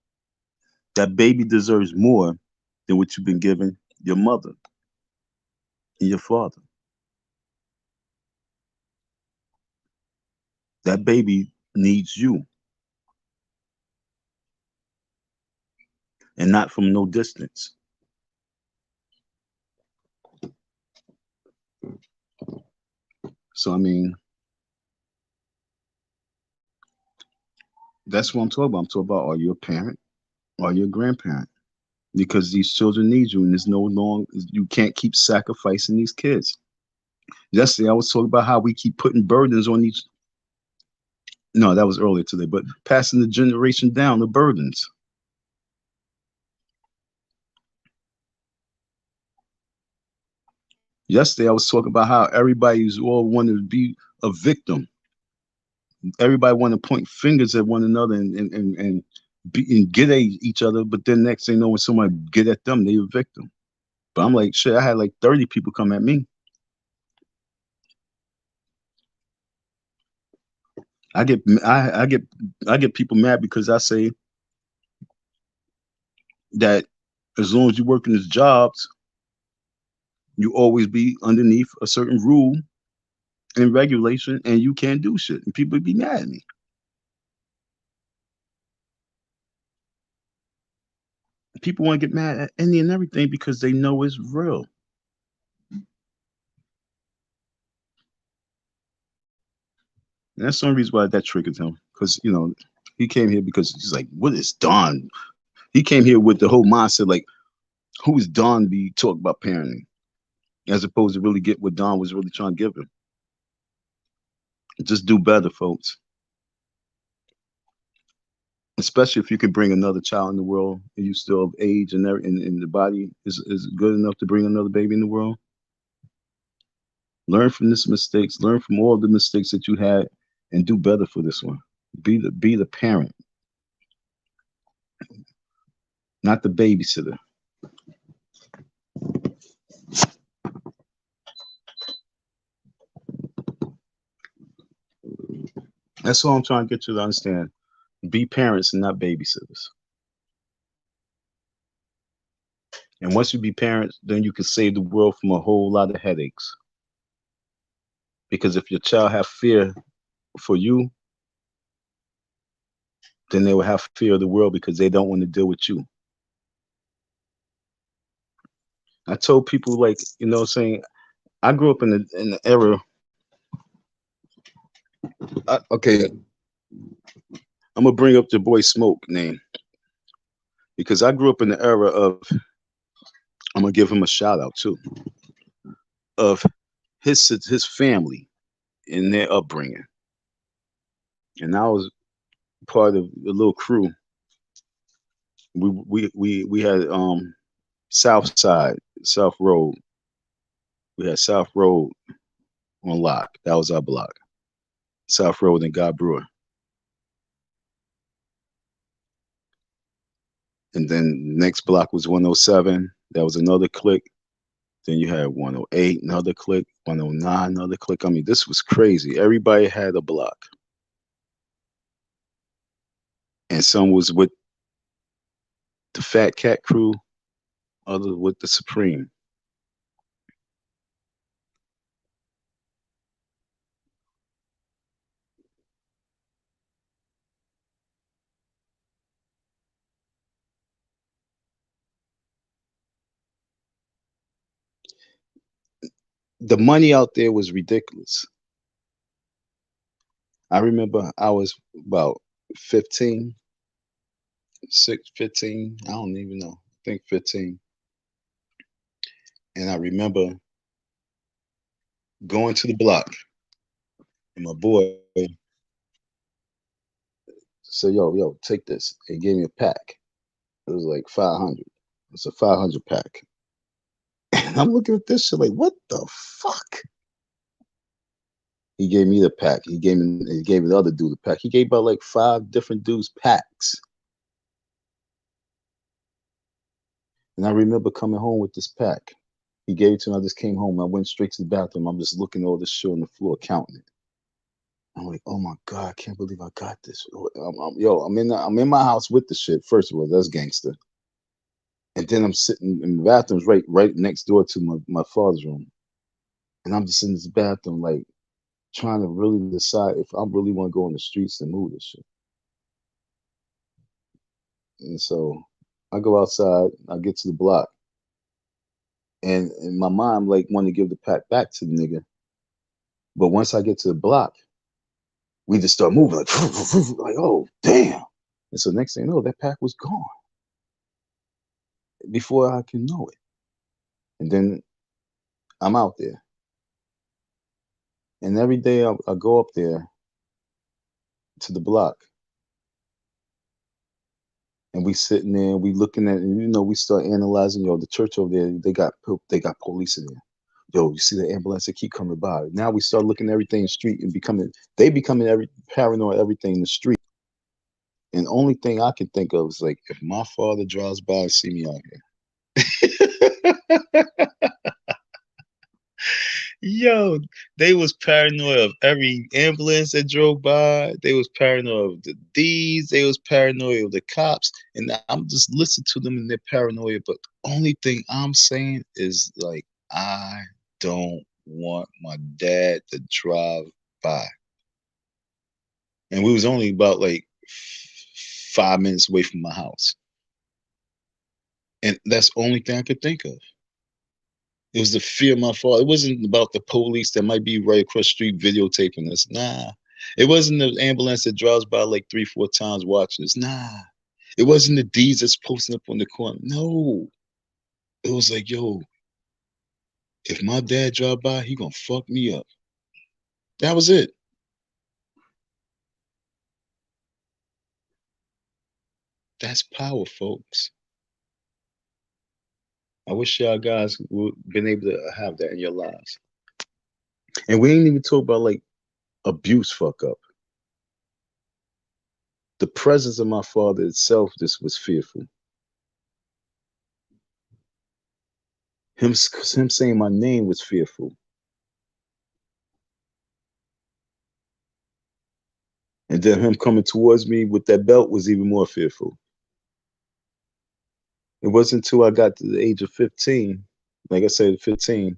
That baby deserves more than what you've been giving your mother and your father. That baby needs you and not from no distance. So, I mean, that's what I'm talking about. I'm talking about, are you a parent? Are you a grandparent? Because these children need you, and there's no long, you can't keep sacrificing these kids. Yesterday, I was talking about how we keep putting burdens on these. No, that was earlier today, but passing the generation down the burdens. Yesterday, I was talking about how everybody's all wanting to be a victim. Everybody want to point fingers at one another and get at each other, but then next thing you know, when somebody get at them, they a victim. But I'm like, shit, I had like 30 people come at me. I get I get people mad because I say that as long as you work in these jobs, you always be underneath a certain rule and regulation, and you can't do shit. And people be mad at me. People want to get mad at any and everything because they know it's real. And that's the only reason why that triggered him. Because, he came here because he's like, what is Don? He came here with the whole mindset like, who is Don to be talking about parenting? As opposed to really get what Don was really trying to give him. Just do better, folks. Especially if you could bring another child in the world and you still have age and the body is good enough to bring another baby in the world. Learn from this mistakes, learn from all the mistakes that you had, and do better for this one. Be the parent, not the babysitter. That's all I'm trying to get you to understand. Be parents and not babysitters. And once you be parents, then you can save the world from a whole lot of headaches. Because if your child have fear for you, then they will have fear of the world because they don't want to deal with you. I told people, like, saying, I grew up in the era. Okay, I'm gonna bring up the boy Smoke name because I grew up in the era of. I'm gonna give him a shout out too of his family and their upbringing, and I was part of a little crew. We had South Side, South Road. We had South Road on lock. That was our block. South Road and God Brewer. And then next block was 107. That was another clique. Then you had 108, another clique, 109, another clique. I mean, this was crazy. Everybody had a block. And some was with the Fat Cat crew, others with the Supreme. The money out there was ridiculous. I remember I was about 15, 15. I don't even know. I think 15. And I remember going to the block, and my boy said, yo, take this. He gave me a pack. It was like 500. It's a 500 pack. And I'm looking at this shit like, what the fuck? He gave me the pack. He gave the other dude the pack. He gave about like 5 different dudes packs. And I remember coming home with this pack. He gave it to me. I just came home. I went straight to the bathroom. I'm just looking at all this shit on the floor, counting it. I'm like, oh my God, I can't believe I got this. I'm in my house with the shit. First of all, that's gangster. And then I'm sitting in the bathroom, right next door to my father's room. And I'm just in this bathroom, like, trying to really decide if I really want to go in the streets and move this shit. And so I go outside, I get to the block, and in my mind, like, want to give the pack back to the nigga. But once I get to the block, we just start moving, like, like, oh, damn. And so next thing you know, that pack was gone before I can know it. And then I'm out there. And every day I go up there to the block, and we sitting there, we looking at, and we start analyzing. The church over there, they got police in there. Yo, you see the ambulance that keep coming by. Now we start looking at everything in the street and becoming every paranoid, everything in the street. And the only thing I can think of is, like, if my father drives by and see me out here. Yo, they was paranoid of every ambulance that drove by. They was paranoid of the D's. They was paranoid of the cops. And I'm just listening to them and they're paranoid. But only thing I'm saying is, like, I don't want my dad to drive by. And we was only about like 5 minutes away from my house. And that's the only thing I could think of. It was the fear of my father. It wasn't about the police that might be right across the street videotaping us. Nah. It wasn't the ambulance that drives by like 3, 4 times watching us. Nah. It wasn't the D's that's posting up on the corner. No. It was like, yo, if my dad drive by, he gonna fuck me up. That was it. That's power, folks. I wish y'all guys would been able to have that in your lives. And we ain't even talk about, like, abuse fuck up. The presence of my father itself just was fearful. Him saying my name was fearful. And then him coming towards me with that belt was even more fearful. It wasn't until I got to the age of 15, like I said, 15,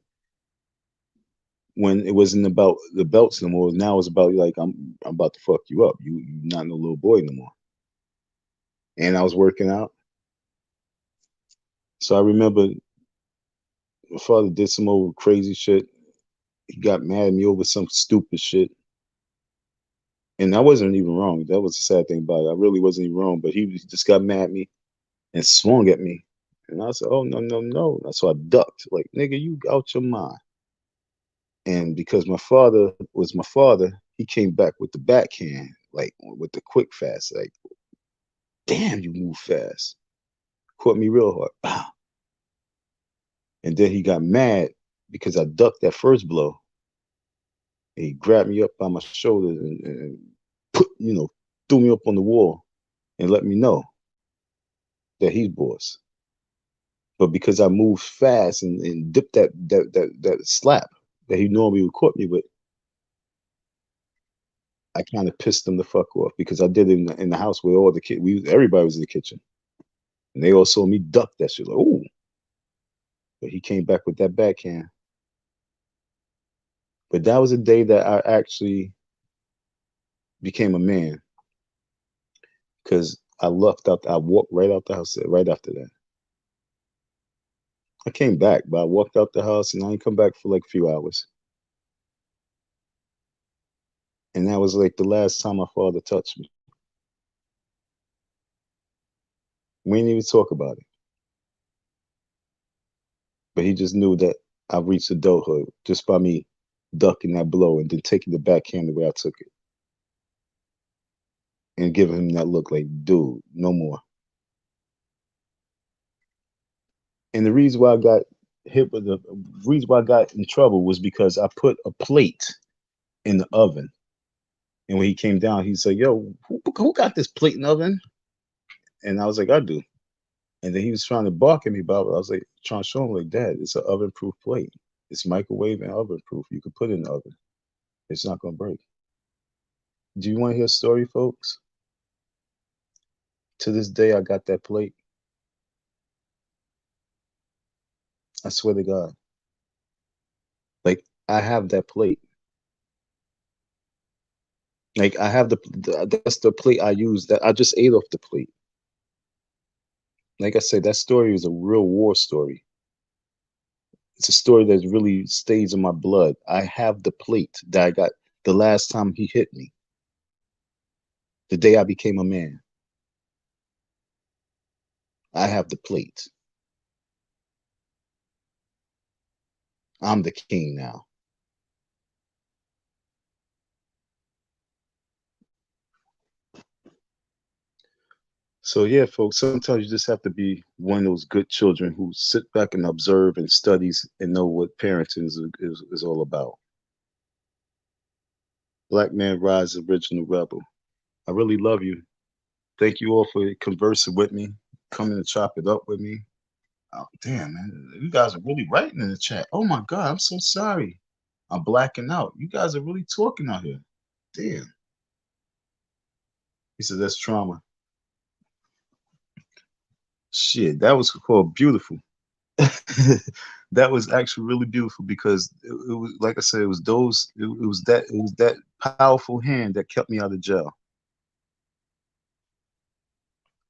when it wasn't about the belts no more. Now it's about, like, I'm about to fuck you up. You're not no little boy no more. and I was working out. So I remember my father did some old crazy shit. He got mad at me over some stupid shit. And I wasn't even wrong. That was the sad thing about it. I really wasn't even wrong, but he just got mad at me and swung at me. And I said, "Oh, no, no, no." So I ducked, like, "Nigga, you out your mind." And because my father was my father, he came back with the backhand, like with the quick fast, like, "Damn, you move fast." Caught me real hard. Pow. And then he got mad because I ducked that first blow. And he grabbed me up by my shoulder and put, threw me up on the wall and let me know that he's boss. But because I moved fast and dipped that slap that he normally would court me with, I kind of pissed him the fuck off because I did it in the house with all the kids. Everybody was in the kitchen, and they all saw me duck that shit. Like, "Ooh!" But he came back with that backhand. But that was a day that I actually became a man because I left out. I walked right out the house right after that. I came back, but I walked out the house and I didn't come back for like a few hours. And that was like the last time my father touched me. We didn't even talk about it. But he just knew that I reached adulthood just by me ducking that blow and then taking the backhand the way I took it and giving him that look like, "Dude, no more." And the reason why I got hit with the reason why I got in trouble was because I put a plate in the oven. And when he came down, he said, "Yo, who got this plate in the oven?" And I was like, "I do." And then he was trying to bark at me about it. I was like, trying to show him, like, "Dad, it's an oven proof plate. It's microwave and oven proof. You can put it in the oven. It's not going to break." Do you want to hear a story, folks? To this day, I got that plate. I swear to God. Like, I have that plate. Like, I have that's the plate I use. That I just ate off the plate. Like I said, that story is a real war story. It's a story that really stays in my blood. I have the plate that I got the last time he hit me, the day I became a man. I have the plate. I'm the king now. So yeah, folks, sometimes you just have to be one of those good children who sit back and observe and studies and know what parenting is all about. Black Man Rise, Original Rebel. I really love you. Thank you all for conversing with me, coming to chop it up with me. Oh, damn, man. You guys are really writing in the chat. Oh my God, I'm so sorry. I'm blacking out. You guys are really talking out here. Damn. He said, "That's trauma." Shit, that was called beautiful. That was actually really beautiful because it was, like I said, it was that powerful hand that kept me out of jail.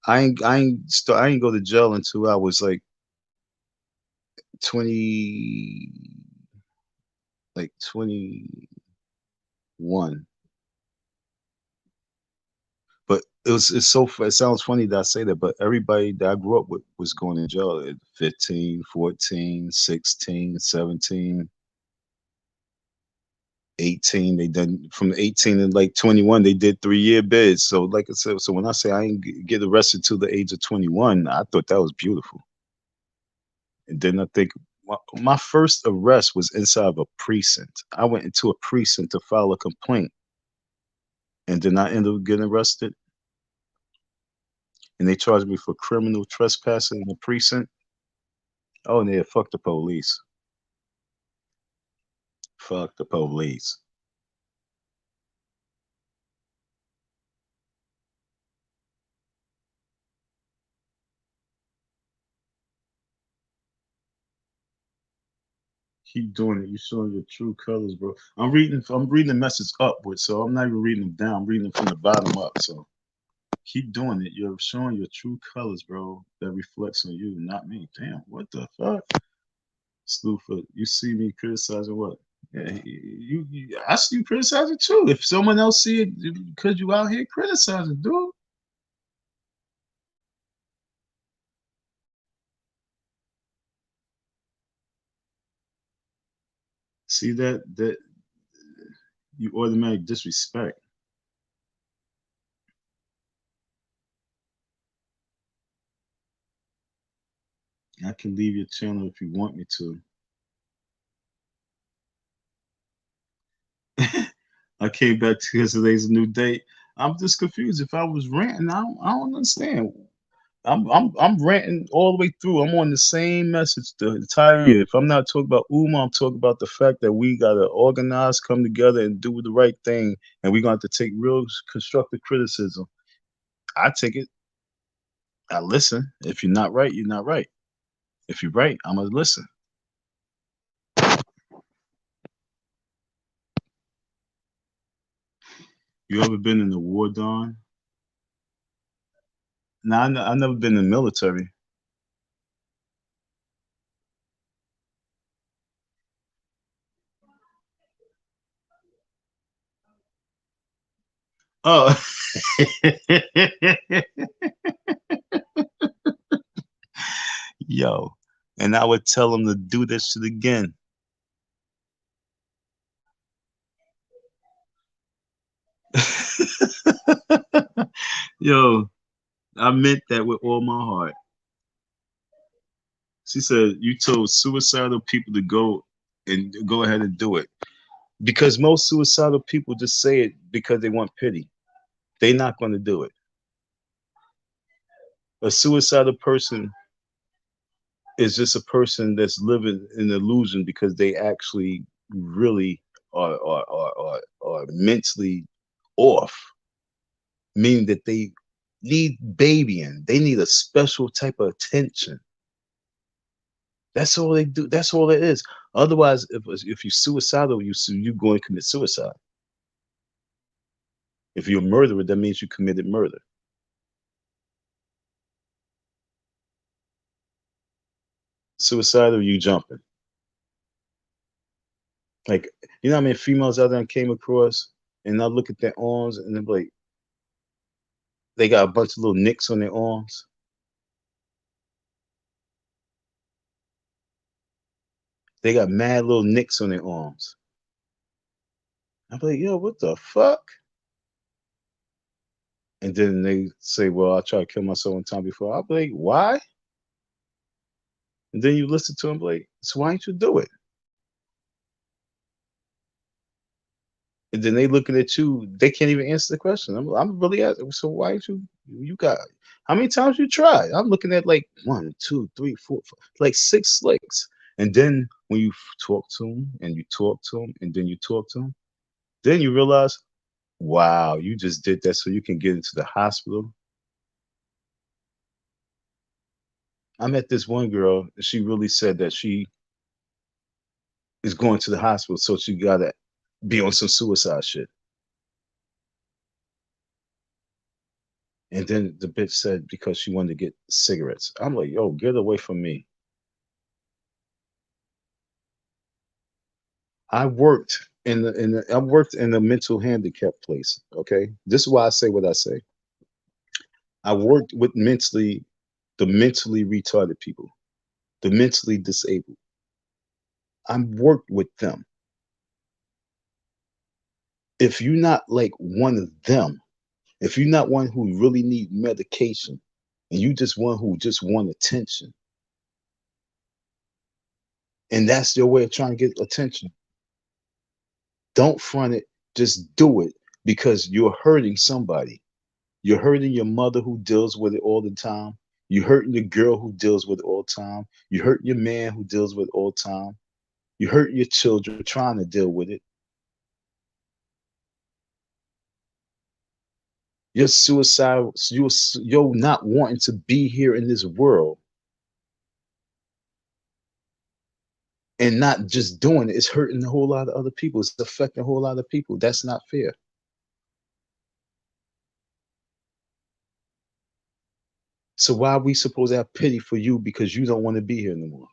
I ain't go to jail until I was like 20, like 21. But it sounds funny that I say that, but everybody that I grew up with was going to jail at 15, 14, 16, 17, 18. They done from 18 and like 21, they did 3-year bids. So like I said, so when I say I didn't get arrested till the age of 21, I thought that was beautiful. And then I think my first arrest was inside of a precinct. I went into a precinct to file a complaint, and then I ended up getting arrested. And they charged me for criminal trespassing in the precinct. Oh, yeah, fuck the police. Fuck the police. Keep doing it. You're showing your true colors, bro. I'm reading the message upward, so I'm not even reading them down. I'm reading them from the bottom up. So Keep doing it. You're showing your true colors, bro. That reflects on you, not me. Damn, what the fuck? Slewfoot, you see me criticizing what? Yeah, I see you criticizing too. If someone else see it, because you out here criticizing, dude. See that you automatic disrespect. I can leave your channel if you want me to. I came back to today's a new date. I'm just confused. If I was ranting, I don't understand. I'm ranting all the way through. I'm on the same message the entire year. If I'm not talking about Uma, I'm talking about the fact that we gotta organize, come together, and do the right thing, and we're gonna have to take real constructive criticism. I take it. I listen. If you're not right, you're not right. If you're right, I'm gonna listen. You ever been in the war, Don? No, I've never been in the military. Oh, yo, and I would tell them to do this shit again. Yo, I meant that with all my heart. She said you told suicidal people to go ahead and do it because most suicidal people just say it because they want pity. They're not going to do it. A suicidal person is just a person that's living in illusion because they actually really are mentally off, meaning that they need babying. They need a special type of attention. That's all they do. That's all it is. Otherwise, if you're suicidal, you going to commit suicide. If you're a murderer, that means you committed murder. Suicidal, you jumping. Like, you know how many females out there I came across, and I look at their arms and they're like, they got a bunch of little nicks on their arms. They got mad little nicks on their arms. I'm like, yo, what the fuck? And then they say, well, I tried to kill myself one time before. I'll be like, why? And then you listen to them like, so why don't you do it? And then they looking at you, they can't even answer the question. I'm really asking, so why don't you got, how many times you tried? I'm looking at like 1, 2, 3, 4, 5, like 6 slicks. And then when you talk to them and you talk to them and then you talk to them, then you realize, wow, you just did that so you can get into the hospital. I met this one girl, and she really said that she is going to the hospital, so she gotta be on some suicide shit. And then the bitch said because she wanted to get cigarettes. I'm like, yo, get away from me. I worked in a mental handicap place. Okay. This is why I say what I say. I worked with the mentally retarded people, the mentally disabled. I worked with them. If you're not like one of them, if you're not one who really need medication and you just one who just want attention, and that's your way of trying to get attention, don't front it, just do it because you're hurting somebody. You're hurting your mother who deals with it all the time. You're hurting the girl who deals with it all the time. You're hurting your man who deals with it all the time. You're hurting your children trying to deal with it. You're suicidal. You're not wanting to be here in this world and not just doing it. It's hurting a whole lot of other people. It's affecting a whole lot of people. That's not fair. So why are we supposed to have pity for you because you don't want to be here no more?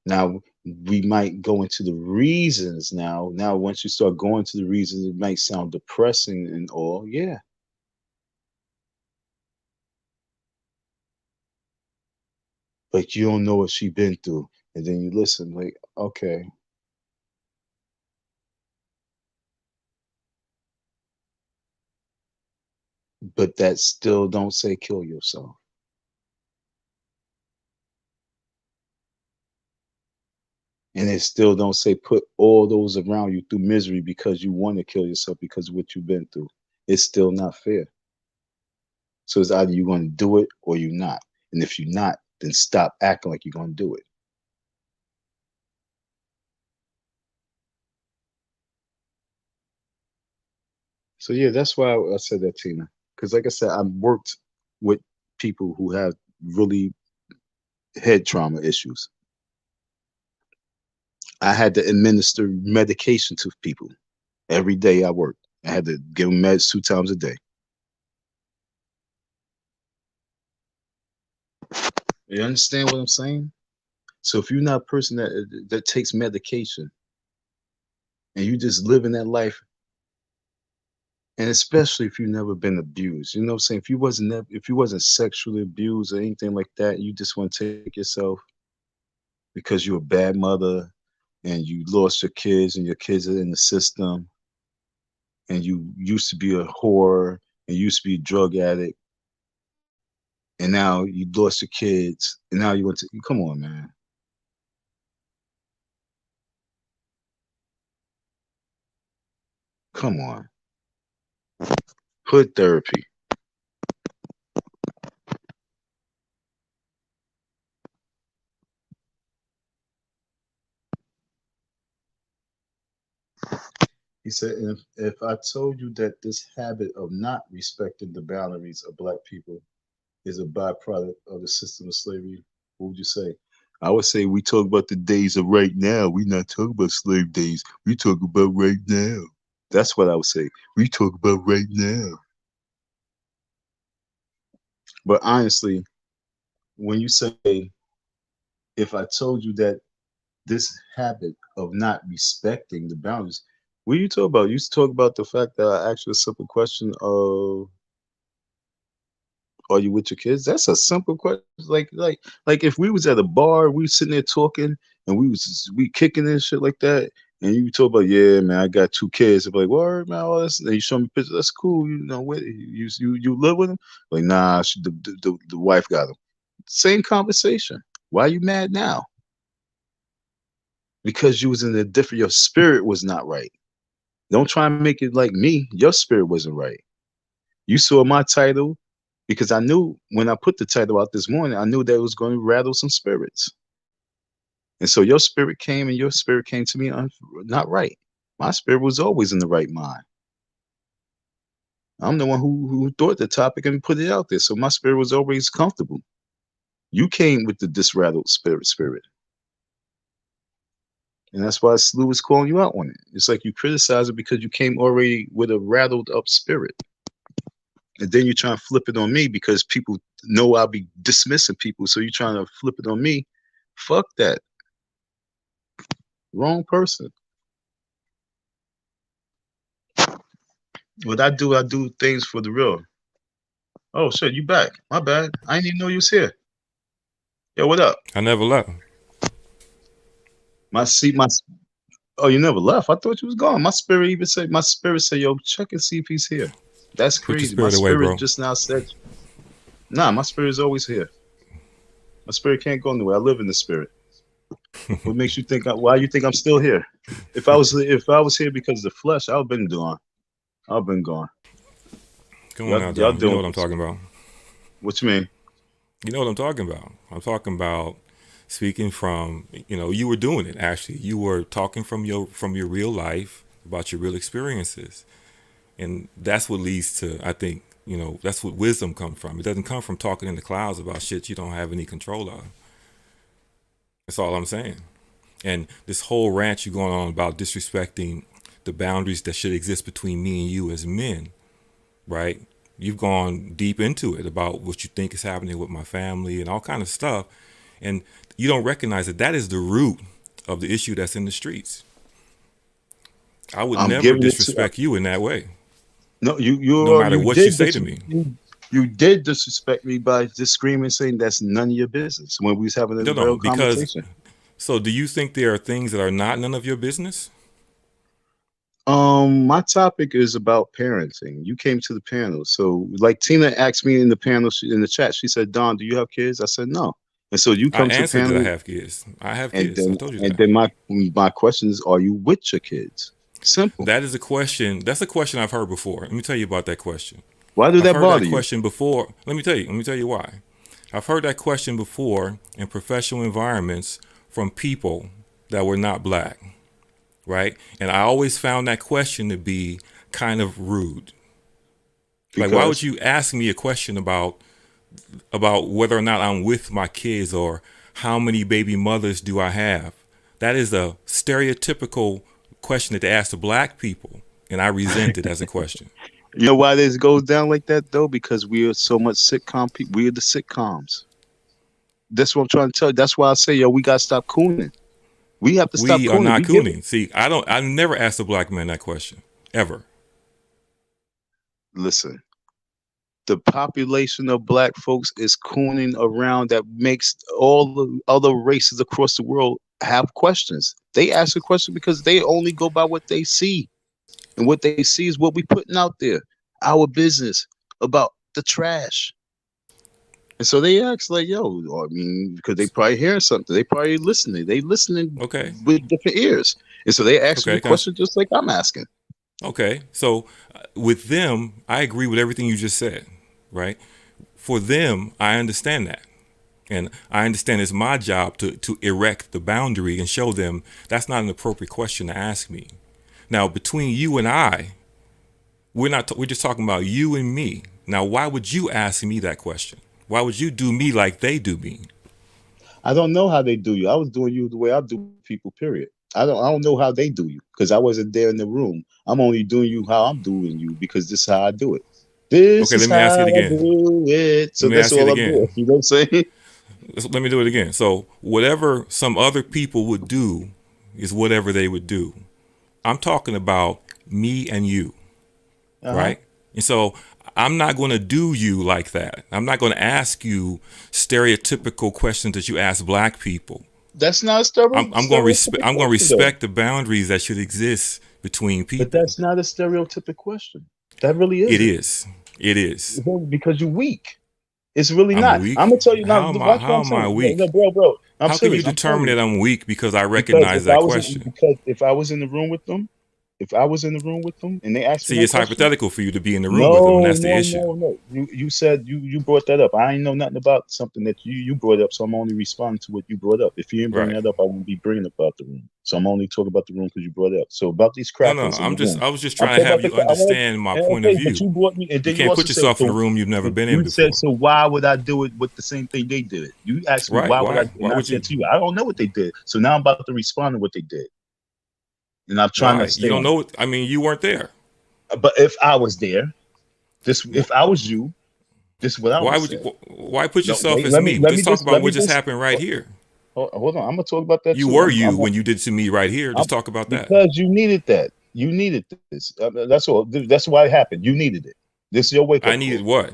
Now we might go into the reasons now. Now, once you start going to the reasons, it might sound depressing and all. Yeah. But you don't know what she been through. And then you listen, like, okay, but that still don't say kill yourself. And it still don't say put all those around you through misery because you want to kill yourself because of what you've been through. It's still not fair. So it's either you're going to do it or you're not. And if you're not, then stop acting like you're going to do it. So yeah, that's why I said that, Tina. Because like I said, I've worked with people who have really head trauma issues. I had to administer medication to people every day I worked. I had to give them meds 2 times a day. You understand what I'm saying? So if you're not a person that takes medication and you just living that life, and especially if you've never been abused, you know what I'm saying? If you wasn't sexually abused or anything like that, you just want to take yourself because you're a bad mother and you lost your kids and your kids are in the system and you used to be a whore and you used to be a drug addict and now you lost your kids and now you want to come on, man. Come on. Hood therapy. He said, if I told you that this habit of not respecting the boundaries of black people is a byproduct of the system of slavery, what would you say? I would say we talk about the days of right now. We not talking about slave days. We talk about right now. That's what I would say. We talk about right now. But honestly, when you say, if I told you that this habit of not respecting the boundaries, what are you talking about? You talk about the fact that I asked you a simple question of, are you with your kids? That's a simple question. Like if we was at a bar, we was sitting there talking, and we kicking and shit like that, and you talk about, yeah, man, I got 2 kids. I'm like, word, man, all this. And you show me pictures. That's cool. You know, what you live with them? Like, nah, the wife got them. Same conversation. Why are you mad now? Because you was in a different. Your spirit was not right. Don't try and make it like me. Your spirit wasn't right. You saw my title because I knew when I put the title out this morning, I knew that it was going to rattle some spirits. And so your spirit came and your spirit came to me not right. My spirit was always in the right mind. I'm the one who thought the topic and put it out there. So my spirit was always comfortable. You came with the disrattled spirit. And that's why Slew is calling you out on it. It's like you criticize it because you came already with a rattled up spirit. And then you're trying to flip it on me because people know I'll be dismissing people. So you're trying to flip it on me. Fuck that. Wrong person. What I do things for the real. Oh shit, you back. My bad. I didn't even know you was here. Yo, what up? I never left. My seat, my oh, you never left. I thought you was gone. My spirit said, yo, check and see if he's here. That's Put your crazy. My spirit away, spirit bro. just now said, nah, my spirit is always here. My spirit can't go nowhere. I live in the spirit. What makes you think why you think I'm still here? If I was here because of the flesh, I've been gone. I've been gone. Come on Y'all now, y'all Dom. You know doing what I'm talking about. what you mean? You know what I'm talking about. I'm talking about speaking from, you were doing it actually. You were talking from your real life about your real experiences. And that's what leads to, I think, that's what wisdom comes from. It doesn't come from talking in the clouds about shit you don't have any control of. That's all I'm saying. And this whole rant you're going on about disrespecting the boundaries that should exist between me and you as men, right? You've gone deep into it about what you think is happening with my family and all kind of stuff, and you don't recognize that that is the root of the issue that's in the streets. I would I'm never giving it to disrespect you in that way, no, no matter you what you did say this. to me. You did disrespect me by just screaming, saying that's none of your business when we was having a No, no, real because conversation. so do you think there are things that are not none of your business? My topic is about parenting. You came to the panel, so like Tina asked me in the panel in the chat. She said, "Don, do you have kids?" I said, "No." And so you I come to the answered that I panel, have kids. I have kids. I told you and that. then my question is, are you with your kids? Simple. That is a question. That's a question I've heard before. Let me tell you about that question. Why did I've that heard that bother you? question before. Let me tell you. Let me tell you why. I've heard that question before in professional environments from people that were not black, right? And I always found that question to be kind of rude. Like, why would Because you ask me a question about whether or not I'm with my kids or how many baby mothers do I have? That is a stereotypical question that they ask to black people, and I resent it as a question. you know why this goes down like that though? Because we are so much sitcom people. We are the sitcoms. That's what I'm trying to tell you. That's why I say, yo, we gotta stop cooning. We have to stop We are cooning. not We give it. cooning. See, I don't. I never asked a black man that question ever. Listen, the population of black folks is cooning around that makes all the other races across the world have questions. They ask a question because they only go by what they see. And what they see is what we putting out there. Our business about the trash. And so they ask like, yo, I mean, because they probably hearing something. They probably listening. They listening Okay. with different ears. And so they asking Okay. you questions just like I'm asking. Okay. So with them, I agree with everything you just said. Right. For them, I understand that. And I understand it's my job to erect the boundary and show them that's not an appropriate question to ask me. Now, between you and I, we're just talking about you and me. Now, why would you ask me that question? Why would you do me like they do me? I don't know how they do you. I was doing you the way I do people, period. I don't know how they do you because I wasn't there in the room. I'm only doing you how I'm doing you because this is how I do it. This Okay, is let me how ask it I again. do it. Let So me that's ask it all I'm again. doing. You know what I'm saying? Let me do it again. So, whatever some other people would do is whatever they would do. I'm talking about me and you, Uh-huh. right? And so I'm not going to do you like that. I'm not going to ask you stereotypical questions that you ask black people. That's not a I'm going to respect. stereotypic I'm going to question though. respect the boundaries that should exist between But people. that's not a stereotypic question. That really It isn't. is. It is. Because you're weak. It's really I'm not. I'm weak. gonna tell you now. How am I? Watch what How I'm am I saying. No, no, weak? bro. I'm How can you serious. I'm telling determine you. that I'm weak because I Because recognize that question? if I was in the room with them, if I was in the room with them and they asked me See, that it's question, hypothetical for you to be in the room with them, and no, that's the no, issue. no, no. You said you brought that up. I ain't know nothing about something that you brought up, so I'm only responding to what you brought up. If you didn't bring Right. that up, I wouldn't be bringing about the room. So I'm only talking about the room because you brought it up. So about these No, no. crackers in the room. I was just I'm trying to talking have about you I want understand my point of okay, but view. you brought me, and You then you can't also put said yourself in a so. room you've never been in You said before. so. Why would I do it with the same thing they did? You asked me Right? why would I, Why? and Why I would said you? to you, I don't know what they did. So now I'm about to respond to what they did, and I'm trying to Why? You stay don't on know. I mean, you weren't there. it. But if I was there, this Wh- if I was you, this is what I would Why have would said. you? Why put No, yourself wait. as me? Let's talk about Let me what just just happened right here. hold on. I'm gonna talk about that You too. were you when you did to me right here. I'm Just talk about that. because you needed that. You needed this. That's all. That's why it happened. You needed it. This is your wake I up needed call. what?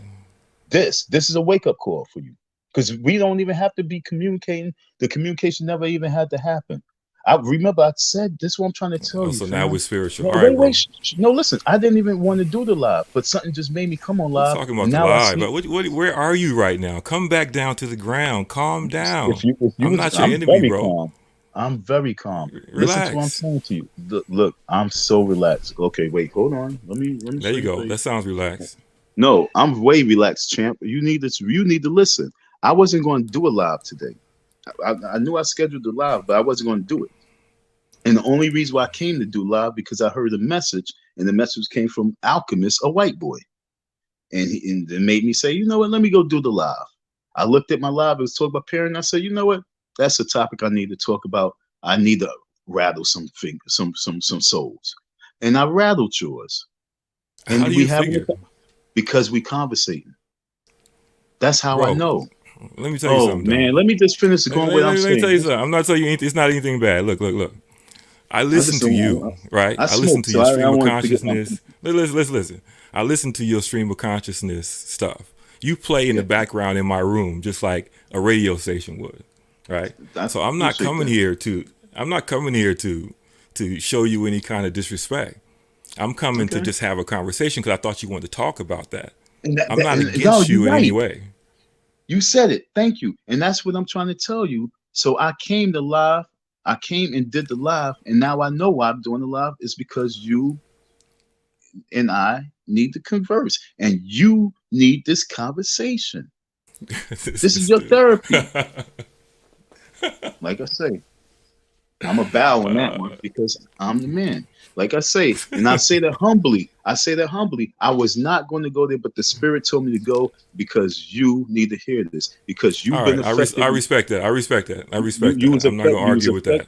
This is a wake up call for you because we don't even have to be communicating. The communication never even had to happen. I remember I said this is what I'm trying to tell Oh, you, so now we're fam. spiritual. No, All right, wait, bro. no, listen. I didn't even want to do the live, but something just made me come on We're live, talking and about the now I live. see. But where are you right now? Come back down to the ground. Calm down. If you I'm was, not your I'm enemy, very bro. calm. I'm very calm. Listen to what I'm Relax. saying to you. Look, I'm so relaxed. Okay, wait, hold on. Let me There show you you. go. That sounds relaxed. No, I'm way relaxed, champ. You need to listen. I wasn't going to do a live today. I knew I scheduled the live, but I wasn't going to do it. And the only reason why I came to do live because I heard a message, and the message came from Alchemist, a white boy, and it made me say, you know what? Let me go do the live. I looked at my live. It was talking about parenting. I said, you know what? That's a topic I need to talk about. I need to rattle some fingers, some souls. and I rattled yours, How do and we you having figure? a, because we conversating. That's how I Bro, know. let me tell you Oh something, man, though. let me just finish going what I'm Let me tell saying. you something. I'm not telling you anything. It's not anything bad. Look. I I listen just to don't you, want. right? I I listen smoke, to so your I stream don't of want to get my. consciousness. Listen. I listen to your stream of consciousness stuff. You play in Yeah, the background in my room just like a radio station would, right? I So I'm not appreciate coming that. here to I'm not coming here to show you any kind of disrespect. I'm coming to Okay, just have a conversation because I thought you wanted to talk about that. and I'm not and no, against you're you in any right. way. You said it. Thank you. And that's what I'm trying to tell you. So I came to live. I came and did the live, and now I know why I'm doing the live is because you and I need to converse, and you need this conversation. This is This your dude. therapy. Like I say, I'm a bow on that one because I'm the man. Like I say, and I say that humbly. I say that humbly. I was not going to go there, but the spirit told me to go because you need to hear this because you've All been right, affected. I respect that. I respect that. I respect You that. was I'm not affected. gonna argue with that.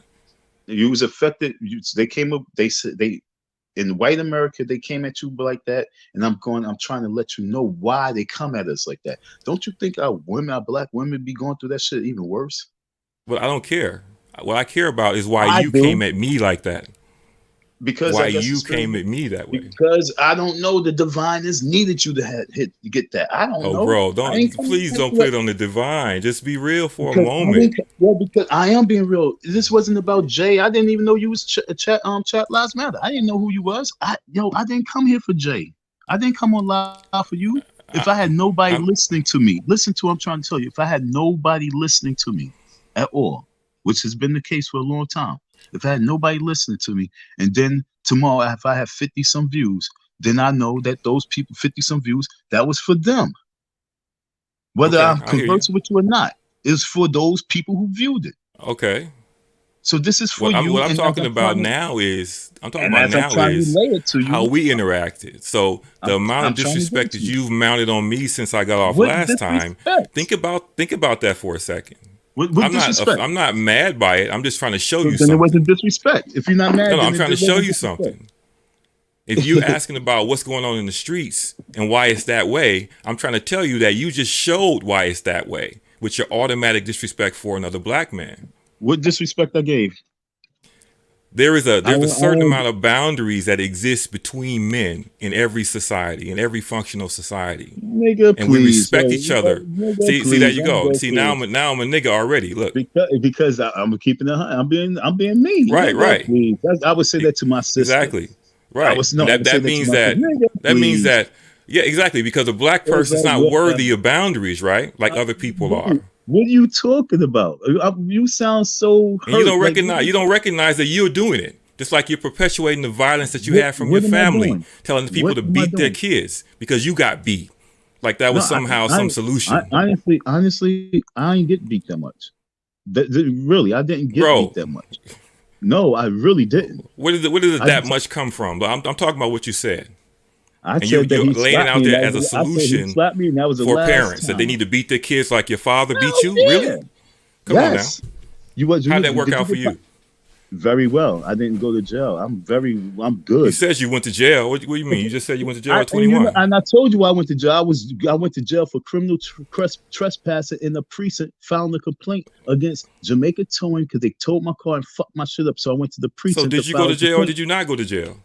You was affected. They came up. They said they in white America they came at you like that, and I'm going. I'm trying to let you know why they come at us like that. Don't you think our women, our black women, be going through that shit even worse? But I don't care. What I care about is why I you do came at me like that. because Why I guess the you spirit. came at me that way. Because I don't know the divine is needed you to hit to get that. I don't Oh, know. bro, I ain't don't coming please to don't you put it on the divine. Just be real for a because I moment. didn't. Well, because I am being real. This wasn't about Jay. I didn't even know you was chat lives matter. I didn't know who you was. I didn't come here for Jay. I didn't come on live for you. If I, I had nobody I'm listening to me, listen to what I'm trying to tell you. If I had nobody listening to me at all, which has been the case for a long time, if I had nobody listening to me, and then tomorrow if I have 50 some views, then I know that those people 50 some views that was for them. Whether okay. I'm I hear you. conversing with you or not, is for those people who viewed it. Okay. So this is for What you, I'm and as talking about now is relay it to how you, we interacted. So the amount of I'm trying to give it disrespect to that you. you've mounted on me since I got off What last time, disrespect? think about that for a second. What disrespect? I'm not mad by it. I'm just trying to show So you then it wasn't something. disrespect. If you're not mad, I'm then trying to it show wasn't you disrespect. something. If you asking about what's going on in the streets and why it's that way, I'm trying to tell you that you just showed why it's that way with your automatic disrespect for another black man. What disrespect I gave? There's a I certain amount of boundaries that exist between men in every society, in every functional society, nigga, and we please, respect hey, each other. nigga, See, there please, you I'm go. good, See, please. now I'm a nigga already. Look, Because I'm keeping it. I'm being me, nigga. right, Please, I would say E- that to my sister. exactly, right, and I would say that that to means my sister, nigga. that means Please, that yeah, exactly, because a black it's person's like, not worthy of boundaries, right? Like other people are. what are you talking about? You sound so And you hurt. Like, you don't recognize that you're doing it. Just like you're perpetuating the violence that you had from your what am I family, doing? telling the people What to am I beat their doing? kids because you got beat. Like that No, was somehow some solution. honestly, I ain't get beat that much. Really, I didn't get beat Bro, that much. No, I really didn't. where did I that much come from? I'm talking about what you said. I And said that you're he laying it slapped out me, and there as a I said he solution slapped me, and that was the for last parents that they time. need to beat their kids like your father beat Hell you? Really? yeah, Come on now. yes. How'd that work Did you out for get you? very well? I didn't go to jail. I'm You good. said you went to jail. What do you mean? You just said you went to jail I at and you know, 21. and I told you I went to jail. I went to jail for criminal trespassing in the precinct. Filed a complaint against Jamaica Towing because they towed my car and fucked my shit up. So I went to the So precinct to did you go file to a jail or complaint. did you not go to jail?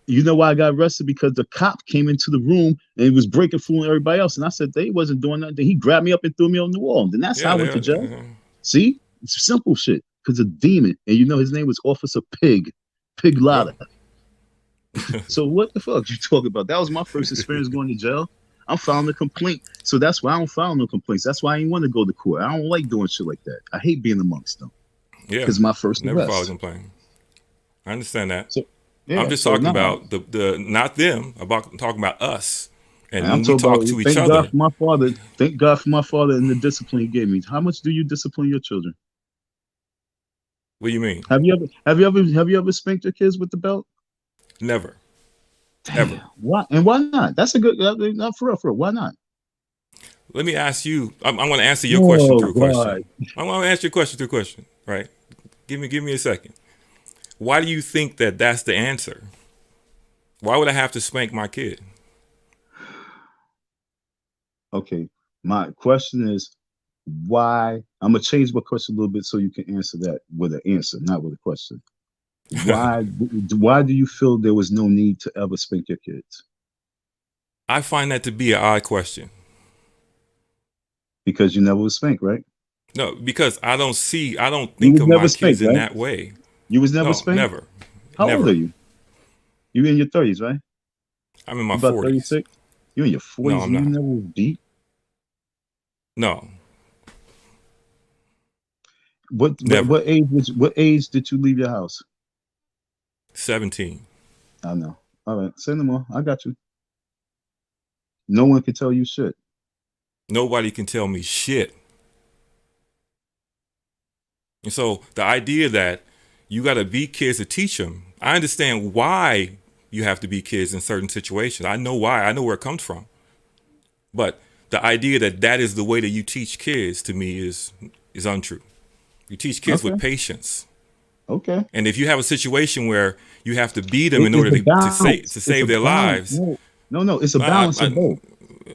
You know why I got arrested? Because the cop came into the room and he was breaking, fooling everybody else. And I said they wasn't doing nothing. He grabbed me up and threw me on the wall. And then that's how Yeah, I went to there. jail. See, it's simple shit. Because a demon, and you know his name was Officer Pig Yep. Lotta. So what the fuck you talking about? That was my first experience going to jail. I'm filing a complaint. So that's why I don't file no complaints. That's why I didn't want to go to court. I don't like doing shit like that. I hate being amongst them. Yeah. Because my first Never filed a arrest. complaint. I understand that. So I'm yeah, just so talking now about the not them, about talking about us. And I'm when we talking talk about to each thank God other, for my father. Thank God for my father and the discipline he gave me. How much do you discipline your children? what do you mean? Have you ever spanked your kids with the belt? Never. Damn. Ever. Why and why not? That's a good not for real. Why not? Let me ask you, I'm going to answer your question Oh through a question. God. I'm going to answer your question through a question, right? Give me a second. Why do you think that that's the answer? Why would I have to spank my kid? Okay. My question is why? I'm gonna change my question a little bit so you can answer that with an answer, not with a question. Why do you feel there was no need to ever spank your kids? I find that to be an odd question. Because you never was spanked, right? No, because I don't You think was of never my kids spanked, in right? that way. You was never No, spanked? never. How old are Never. you? You in your 30s, right? I'm in my You about 40s. 36? You in your No, 40s I'm and you not. never was beat? No, What never. what age did you leave your house? 17. I know. All right, say no more. I got you. No one can tell you shit. Nobody can tell me shit. And so the idea that you got to beat kids to teach them, I understand why you have to beat kids in certain situations. I know why. I know where it comes from. But the idea that that is the way that you teach kids to me is untrue. You teach kids with Okay. patience. Okay. And if you have a situation where you have to beat them in It's order a to balance. It's a save their balance. lives, No, no, no. It's a I, balance I, of both.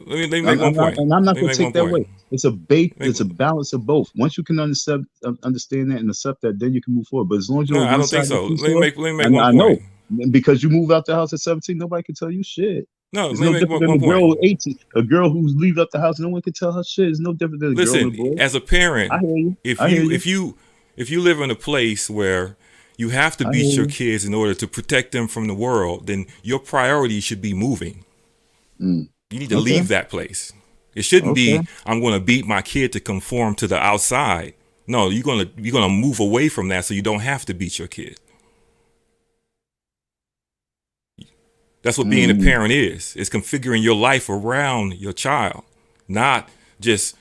let me make one point. And I'm not Let me going to make take one that point. away. It's a bait. Make, It's a balance of both. Once you can understand that and accept that, then you can move forward. But as long as you're no, on I one don't think side of the so. seesaw, Let me make one I point. know because you moved out the house at 17, nobody can tell you shit. No, It's let me no make different than one a point. girl 18, a girl who's leave out the house. No one can tell her shit. It's no different than a girl and a Listen, boy. as a I parent, hear you. if I hear you you. if you if you live in a place where you have to I hear beat your you. kids in order to protect them from the world, then your priority should be moving. Mm. You need to Okay. leave that place. It shouldn't Okay. be I'm going to beat my kid to conform to the outside. No, you're gonna move away from that so you don't have to beat your kid. That's what being a Mm. parent is. It's configuring your life around your child, not just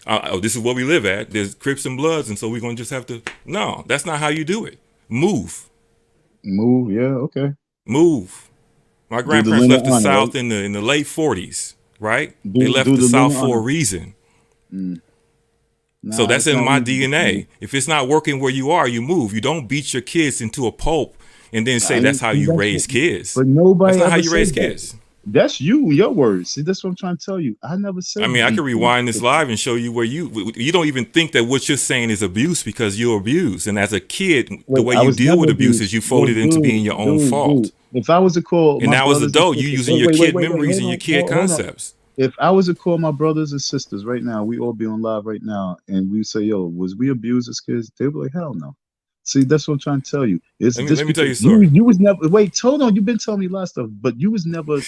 oh, this is where we live at. There's Crips and Bloods, and so we're gonna just have to. No, that's not how you do it. Move, Move. Yeah. Okay. move. My Do the grandparents Lena left the honor, right? South in the late 40s, right? They Do left the the South Lena for a honor. reason. Mm. So Nah, that's it's in not my easy. DNA. If it's not working where you are, you move. You don't beat your kids into a pulp and then say that's how See, you raise kids. but That's nobody not how ever you raise said that. kids. That's you, your words. See, that's what I'm trying to tell you. I never I said mean, I beat could them. rewind this live and show you where you don't even think that what you're saying is abuse because you're abused. And as a kid, the Wait, way I you was deal never with abuse abused. is you fold it Wait, into being your own dude. fault. If I was to call And my now as an brothers and adult, you sisters, using your kid wait, memories hold and your on, kid hold on. concepts. If I was to call my brothers and sisters right now, we all be on live right now, and we say, "Yo, was we abused as kids?" They'd be like, "Hell no." See, that's what I'm trying to tell you. It's just Let me tell because you a story. you was never wait. Hold on, you've been telling me a lot of stuff, but you was never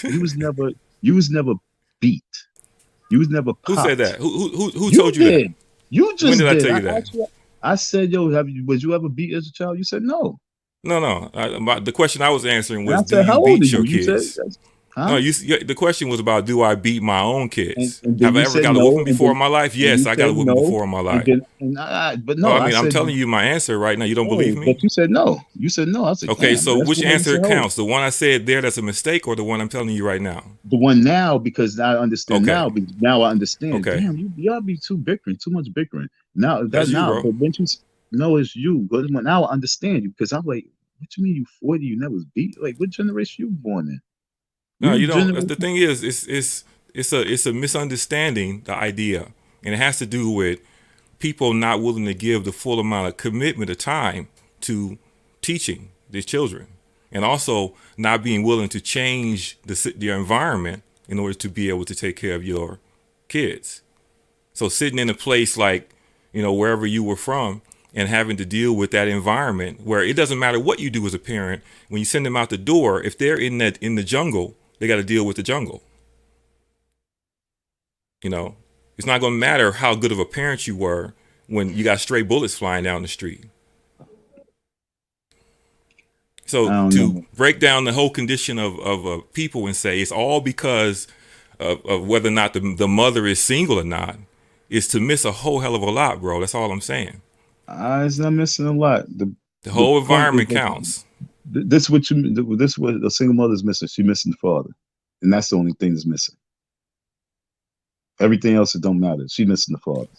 beat. You was never Who said popped. that? Who You told you that? did. You When just did I did. tell I you that? asked you. I said, "Yo, was you ever beat as a child?" You said no, No, no. The question I was answering and I was, do said, "How you old are beat your you?" You said, kids? No, "Huh?" the question was about, do I beat my own kids? And then Have I you ever said got a whooping no, before in my life? and Yes, you I got a said whooping no, before in my and life. then but Well, no, I I mean, I'm said telling you my answer right now. You don't believe no, me? but you said no. You said no. I said, Okay, damn, so that's which what made me answer say, oh, counts? The one I said there that's a mistake or the one I'm telling you right now? the one now because I understand Okay, now. But now I understand. okay. Damn, y'all be too bickering, too much bickering. That's you, bro. But when you know it's you, but now I understand you because I'm like, what you mean you 40? You never was beat? Like, what generation you born in? No, You you don't. The generation? thing is, it's a misunderstanding, the idea. And it has to do with people not willing to give the full amount of commitment of time to teaching their children, and also not being willing to change the environment in order to be able to take care of your kids. So sitting in a place like, wherever you were from and having to deal with that environment where it doesn't matter what you do as a parent, when you send them out the door, if they're in the jungle, they got to deal with the jungle. You know, it's not going to matter how good of a parent you were when you got stray bullets flying down the street. I So don't to know. break down the whole condition of people and say it's all because of whether or not the mother is single or not is to miss a whole hell of a lot, bro. That's all I'm saying. It's not missing a lot. The The whole point is environment that counts. this what you this what a single mother's missing. She missing the father, and that's the only thing that's missing. Everything else it don't matter. She missing the father.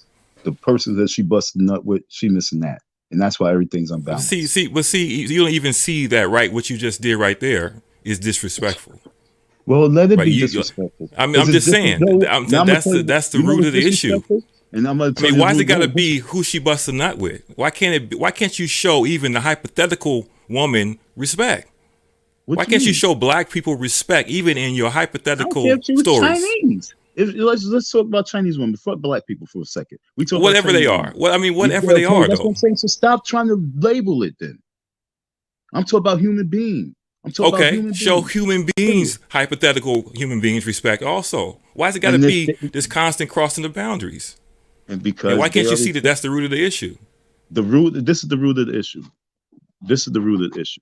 The person that she busted nut with, she missing that, and that's why everything's unbalanced. But see, you don't even see that, right? What you just did right there is disrespectful. Well, let it Right? be disrespectful. I mean, Is I'm it just different? saying. No, now I'm gonna tell you. That's the You know root what's of the issue. disrespectful? And I'm gonna I tell mean, you why is it got to the be who she busts a nut with? Why can't you show even the hypothetical woman respect? what Why you can't you mean? show black people respect even in your I don't care hypothetical if she was stories? Chinese. Let's talk about Chinese women. Fuck black people for a second. We talk about Whatever they Chinese are. women. Well, I mean, Yeah, whatever they okay, are, that's what though. I'm saying. So stop trying to label it. Then I'm talking about human being. I'm talking about Okay, human show beings. human Period. beings, hypothetical human beings, respect also. Why has it got to And be this constant crossing of boundaries? and And why because they can't you are see that that's the root of the issue? the root. This is the root of the issue. This is the root of the issue.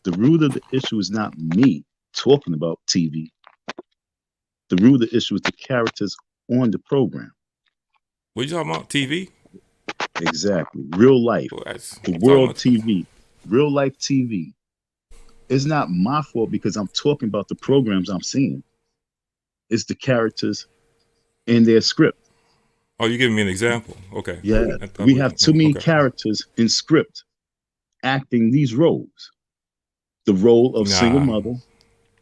The root of the issue is not me talking about TV. The root of the issue is the characters on the program. What are you talking about? TV? Exactly. Real life. Well, The talking world about. TV. Real life TV. It's not my fault because I'm talking about the programs I'm seeing. It's the characters in their script. Oh, you're giving me an example. Okay. Yeah. We have too many Okay. characters in script acting these roles. The role of single Nah, mother.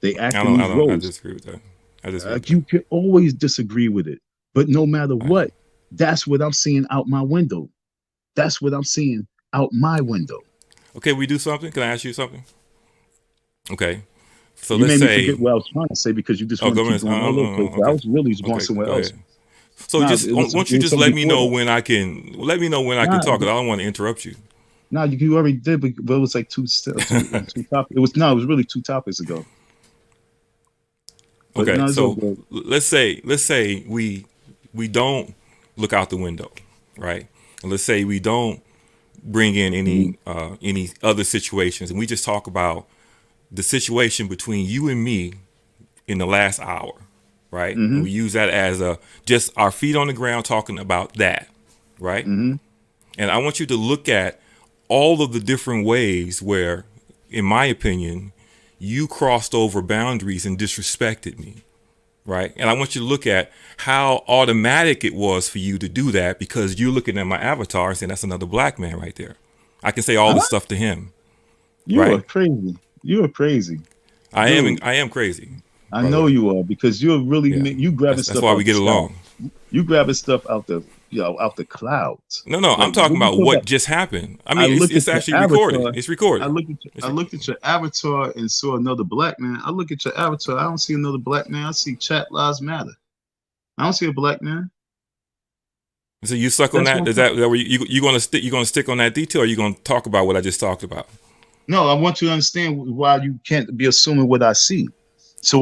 They I act in don't. these I roles. disagree with that. I disagree with that. You can always disagree with it, but no matter All right. what, that's what I'm seeing out my window. That's what I'm seeing out my window. Okay, we do something. Can I ask you something? Okay. So You let's made me say. forget what I was trying to say because you just Oh, want to go keep ahead. going all over the place. I Okay. was really going Okay. somewhere Go else. ahead. So Nah, just won't you it was just something let me before know that. when I can? Let me know when I can Nah, talk. Cause I don't want to interrupt you. nah, you already did, but it was like two topics. It was no, it was really two topics ago. But Okay. no, it's all So good. let's say we don't look out the window, right? And let's say we don't bring in Mhm. any other situations, and we just talk about the situation between you and me in the last hour, right? And Mhm. we use that as a just our feet on the ground talking about that, right? Mhm. And I want you to look at all of the different ways where, in my opinion, you crossed over boundaries and disrespected me, right? And I want you to look at how automatic it was for you to do that because you're looking at my avatar and saying that's another black man right there. I can say all Huh? this stuff to him, You are right? crazy. You are crazy, I am dude. I am crazy, I brother. know you are because you're really Yeah, you grabbing that's stuff why we out the get sky. along. You grabbing stuff out the out the clouds. No, Like I'm talking what you about talking what about? just happened. I I mean, look at it's your actually recorded. avatar. It's recorded. I looked at your avatar and saw another black man. I look at your avatar. I don't see another black man. I see Chat Lives Matter. I don't see a black man. So you suck on That's what that? I'm Is talking. that where you gonna stick on that detail? Or you gonna talk about what I just talked about? No, I want you to understand why you can't be assuming what I see.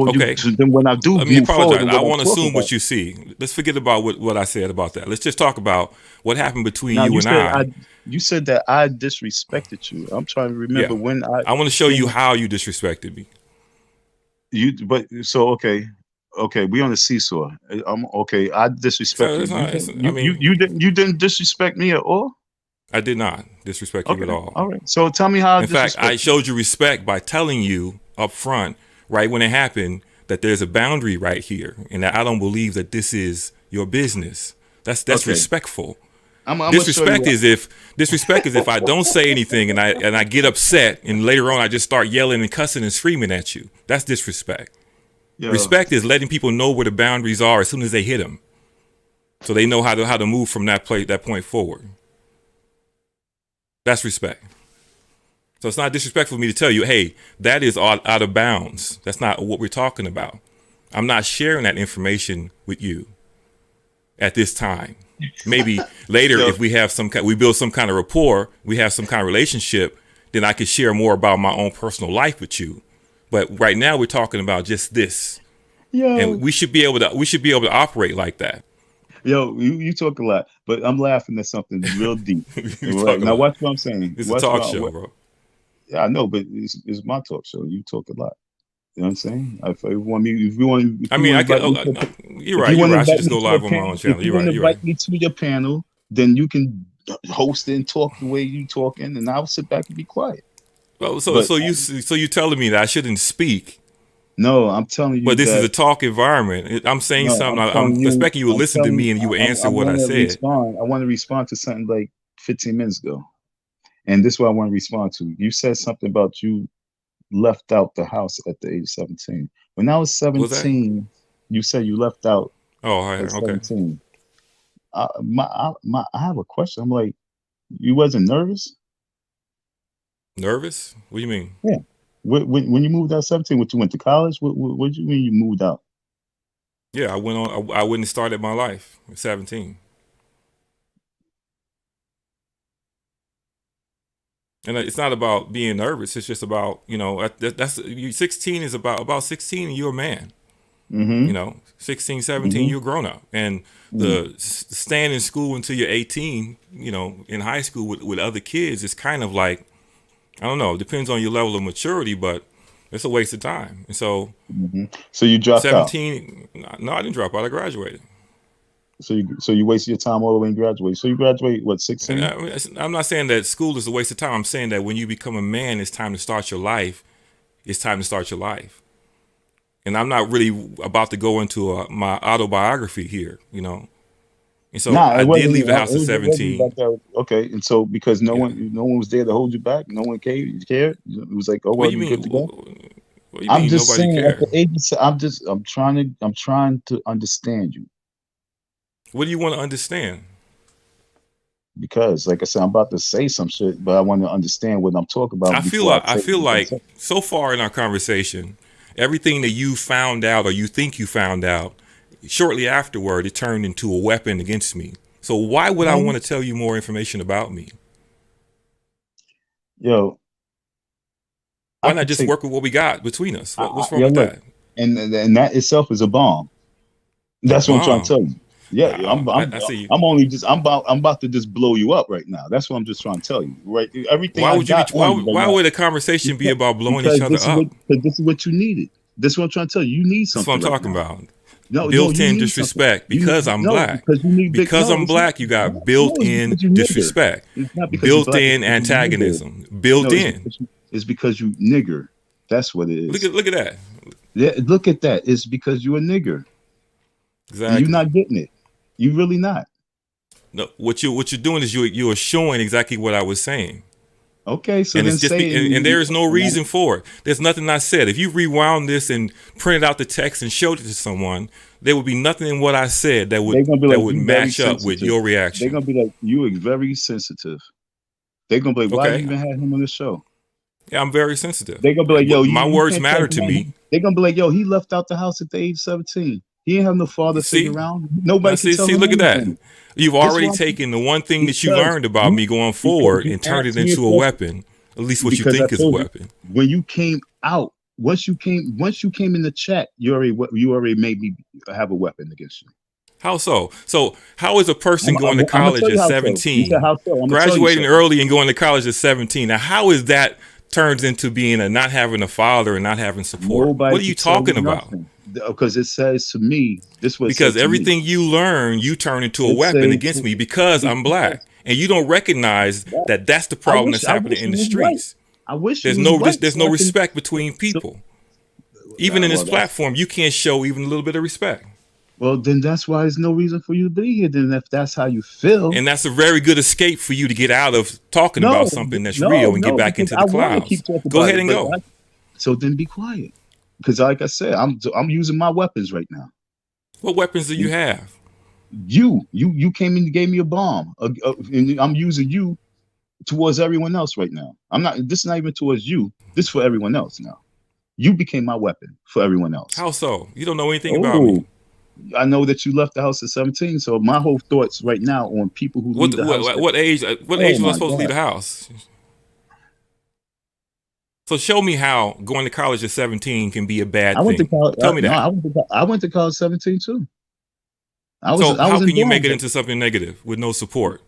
Okay, So then when I do let me move forward apologize. in I what I'm won't talking assume about. what you see. Let's forget about what I said about that. Let's just talk about what happened between Now you and I. you said that I disrespected you. I'm trying to remember Yeah, when I want to show you when how you disrespected me. you but so okay, we on the seesaw. I'm okay. I disrespect So you. it's not. I mean, You didn't disrespect me at all. I did not disrespect you Okay, at all. all right. So tell me how I In fact, I disrespect you. showed you respect by telling you up front, right when it happened, that there's a boundary right here, and that I don't believe that this is your business. That's Okay, respectful. I'm gonna show you. Disrespect is if I don't say anything and I get upset and later on I just start yelling and cussing and screaming at you. That's disrespect. Yo, Respect is letting people know where the boundaries are as soon as they hit them, so they know how to move from that point forward. That's respect. So it's not disrespectful for me to tell you, hey, that is out of bounds. That's not what we're talking about. I'm not sharing that information with you at this time. Maybe later, yo, if we build some kind of rapport, we have some kind of relationship, then I could share more about my own personal life with you. But right now, we're talking about just this, and yo, we should be able to operate like that. yo. You talk a lot, but I'm laughing at something real deep. We Right talk a now, lot. watch what I'm saying. It's a Watch talk what. show, bro. Yeah, I know, but it's my talk show. You talk a lot. You know what I'm saying? If you want me, if I you mean, want to I could. invite me to, You're if right. you You're want to right. I should invite just me go to a live on my own panel, if channel. you You're want right. to You're right. invite me to your panel, then you can host it and talk the way you talking, and I'll sit back and be quiet. Well, But so you telling me that I shouldn't speak, no, I'm telling you but this is a that talk environment. I'm saying no, something. I'm I'm telling you, expecting you to I'm listen to telling, me and you would I answer what I want to said. respond. I want to respond to something like 15 minutes ago, and this is what I want to respond to. You said something about you left out the house at the age of 17. When I was What was that? 17, you said you left out Oh, all at right, okay. 17. I have a question. I'm like, you wasn't nervous? Nervous? What do you mean? Yeah. When you moved out 17, what you went to college? What do you mean you moved out? Yeah, I went on. I wouldn't started my life at 17, and it's not about being nervous. It's just about that's 16 is about 16, and you're a man. Mm-hmm. 16, 17, Mm-hmm. you're grown up, and Mm. the staying in school until you're 18, in high school with other kids is kind of like, I don't know. It depends on your level of maturity, but it's a waste of time. And so Mm-hmm. So you dropped out. 17, no, I didn't drop out. I graduated. So you wasted your time all the way in graduate. So you graduate what, And 16? I'm not saying that school is a waste of time. I'm saying that when you become a man, it's time to start your life. It's time to start your life. And I'm not really about to go into my autobiography here, And so Nah, I it did wasn't. leave the house at It wasn't 17. about that. Okay, and so because Yeah. no one was there to hold you back, no one cared. It was like, oh What well, do you you mean? good to go. What do you I'm mean just nobody saying at the cared? age of, I'm trying to understand you What do you want to understand? because, like I said, I'm about to say some shit, but I want to understand what I'm talking about before I I say feel what I'm like saying. so far in our conversation, everything that you found out or you think you found out, shortly afterward, it turned into a weapon against me. So why would I Man, want to tell you more information about me? yo, I Why not could just take, work with what we got between us? What's wrong yo, with look, that? and that itself is a bomb. A That's what I'm trying to bomb. tell you. Yeah, I see. I'm about to just blow you up right now. That's what I'm just trying to tell you. Right, everything Why I would you be? got on you right Why now would a conversation be about blowing each because other up? this is what you needed. This is what I'm trying to tell you. You need That's what something I'm right talking now. about. No, you Built-in need something. disrespect You need because I'm no black. because you need big. Because No, I'm it's not. black, you got No, it's built-in because you nigger. disrespect, It's not because you black. It's built-in because you nigger. antagonism, built No, in. it's because you nigger. That's what it is. Look at that. Yeah, look at that. It's because you're a nigger. And you're Exactly. not getting it. You really not. No, what you're doing is you're showing exactly what I was saying. Okay, so And then it's just say it. and there is no reason for it. There's nothing I said. If you rewound this and printed out the text and showed it to someone, there would be nothing in what I said They're gonna be like, that would you very match up with sensitive. your They're reaction. gonna be like, you are very sensitive. They're gonna be like, why you Okay. even had him on the show? Yeah, I'm very sensitive. They're gonna be like, yo, My you words can't tell matter the to man. me. They're gonna be like, yo, he left out the house at the age of 17. He didn't have no father figure See? around. Now, Nobody can tell him look at that. anything. You've This is already why taken the one thing that you because learned about you me going because forward you and turned it asked me a into a question. weapon. At least what you Because I think is a told you weapon. when you came out, once you came in the chat, you already made me have a weapon against you. How so? So how is a person going to I'm gonna college tell at you how so. You said 17, how so. I'm gonna tell you graduating so. early and going to college at 17? Now, how is that turns into being a not having a father and not having support? Nobody What are you can tell you talking about? nothing because it says to me. This is what it Because said to me. everything you learn, you turn into a It weapon said against to me because I'm black. because And you don't recognize that, that that's the problem that's I happening wish in you the was white. streets. I wish you was white There's so no I can. respect between So people. Even in this well, platform, you can't show even a little bit of respect. then that's why there's no reason for you to be here. Then if that's how you feel, And that's a very good escape for you to get out of talking about no, something that's real and get back because into I the want to clouds. keep talking Go about ahead it, and but go. so then be quiet because, like I said, I'm using my weapons right now. What weapons do you have? You came in and gave me a bomb, and I'm using you towards everyone else right now. I'm not. This is not even towards you. This is for everyone else now. You became my weapon for everyone else. How so? You don't know anything about me. Oh, I know that you left the house at 17. So my whole thoughts right now on people who leave the house. What age? What Oh age was I my supposed to leave God. the house? So show me how going to college at 17 can be a I bad went to thing. college. Tell me No, that. I went to college 17 too. So I how was in can you dorms. make it into something negative with no support?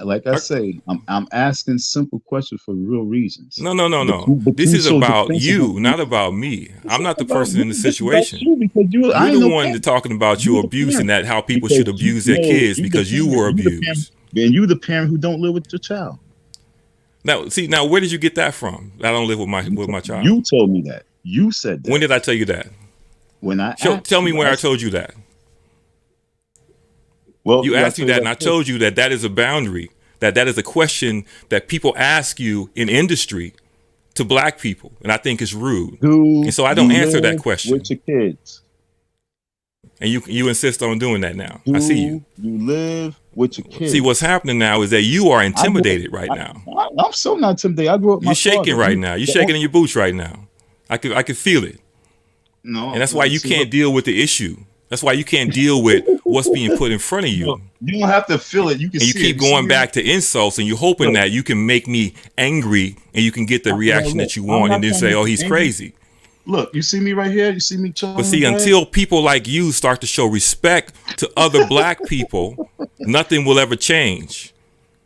Like I say, I'm asking simple questions for real reasons. No, no, no, But no. but This you is so about defensive. you, not about me. It's I'm not not the about person in me. the It's about situation. you because I You're ain't the no one parent. that talking about You your the abuse and parent that how people because should abuse their kids because you were you the parent, abused. and you the parent who don't live with your child. Now, see, now where did you get that from? I don't live with my child. You told me that. You said When that did I tell you that? when I Tell asked me you. where I told you that. Well, You I asked me told you that, that and I first. told you that that is a boundary. That is a question that people ask you in industry to black people, and I think it's rude. Do And so I you don't answer that live question. with your kids? And you insist on doing that now. I see you. Do you live with your kids? See, what's happening now is that you are I grew intimidated up, right now. I'm so not intimidated. I grew up with You're my shaking father. right now. You're shaking in your boots right now. I could feel it. No, And that's why you see, can't look, deal with the issue. That's why you can't deal with what's being put in front of you. look, you don't have to feel it. You can And you see it. keep You see going me? back to insults, and you're hoping Look, that you can make me angry and you can get the well, reaction look, that you I'm want, not and then trying to say, make oh, you he's angry. crazy. Look, you see me right here? You see me But chilling see, in bed? until people like you start to show respect to other black people, nothing will ever change.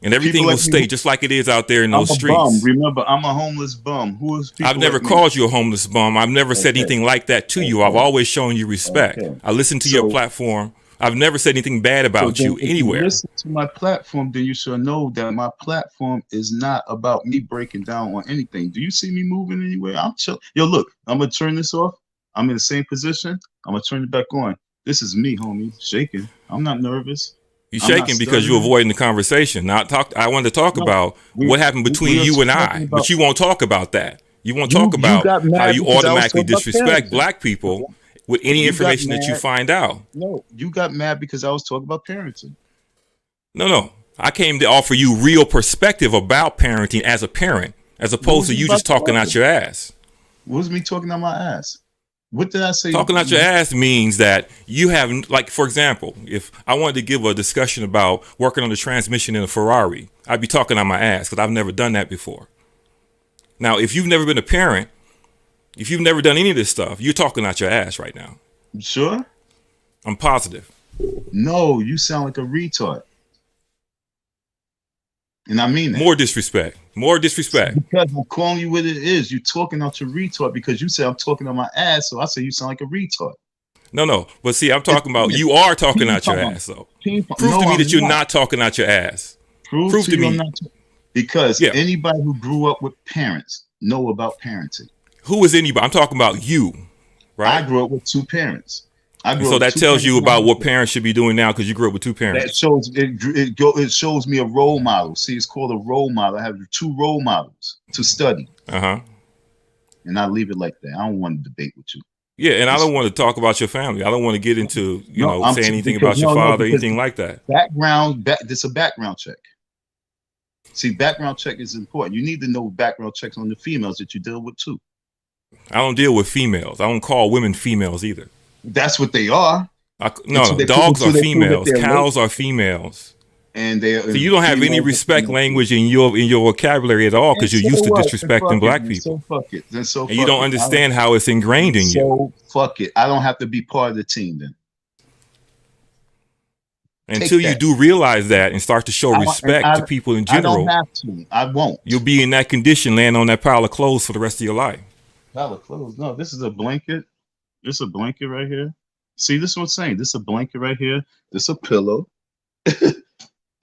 And everything People will like me, stay just like it is out there in I'm those a bum. streets. Remember, I'm a homeless bum. Who is I've people never like me? called you a homeless bum. I've never said Okay, anything like that to you. I've okay, always shown you respect. okay. I listen to your So, platform. I've never said anything bad so about then you if you anywhere. listen to my platform, then you should know that my platform is not about me breaking down on anything. Do you see me moving anywhere? I'm chill. Yo, look, I'm gonna turn this off. I'm in the same position. I'm gonna turn it back on. This is me, homie, shaking. I'm not nervous. You're I'm not shaking because you're stuttering. avoiding the conversation. Now, I wanted to talk No, about what happened between we are you and talking I, about but you won't talk about that. You won't you. talk You about got how mad you because I was automatically talking about disrespect parenting. black people with any You got information that you mad. find out. No, you got mad because I was talking about parenting. No. I came to offer you real perspective about parenting as a parent, as What opposed was to it you about just talking the out your ass. What was me talking on my ass? What did I say? Talking out your ass means that you have, like, for example, if I wanted to give a discussion about working on the transmission in a Ferrari, I'd be talking on my ass because I've never done that before. Now, if you've never been a parent, if you've never done any of this stuff, you're talking out your ass right now. You sure? I'm positive. No, you sound like a retard. And I mean that. More disrespect. More disrespect. Because I'm calling you what it is. You're talking out your retard because you say I'm talking on my ass, so I say you sound like a retard. No. But see, I'm talking about It's you are talking out your ping-pong. ass, though. Ping-pong. Prove No, to me I'm that you're not. not talking out your ass. Prove to to you I'm me. not. Because Yeah. anybody who grew up with parents know about parenting. Who is anybody? I'm talking about you, right? I grew up with two parents. And so that tells you about what parents should be doing now because you grew up with two That parents. shows it shows me a role model. See, it's called a role model. I have two role models to study, Uh-huh. and I leave it like that. I don't want to debate with you. Yeah, and I don't want to talk about your family. I don't want to get into, No, say anything because- about your no, father, because anything like that. This a background check. See, background check is important. You need to know background checks on the females that you deal with too. I don't deal with females. I don't call women females either. That's what they are. No, dogs are females. Cows are females. And they. So you don't have any respect language in your vocabulary at all because you're used to disrespecting black people. So fuck it. Then so And you don't understand how it's ingrained in you. So fuck it. I don't have to be part of the team then. Until you do realize that and start to show respect to people in general, I don't have to. I won't. You'll be in that condition, laying on that pile of clothes for the rest of your life. Pile of clothes? No, this is a blanket. This is a blanket right here. See, this is what I'm saying. This is a blanket right here. This is a pillow.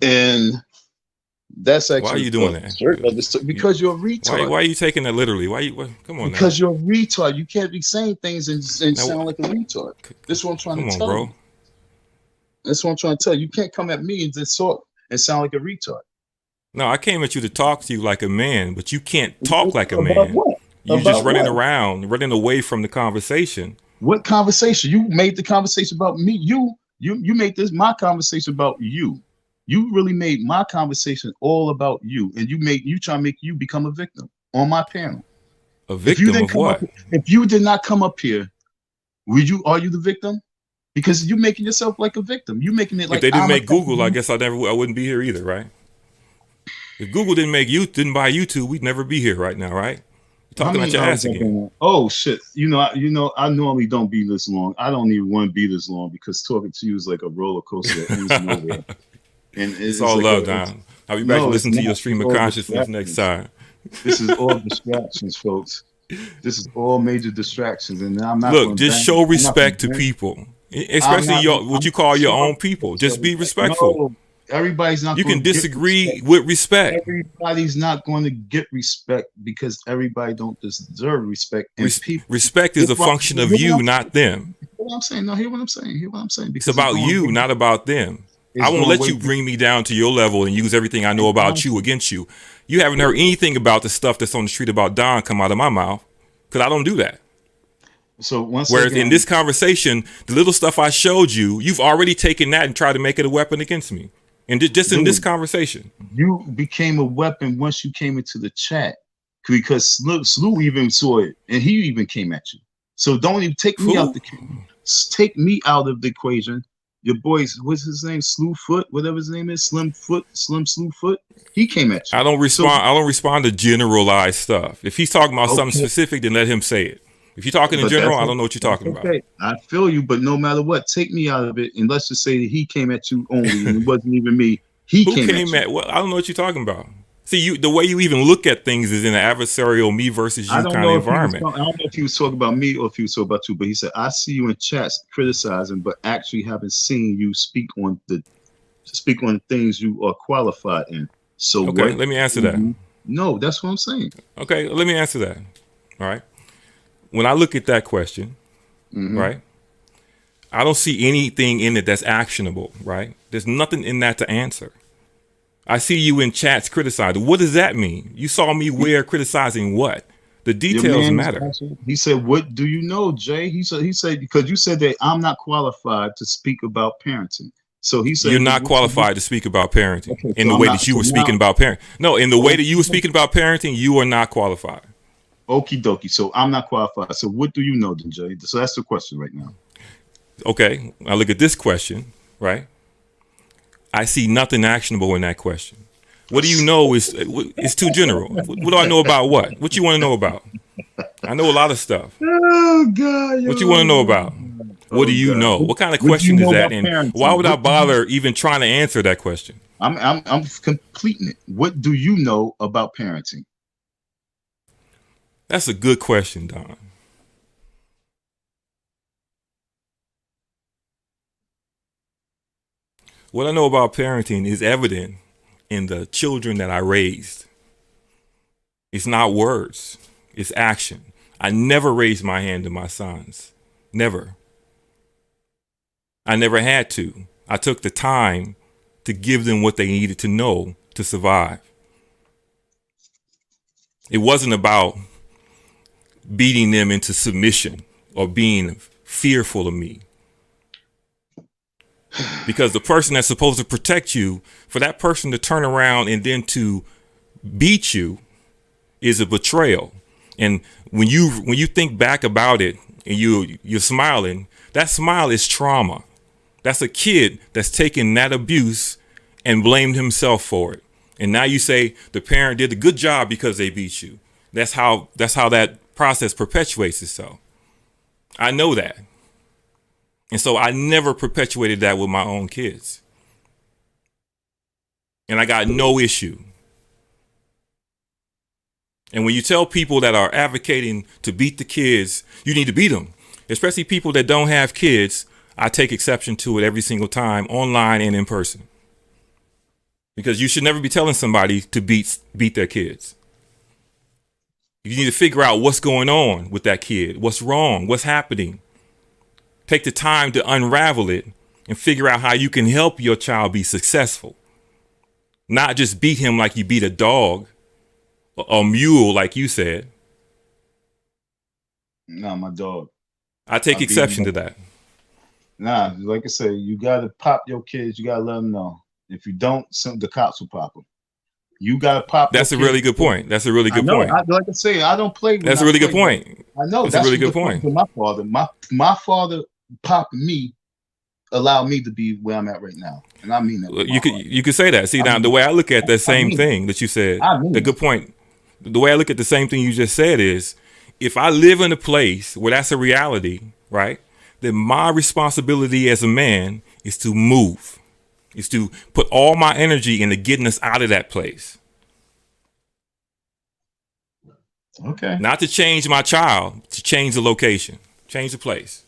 And that's actually. Why are you doing that? Because you're a retard. Why are you taking that literally? Come on. Because you're a retard. You can't be saying things and sound like a retard. This is what I'm trying to tell you. That's what I'm trying to tell you. You can't come at me and just talk and sound like a retard. No, I came at you to talk to you like a man, but you can't talk like a man. About what? You're just running around, running away from the conversation. What conversation? You made the conversation about me. You made my conversation about you. You really made my conversation all about you, and you try to make you become a victim on my panel. A victim of what? If you did not come up here, are you the victim? Because you're making yourself like a victim. You're making it like if they didn't make Google, I guess I wouldn't be here either, right? If Google didn't buy YouTube, we'd never be here right now, right? You're talking about your ass again. Oh shit! I normally don't be this long. I don't even want to be this long because talking to you is like a roller coaster. And it's all like love, Don. I'll be back to listen to your stream of consciousness next time. This is all distractions, folks. This is all major distractions, and I'm not. Look, just show respect to people. Especially what you call your own people. Just be respectful. No, everybody's not. You can disagree with respect. Everybody's not going to get respect because everybody don't deserve respect. And respect is a function of you, not them. Hear what I'm saying? No, hear what I'm saying. Hear what I'm saying. It's about you, not about them. I won't let you bring me down to your level and use everything I know about you against you. You haven't heard anything about the stuff that's on the street about Don come out of my mouth, because I don't do that. So Whereas in this conversation, the little stuff I showed you, you've already taken that and tried to make it a weapon against me. And just in this conversation, you became a weapon once you came into the chat, because Slew even saw it, and he even came at you. So don't even take me out take me out of the equation. Your boys, what's his name? Slewfoot, whatever his name is, Slim Slewfoot. He came at you. I don't respond to generalized stuff. If he's talking about something specific, then let him say it. If you're talking in general, I don't know what you're talking about. I feel you, but no matter what, take me out of it, and let's just say that he came at you only, and it wasn't even me. Who came at well, I don't know what you're talking about. See, the way you even look at things is in an adversarial me versus you kind of environment. I don't know if he was talking about me or if he was talking about you, but he said, I see you in chats criticizing, but actually haven't seen you speak on things you are qualified in. So okay, let me answer that. No, that's what I'm saying. Okay, let me answer that. All right. When I look at that question, right, I don't see anything in it that's actionable, right? There's nothing in that to answer. I see you in chats criticizing. What does that mean? You saw me where criticizing what? The details matter. He said, "What do you know, Jay?" He said because you said that I'm not qualified to speak about parenting. So he said you're not qualified to speak about parenting in the way that you were speaking about parenting. No, in the way that you were speaking about parenting, you are not qualified. Okie dokie. So I'm not qualified. So what do you know, then, Jay? So that's the question right now. Okay, I look at this question, right? I see nothing actionable in that question. What do you know is too general. What do I know about what? What you want to know about? I know a lot of stuff. Oh God! What you want to know about? What do you know? What kind of question is that? And why would I bother even trying to answer that question? I'm completing it. What do you know about parenting? That's a good question, Don. What I know about parenting is evident in the children that I raised. It's not words, it's action. I never raised my hand to my sons. Never. I never had to. I took the time to give them what they needed to know to survive. It wasn't about beating them into submission or being fearful of me. Because the person that's supposed to protect you, for that person to turn around and then to beat you is a betrayal. And when you think back about it and you're smiling, that smile is trauma. That's a kid that's taken that abuse and blamed himself for it. And now you say the parent did a good job because they beat you. That's how that process perpetuates itself. I know that. And so I never perpetuated that with my own kids. And I got no issue. And when you tell people that are advocating to beat the kids, you need to beat them, especially people that don't have kids. I take exception to it every single time, online and in person. Because you should never be telling somebody to beat their kids. You need to figure out what's going on with that kid, what's wrong, what's happening. Take the time to unravel it and figure out how you can help your child be successful. Not just beat him like you beat a dog or a mule, like you said. Nah, my dog. I take exception to that. Nah, like I said, you gotta pop your kids. You gotta let them know. If you don't, the cops will pop them. You gotta pop. That's a really good point. That's a really good point. Like I say, I don't play. That's a really good point. I know. That's a really good point. My father, my father popped me, allowed me to be where I'm at right now, and I mean that. You could say that. See, now the way I look at the same thing that you said, the good point. The way I look at the same thing you just said is, if I live in a place where that's a reality, right, then my responsibility as a man is to move, is to put all my energy into getting us out of that place. Okay. Not to change my child, to change the location, change the place.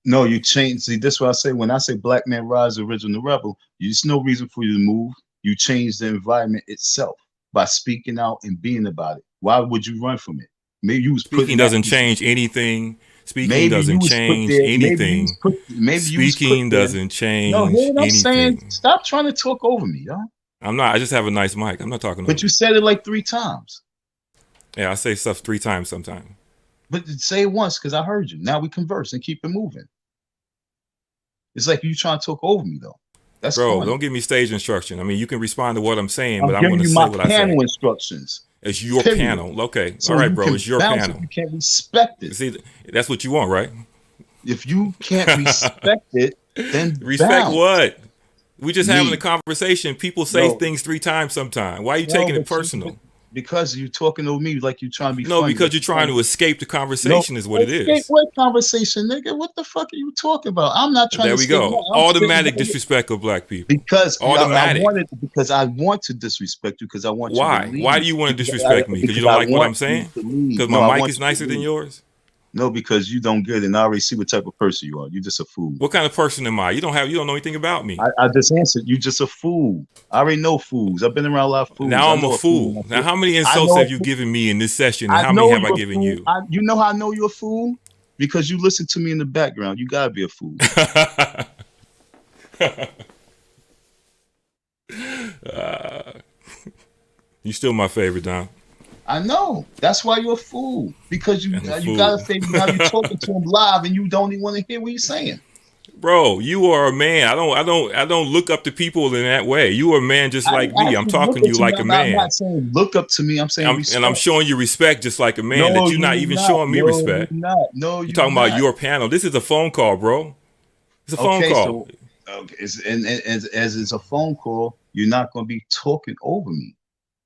No, you change. See, this is what I say. When I say black man rise, original rebel, there's no reason for you to move. You change the environment itself by speaking out and being about it. Why would you run from it? Maybe you was speaking doesn't change anything. Speaking doesn't change anything. Speaking doesn't change anything. Stop trying to talk over me, y'all. I'm not. I just have a nice mic. I'm not talking over But you you. said it like 3 times. Yeah, I say stuff 3 times sometimes. But say it once because I heard you. Now we converse and keep it moving. It's like you trying to talk over me though. That's Bro, corny. don't give me stage instruction. I mean, you can respond to what I'm saying, but I'm I'm giving going to you say my what I say. panel instructions. It's your Period. panel. Okay. All So right, you bro. can It's your bounce if panel. you can't respect it. See, that's what you want, right? If you can't respect it, then Respect bounce. what? We just having a Me. conversation. People say No, things 3 times sometimes. Why are you no, taking it but personal? because you're talking to me like you're trying to be No, funny, because like you're you're trying trying to to. escape the No, conversation is what it escape is. what conversation, nigga? What the fuck are you talking about? I'm not trying to There we escape go. nothing. I'm spitting Automatic disrespect of black people. because I Automatic. wanted because I want to disrespect you because I want you to Why? Why leave do you want to because disrespect me? Because you because don't I like what want I'm you saying? to leave. Because No, my I mic want is you to nicer than leave. yours? No, because you don't get it. And I already see what type of person you are. You're just a fool. What kind of person am I? You don't know anything about me. I just answered. You just a fool. I already know fools. I've been around a lot of fools. Now I I'm a know a fool when fool. I see Now it. how many I insults know a have you fool. given me in this session and I how many know have I you're a given fool. you? You know how I know you're a fool? Because you listen to me in the background. You gotta be a fool. You still my favorite, Don. I know. That's why you're a fool. Because I'm a you gotta fool. say now you're talking to him live and you don't even want to hear what he's saying. Bro, you are a man. I don't look up to people in that way. You are a man just I like didn't me. ask I'm you to look talking to up you to me. like a I'm man. not saying look up to me. I'm saying I'm respect. showing you respect just like a man No, that you're not you're even not. showing me No, you're respect. not. No, You're you're talking about not. your panel. This is a phone call, bro. It's a phone Okay, call. so okay, and as it's a phone call, you're not gonna be talking over me.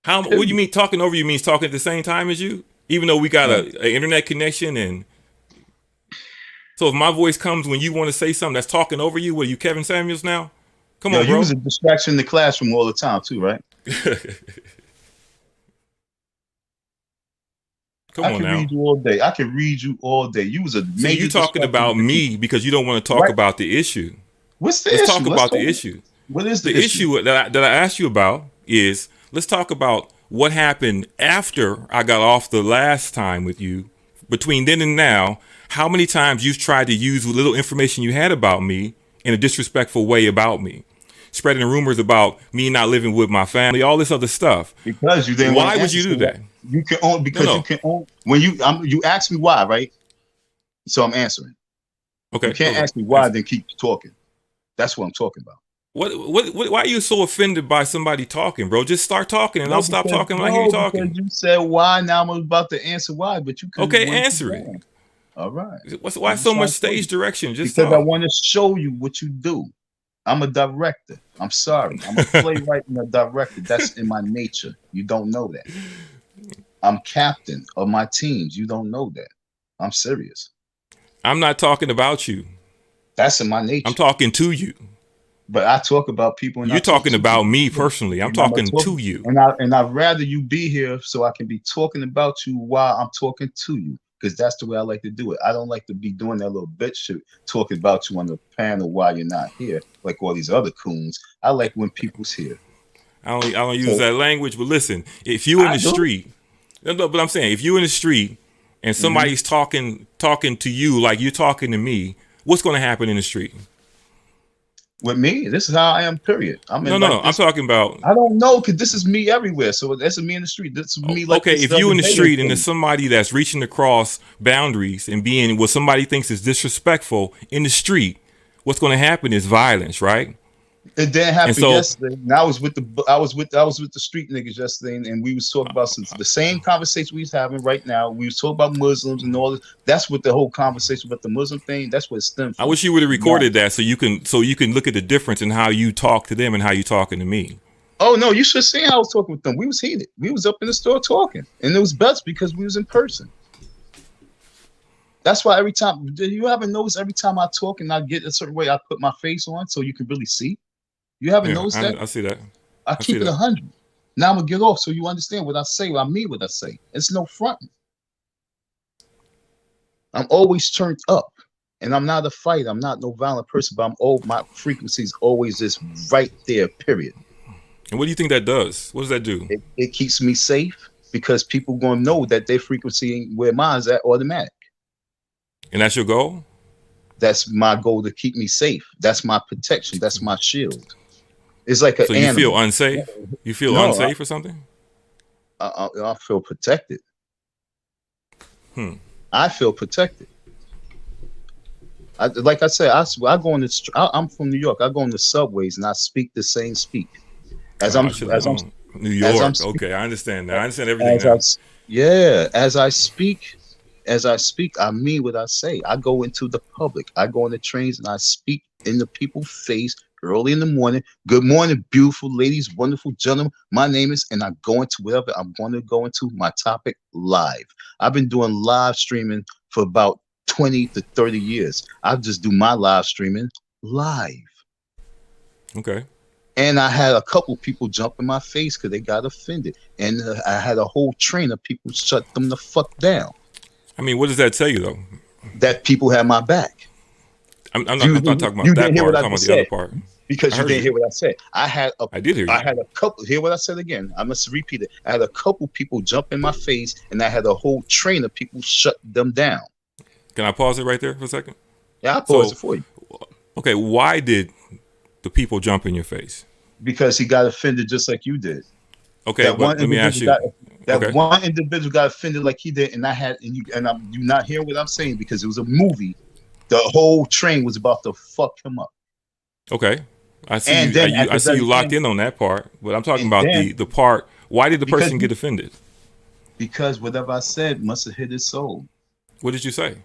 What do you Period. mean talking over you means talking at the same time as you? Even though we got No. a internet connection, and so if my voice comes when you want to say something that's talking over you, what are you, Kevin Samuels now? Come Yo, on, you was bro. a distraction in the classroom all the time too, right? Come I on can now. read you all day. I can read you all day. You was a See, you major talking distraction about to the me teacher. because you don't want to talk Right? about the issue. What's the Let's issue? talk Let's about talk. the issue. What is the The issue? issue that I asked you about is let's talk about what happened after I got off the last time with you. Between then and now, how many times you've tried to use little information you had about me in a disrespectful way about me, spreading rumors about me not living with my family, all this other stuff. Because you didn't want Why to would answer. you So do what? that? You can own No, because you no. can own when you ask me why, right? So I'm answering. You Okay, can't go. ask me why, Answer. then keep talking. That's what I'm talking about. Why are you so offended by somebody talking, bro? Just start talking and I'll stop talking when I hear you Because talking. you said why. Now I'm about to answer why, but you could have Okay, went too answer it. long. All right. Why I'm just so much trying to tell stage you direction? Just because I talk. want to show you what you do. I'm a director. I'm sorry. I'm a playwright and a director. That's in my nature. You don't know that. I'm captain of my teams. You don't know that. I'm serious. I'm not talking about you. That's in my I'm nature. talking to you. But I talk about people and I You're talk talking to about people. me personally. I'm And I'm a talking talk to you. and I'd rather you be here so I can be talking about you while I'm talking to you. Because that's the way I like to do it. I don't like to be doing that little bitch shit, talking about you on the panel while you're not here, like all these other coons. I like when people's here. I don't use So that language, but listen, if you in I the do. street, no, but I'm saying if you in the street and Hmm. somebody's talking to you like you're talking to me, what's going to happen in the street? With me, this is how I am, period. I'm No, in no, like no. I'm this. talking about I don't know, because this is me everywhere. So this is me in the street. This is me like okay. this If the you other in the day in street and there's thing. somebody that's reaching across boundaries and being what somebody thinks is disrespectful in the street, what's going to happen is violence, right? It didn't And happen so yesterday. And I was with the street niggas yesterday, and we was talking about the same conversation we was having right now. We was talking about Muslims and all this. That's what the whole conversation about the Muslim thing. That's what it stemmed I from. wish you would have Now, recorded that so you can look at the difference in how you talk to them and how you talking to me. oh no, you should see how I was talking with them. We was heated. We was up in the store talking, and it was best because we was in person. That's why every time, do you haven't noticed every time I talk and I get a certain way, I put my face on so you can really see. You haven't Yeah, noticed that? I see that. I I see keep it that. 100. Now I'm gonna get off so you understand what I say. What I mean what I say. It's no front. I'm always turned up, and I'm not a fighter. I'm not no violent person, but my frequency is always just right there. Period. And what do you think that does? What does that do? It keeps me safe because people gonna know that their frequency ain't where mine's at automatic. And that's your goal? That's my goal to keep me safe. That's my protection. That's my shield. It's like an So you feel animal. unsafe? You feel No, unsafe or something? I feel protected. Hmm. I feel protected. Like I said, I go on the. I'm from New York. I go on the subways and I speak the same speak as Oh, I'm I should have as I'm known. New as I'm York. speaking. Okay, I understand now. I understand everything As I now. s- yeah, as I speak, I mean what I say. I go into the public. I go on the trains and I speak in the people's face early in the morning. Good morning, beautiful ladies, wonderful gentlemen. My name is, and I go into whatever I'm going to go into my topic live. I've been doing live streaming for about 20 to 30 years. I just do my live streaming live. Okay. And I had a couple people jump in my face because they got offended. And I had a whole train of people shut them the fuck down. I mean, what does that tell you though? That people had my back. I'm not talking You about that didn't hear part. what I'm I talking about just the other said part. I because you heard didn't you. hear what I said. I did hear I you. had a couple. Hear what I said again. I must repeat it. I had a couple people jump in my face, and I had a whole train of people shut them down. Can I pause it right there for a second? Yeah, I paused So, it for you okay, why did the people jump in your face? because he got offended just like you did. Okay, That one but let me ask individual you. got that Okay, one individual got offended like he did, and I had and you and I'm you not hearing what I'm saying because it was a movie. The whole train was about to fuck him up, okay. I see and you. then at I the see you very locked end, in on that part. But I'm talking and about then the part. Why did the because person get offended? because whatever I said must have hit his soul. What did you say?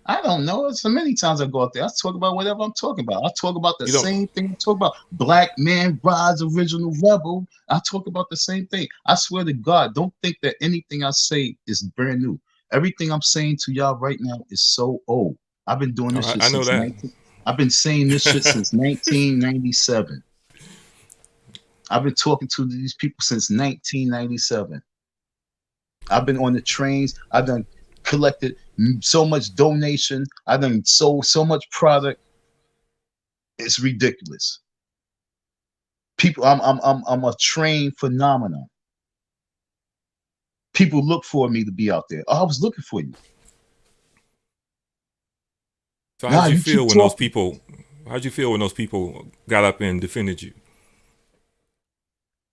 I don't know. So many times I go out there, I talk about whatever I'm talking about. I talk about the You don't. same thing I talk about. Black man rise, original rebel. I talk about the same thing. I swear to God, don't think that anything I say is brand new. Everything I'm saying to y'all right now is so old. I've been doing this shit I know since that. 19. I've been saying this shit since 1997. I've been talking to these people since 1997. I've been on the trains. I've done collected so much donation. I've done sold so much product. It's ridiculous. People, I'm a train phenomenon. People look for me to be out there. Oh, I was looking for you. So how Nah, did you you feel keep when those talking people? How did you feel when those people got up and defended you?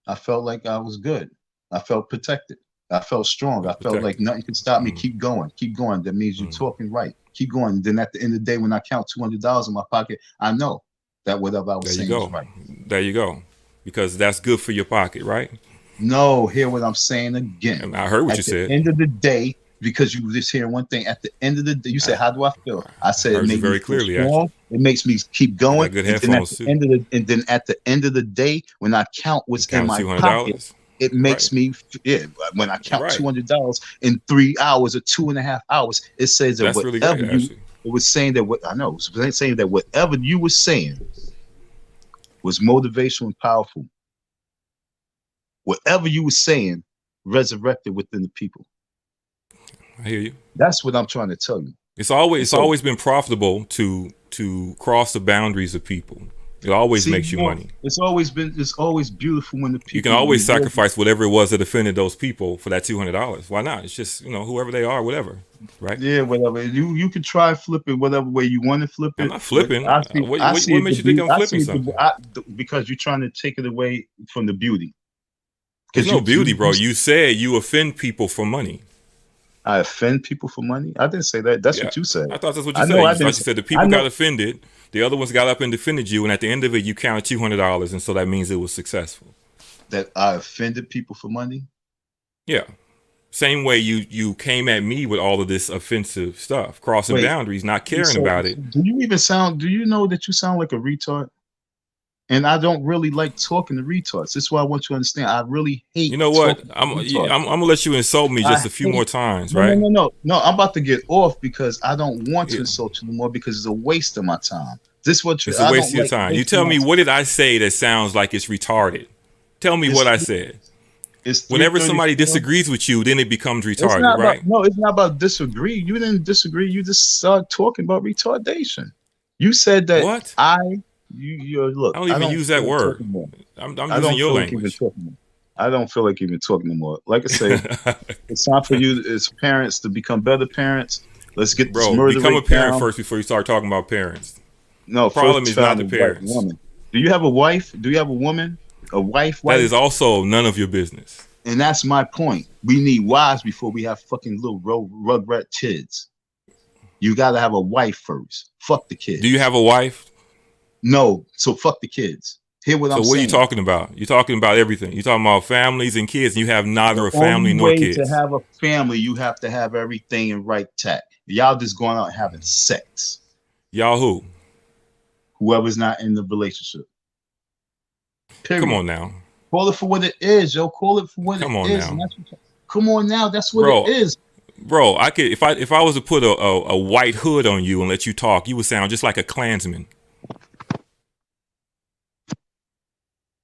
I felt like I was good. I felt protected. I felt strong. I felt like Protected. nothing can stop me. Mm, Keep going. Keep going. That means you're mm. talking right. Keep going. Then at the end of the day, when I count $200 in my pocket, I know that whatever I was There you saying was go. right. There you go. Because that's good for your pocket, right? No, hear what I'm saying again. And I heard what you At the said. end of the day, because you were just hearing one thing, at the end of the day, you said, I, "How do I feel?" I I said, "It heard you made me very feel clearly, actually. strong. It makes me keep You going." got good And then at headphones the too. end of the and then at the end of the day, when I count You what's in count my two hundred pocket, dollars, it right? makes me yeah. When I count Right. $200 in 3 hours or 2.5 hours, it says that That's really great, whatever you actually. it was saying that what I know it was saying that whatever you were saying was motivational and powerful. Whatever you were saying resurrected within the people. I hear you. That's what I'm trying to tell you. And It's so, always been profitable to cross the boundaries of people. It always see, makes you money. it's always beautiful when the You can people always reward you. sacrifice whatever it was that offended those people for that $200. Why not? It's just whoever they are, whatever, right? Yeah, whatever. You can try flip it whatever way you want to flip I'm it, not but flipping. I see What it to makes you think be I'm I see flipping it to be something? because you're trying to take it away from the beauty. There's Because no beauty, bro. You said you offend people for money. I offend people for money. I didn't say that. That's Yeah, what you said. I thought that's what you I said. know I You didn't thought you say. said the I people got know. offended, the other ones got up and defended you, and at the end of it, you counted $200, and so that means it was successful. That I offended people for money. Yeah. Same way you came at me with all of this offensive stuff, crossing Wait, boundaries, not caring so about it. do you know that you sound like a retard? And I don't really like talking to retards. This is why I want you to understand. I really hate You know what? talking to retards. I'm gonna let you insult me I just a few hate more times, no, no, right? no, no, no. I'm about to get off because I don't want to Yeah. insult you anymore because it's a waste of my time. This what you It's a I waste don't of your like time. You wasting tell my me, time. what did I say that sounds like it's retarded? Tell me It's what I said. it's Whenever somebody 3:34. disagrees with you, then it becomes It's retarded, not about right? no, it's not about disagree. You didn't disagree. You just started talking about retardation. You said that What? you look, I don't I even don't use that feel like word. talking more. I'm I using don't your feel like even language. talking more. I don't feel like even talking no more. Like I say, it's time for you as parents to become better parents. Let's get this Bro, murder become a rate parent down. first before you start talking about parents. No, The problem first is not found the a white parents. woman. Do you have a wife? Do you have a woman? A wife, That is wife? also none of your business. And that's my point. We need wives before we have fucking little rugrat kids. You gotta have a wife first. Fuck the Do you kids. have a wife? No, so fuck the kids. Hear what So I'm what are you saying. talking about? You're talking about everything. You're talking about families and kids, and you have The neither a only family nor way to kids. have a family, you have to have everything in right tact. Y'all just going out and having sex. Y'all who? Whoever's not in the relationship. Come Period. on now. Call it for what it is, yo. Call it for what it Come on is. now. And that's what, come on now, that's what it Bro, is. bro, I could if I was to put a white hood on you and let you talk, you would sound just like a Klansman.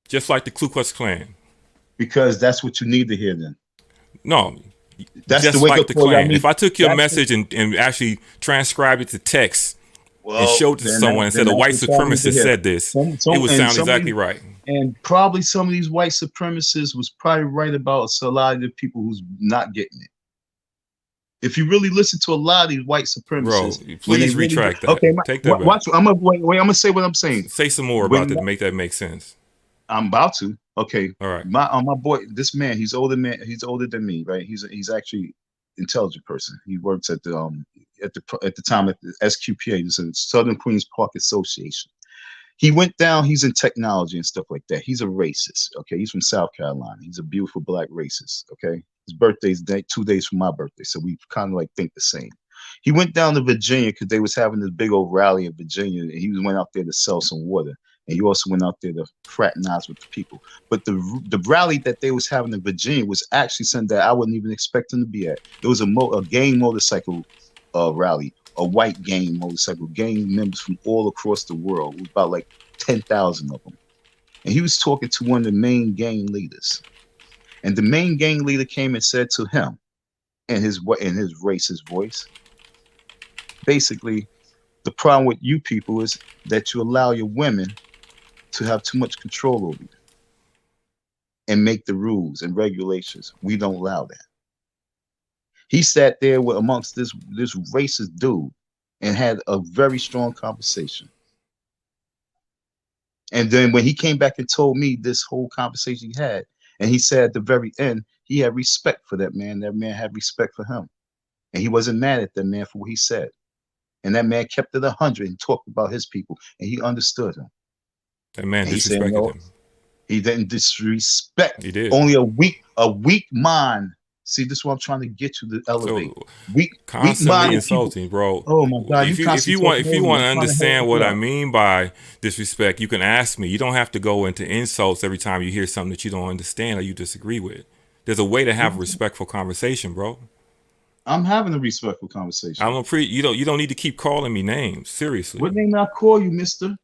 Just like the Ku Klux Klan. Because that's what you need to hear then. No, That's the just wake like up the call y'all Klan. need. If I took your That's the, message and actually transcribed it to text and well, showed it to someone and then said a white that's what y'all need to supremacist hear. said this, it would And sound some of exactly these, right. and probably some of these white supremacists was probably right about a lot of the people who's not getting it. If you really listen to a lot of these white Bro, supremacists, when they please really retract that. okay, Take that back. watch. I'm gonna wait. I'm gonna say what I'm saying. Say some more about When that to make that make sense. I'm about to. Okay, All right. my boy, this man, he's older man. He's older than me, right? He's actually intelligent person. He works at the time at the SQPA, the Southern Queens Park Association. He went down. He's in technology and stuff like that. He's a racist. Okay, he's from South Carolina. He's a beautiful black racist. Okay, his birthday's 2 days from my birthday, so we kind of like think the same. He went down to Virginia because they was having this big old rally in Virginia, and he went out there to sell some water. And he also went out there to fraternize with the people. But the rally that they was having in Virginia was actually something that I wouldn't even expect him to be at. It was a gang motorcycle rally, a white gang motorcycle, gang members from all across the world. It was about like 10,000 of them. And he was talking to one of the main gang leaders. And the main gang leader came and said to him in his racist voice, basically, the problem with you people is that you allow your women to have too much control over you and make the rules and regulations. We don't allow that. He sat there with amongst this racist dude and had a very strong conversation. And then when he came back and told me this whole conversation he had, and he said at the very end, he had respect for that man. That man had respect for him. And he wasn't mad at that man for what he said. And that man kept it 100 and talked about his people. And he understood him. That man And he said, disrespected no, him. he didn't disrespect. He did. Only a weak mind. See, this is what I'm trying to get you to elevate. So Weak constantly minded people. insulting, bro. Oh my God, you If you constantly want talking over me. to I'm trying to understand help what you I out. mean by disrespect, you can ask me. You don't have to go into insults every time you hear something that you don't understand or you disagree with. There's a way to have a respectful conversation, bro. I'm having a respectful conversation. You don't need to keep calling me names. Seriously. What name I call you, mister?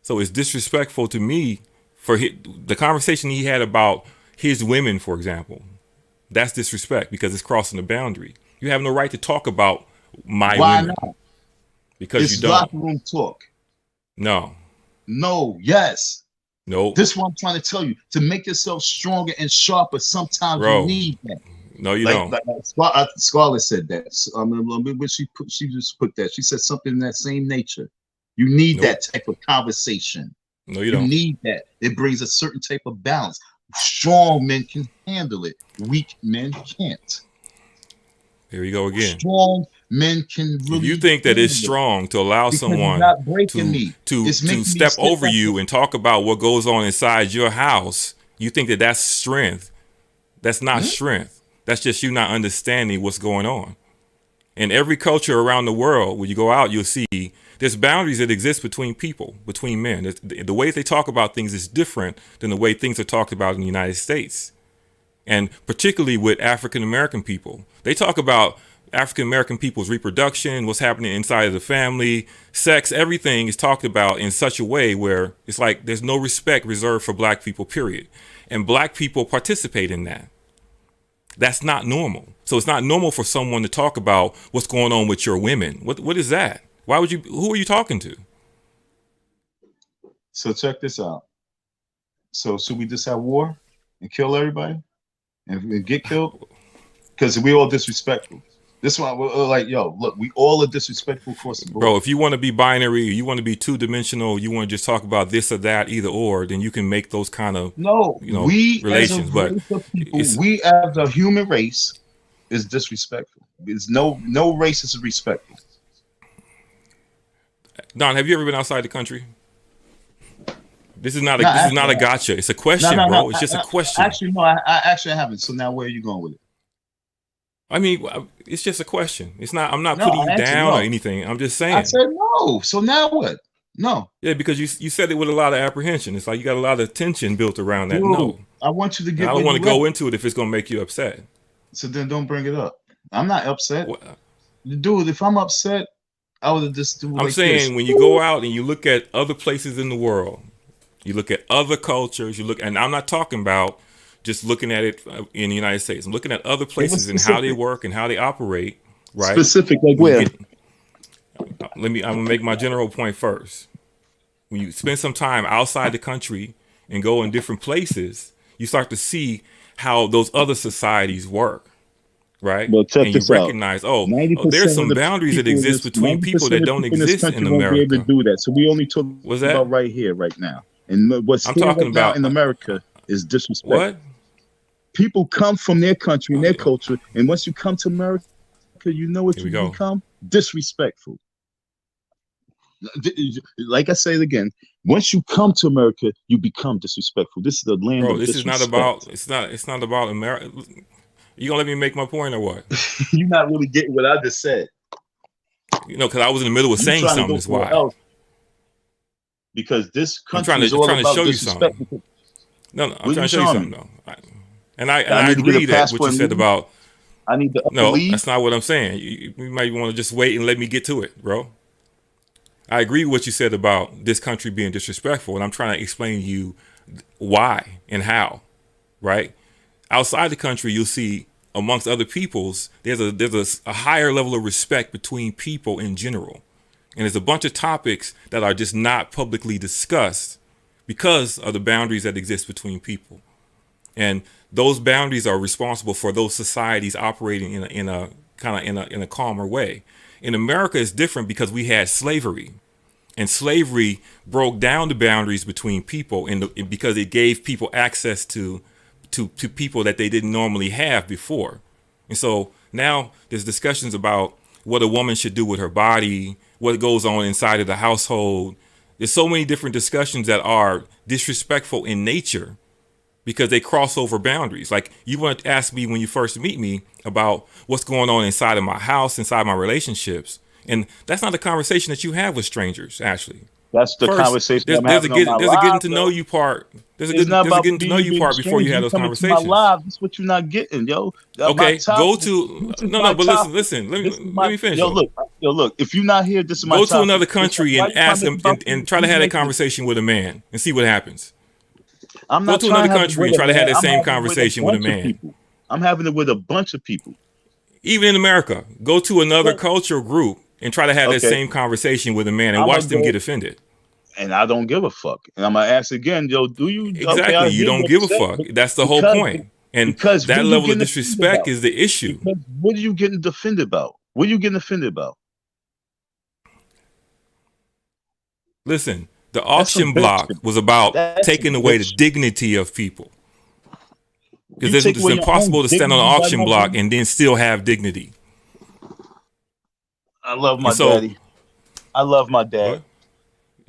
So it's disrespectful to me for the conversation he had about his women, for example. That's disrespect because it's crossing the boundary. You have no right to talk about my Why women not? because you It's don't. locker room talk. No, No, yes. no, This is what I'm trying to tell you. To make yourself stronger and sharper, sometimes you bro. need that. No, you Like, don't. Scarlett said that. When she just put that. She said something in that same nature. You need Nope. that type of conversation. No, you You don't. need that. It brings a certain type of balance. Strong men can handle it. Weak men can't. Here we go again. Strong men can If you really think that it's handle it strong to allow because it's someone not breaking to me. to It's to making me step step over back. you and talk about what goes on inside your house, you think that that's strength. That's not strength. That's just you not understanding what's going on. In every culture around the world, when you go out, you'll see there's boundaries that exist between people, between men. The way they talk about things is different than the way things are talked about in the United States. And particularly with African American people, they talk about African American people's reproduction, what's happening inside of the family, sex, everything is talked about in such a way where it's like there's no respect reserved for black people, period. And black people participate in that. That's not normal. So it's not normal for someone to talk about what's going on with your women. What is that? Why would you? Who are you talking to? So check this out. So should we just have war and kill everybody and get killed? Because we all disrespectful. This one, we're like, yo, look, we all are disrespectful across the Bro, board. if you want to be binary, you want to be two dimensional, you want to just talk about this or that, either or, then you can make those kind of, No, we as a relations. But race of people, it's we as a human race is disrespectful. There's no race is respectful. Don. Have you ever been outside the country? This is not a No, this is not actually, a gotcha. It's a question, no, bro. no. It's just a question. Actually, no. I actually haven't. So now, where are you going with it? I mean, it's just a question. It's not. I'm not No, putting you I answered down or no. anything. I'm just I saying. said no. So now what? No, Yeah, because you said it with a lot of apprehension. It's like you got a lot of tension built around that. dude. No, I want you to and get I where don't want to you at. go into it if it's gonna make you upset. So then don't bring it up. I'm not upset, What, dude. If I'm upset, I would have just do I'm like this. saying when you go out and you look at other places in the world, you look at other cultures, you look, and I'm not talking about just looking at it in the United States. I'm looking at other It was places and how they specific. work and how they operate. Right? Specific, like When you where? get, I'm gonna make my general point first. When you spend some time outside the country and go in different places, you start to see how those other societies work, right? Well, check And you this out. recognize, oh, Ninety there's percent of some the boundaries that people in exist this, between people 90% that of the don't people in this exist in country won't be able to America. do that. So we only talk Was about that? right here, right now. And what's I'm here talking right now about in America is disrespect. what? People come from their country and their Okay, culture, and once you come to America, you know what here you we go, become? Disrespectful. Like I say it again, once you come to America, you become disrespectful. This is the land bro. of This is not about. disrespect. It's not about America. You gonna let me make my point or what? You're not really getting what I just said. Because I was in the middle of You saying trying to something. go Is somewhere why else because this I'm trying country to is I'm all trying to about show you disrespect. something. No, I'm What trying you to show you showing something me? though. And I I need to get a agree that what passport you and said leave. about I need to up and no, leave. that's not what I'm saying. You might want to just wait and let me get to it, bro. I agree with what you said about this country being disrespectful, and I'm trying to explain to you why and how. Right? Outside the country, you'll see amongst other peoples, there's a higher level of respect between people in general, and there's a bunch of topics that are just not publicly discussed because of the boundaries that exist between people. And those boundaries are responsible for those societies operating in a kind of in a calmer way. In America, it's different because we had slavery, and slavery broke down the boundaries between people, because it gave people access to people that they didn't normally have before. And so now there's discussions about what a woman should do with her body, what goes on inside of the household. There's so many different discussions that are disrespectful in nature because they cross over boundaries. Like you want to ask me when you first meet me about what's going on inside of my house, inside my relationships. And that's not a conversation that you have with strangers, Ashley. That's the First, conversation there's I'm there's a having on my get there's a getting live, to know bro. you part. It's not There's a about getting to me know you you being a part before you stranger. have You those coming to my conversations. live. This is what you're not getting, yo. My Okay, go topic. to This is no, my no, but listen, topic. listen. This is Let my me finish yo. though. Look. If you're not here, this is my Go to topic. another country Why and you trying ask to make them about and me? try to You have that making? conversation with a man and see what happens. I'm Go not to trying another to have it country and with a try to have man. that I'm same having it with a conversation with a bunch of man. people. I'm having it with a bunch of people. Even in America, go to another But cultural group and try to have that okay, same conversation with a man and I'm watch gonna them go, get offended. and I don't give a fuck. And I'm gonna ask again, yo. Do you? Okay, Exactly. I You hear don't what you give a said, fuck. but That's the whole because point. And because what that are you level of getting offended disrespect about? is the issue. Because what are you getting offended about? What are you getting offended about? Listen, the That's some auction bitch block shit. was about That's some taking away bitch the shit. dignity of people. Because You take it's away your own impossible to stand on an dignity by auction not block being. and then still have dignity. I love And my so, daddy. I love my dad. what?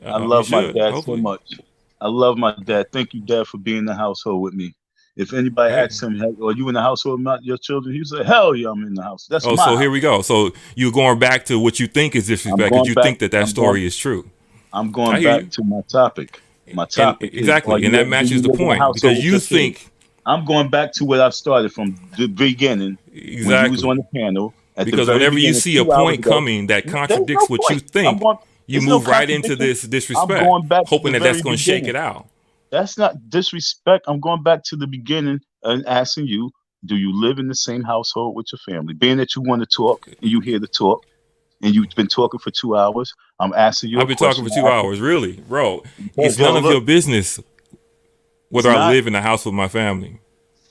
I You love my should, dad so hopefully. much. I love my dad. Thank you, Dad, for being in the household with me. If anybody Hey. asks him, "Hey, are you in the household with your children?" He say, "Hell yeah, I'm in the house. That's Oh, my so here we house." go. So you're going back to what you think is I'm disrespect because going you back. think that that I'm going. story is true. I'm I going hear back you. to my topic. My And topic is, exactly. And that do matches you the live in a point household because with you your kids? think I'm going back to what I started from the beginning when you was on exactly. the panel at the Because very whenever you beginning see a 2 hours point ago. coming that There's no contradicts what you point. I'm think, going. you There's no move right into contradiction. this I'm disrespect, going back to hoping the that that's very going to shake beginning. it out. That's not disrespect. I'm going back to the beginning and asking you, do you live in the same household with your family? Being that you want to talk and you hear the talk and you've been talking for 2 hours, I'm asking you I've a been talking question. for 2 hours. Really, bro. Because, It's yo, none of your look, business it's whether I not. live in the house with my family.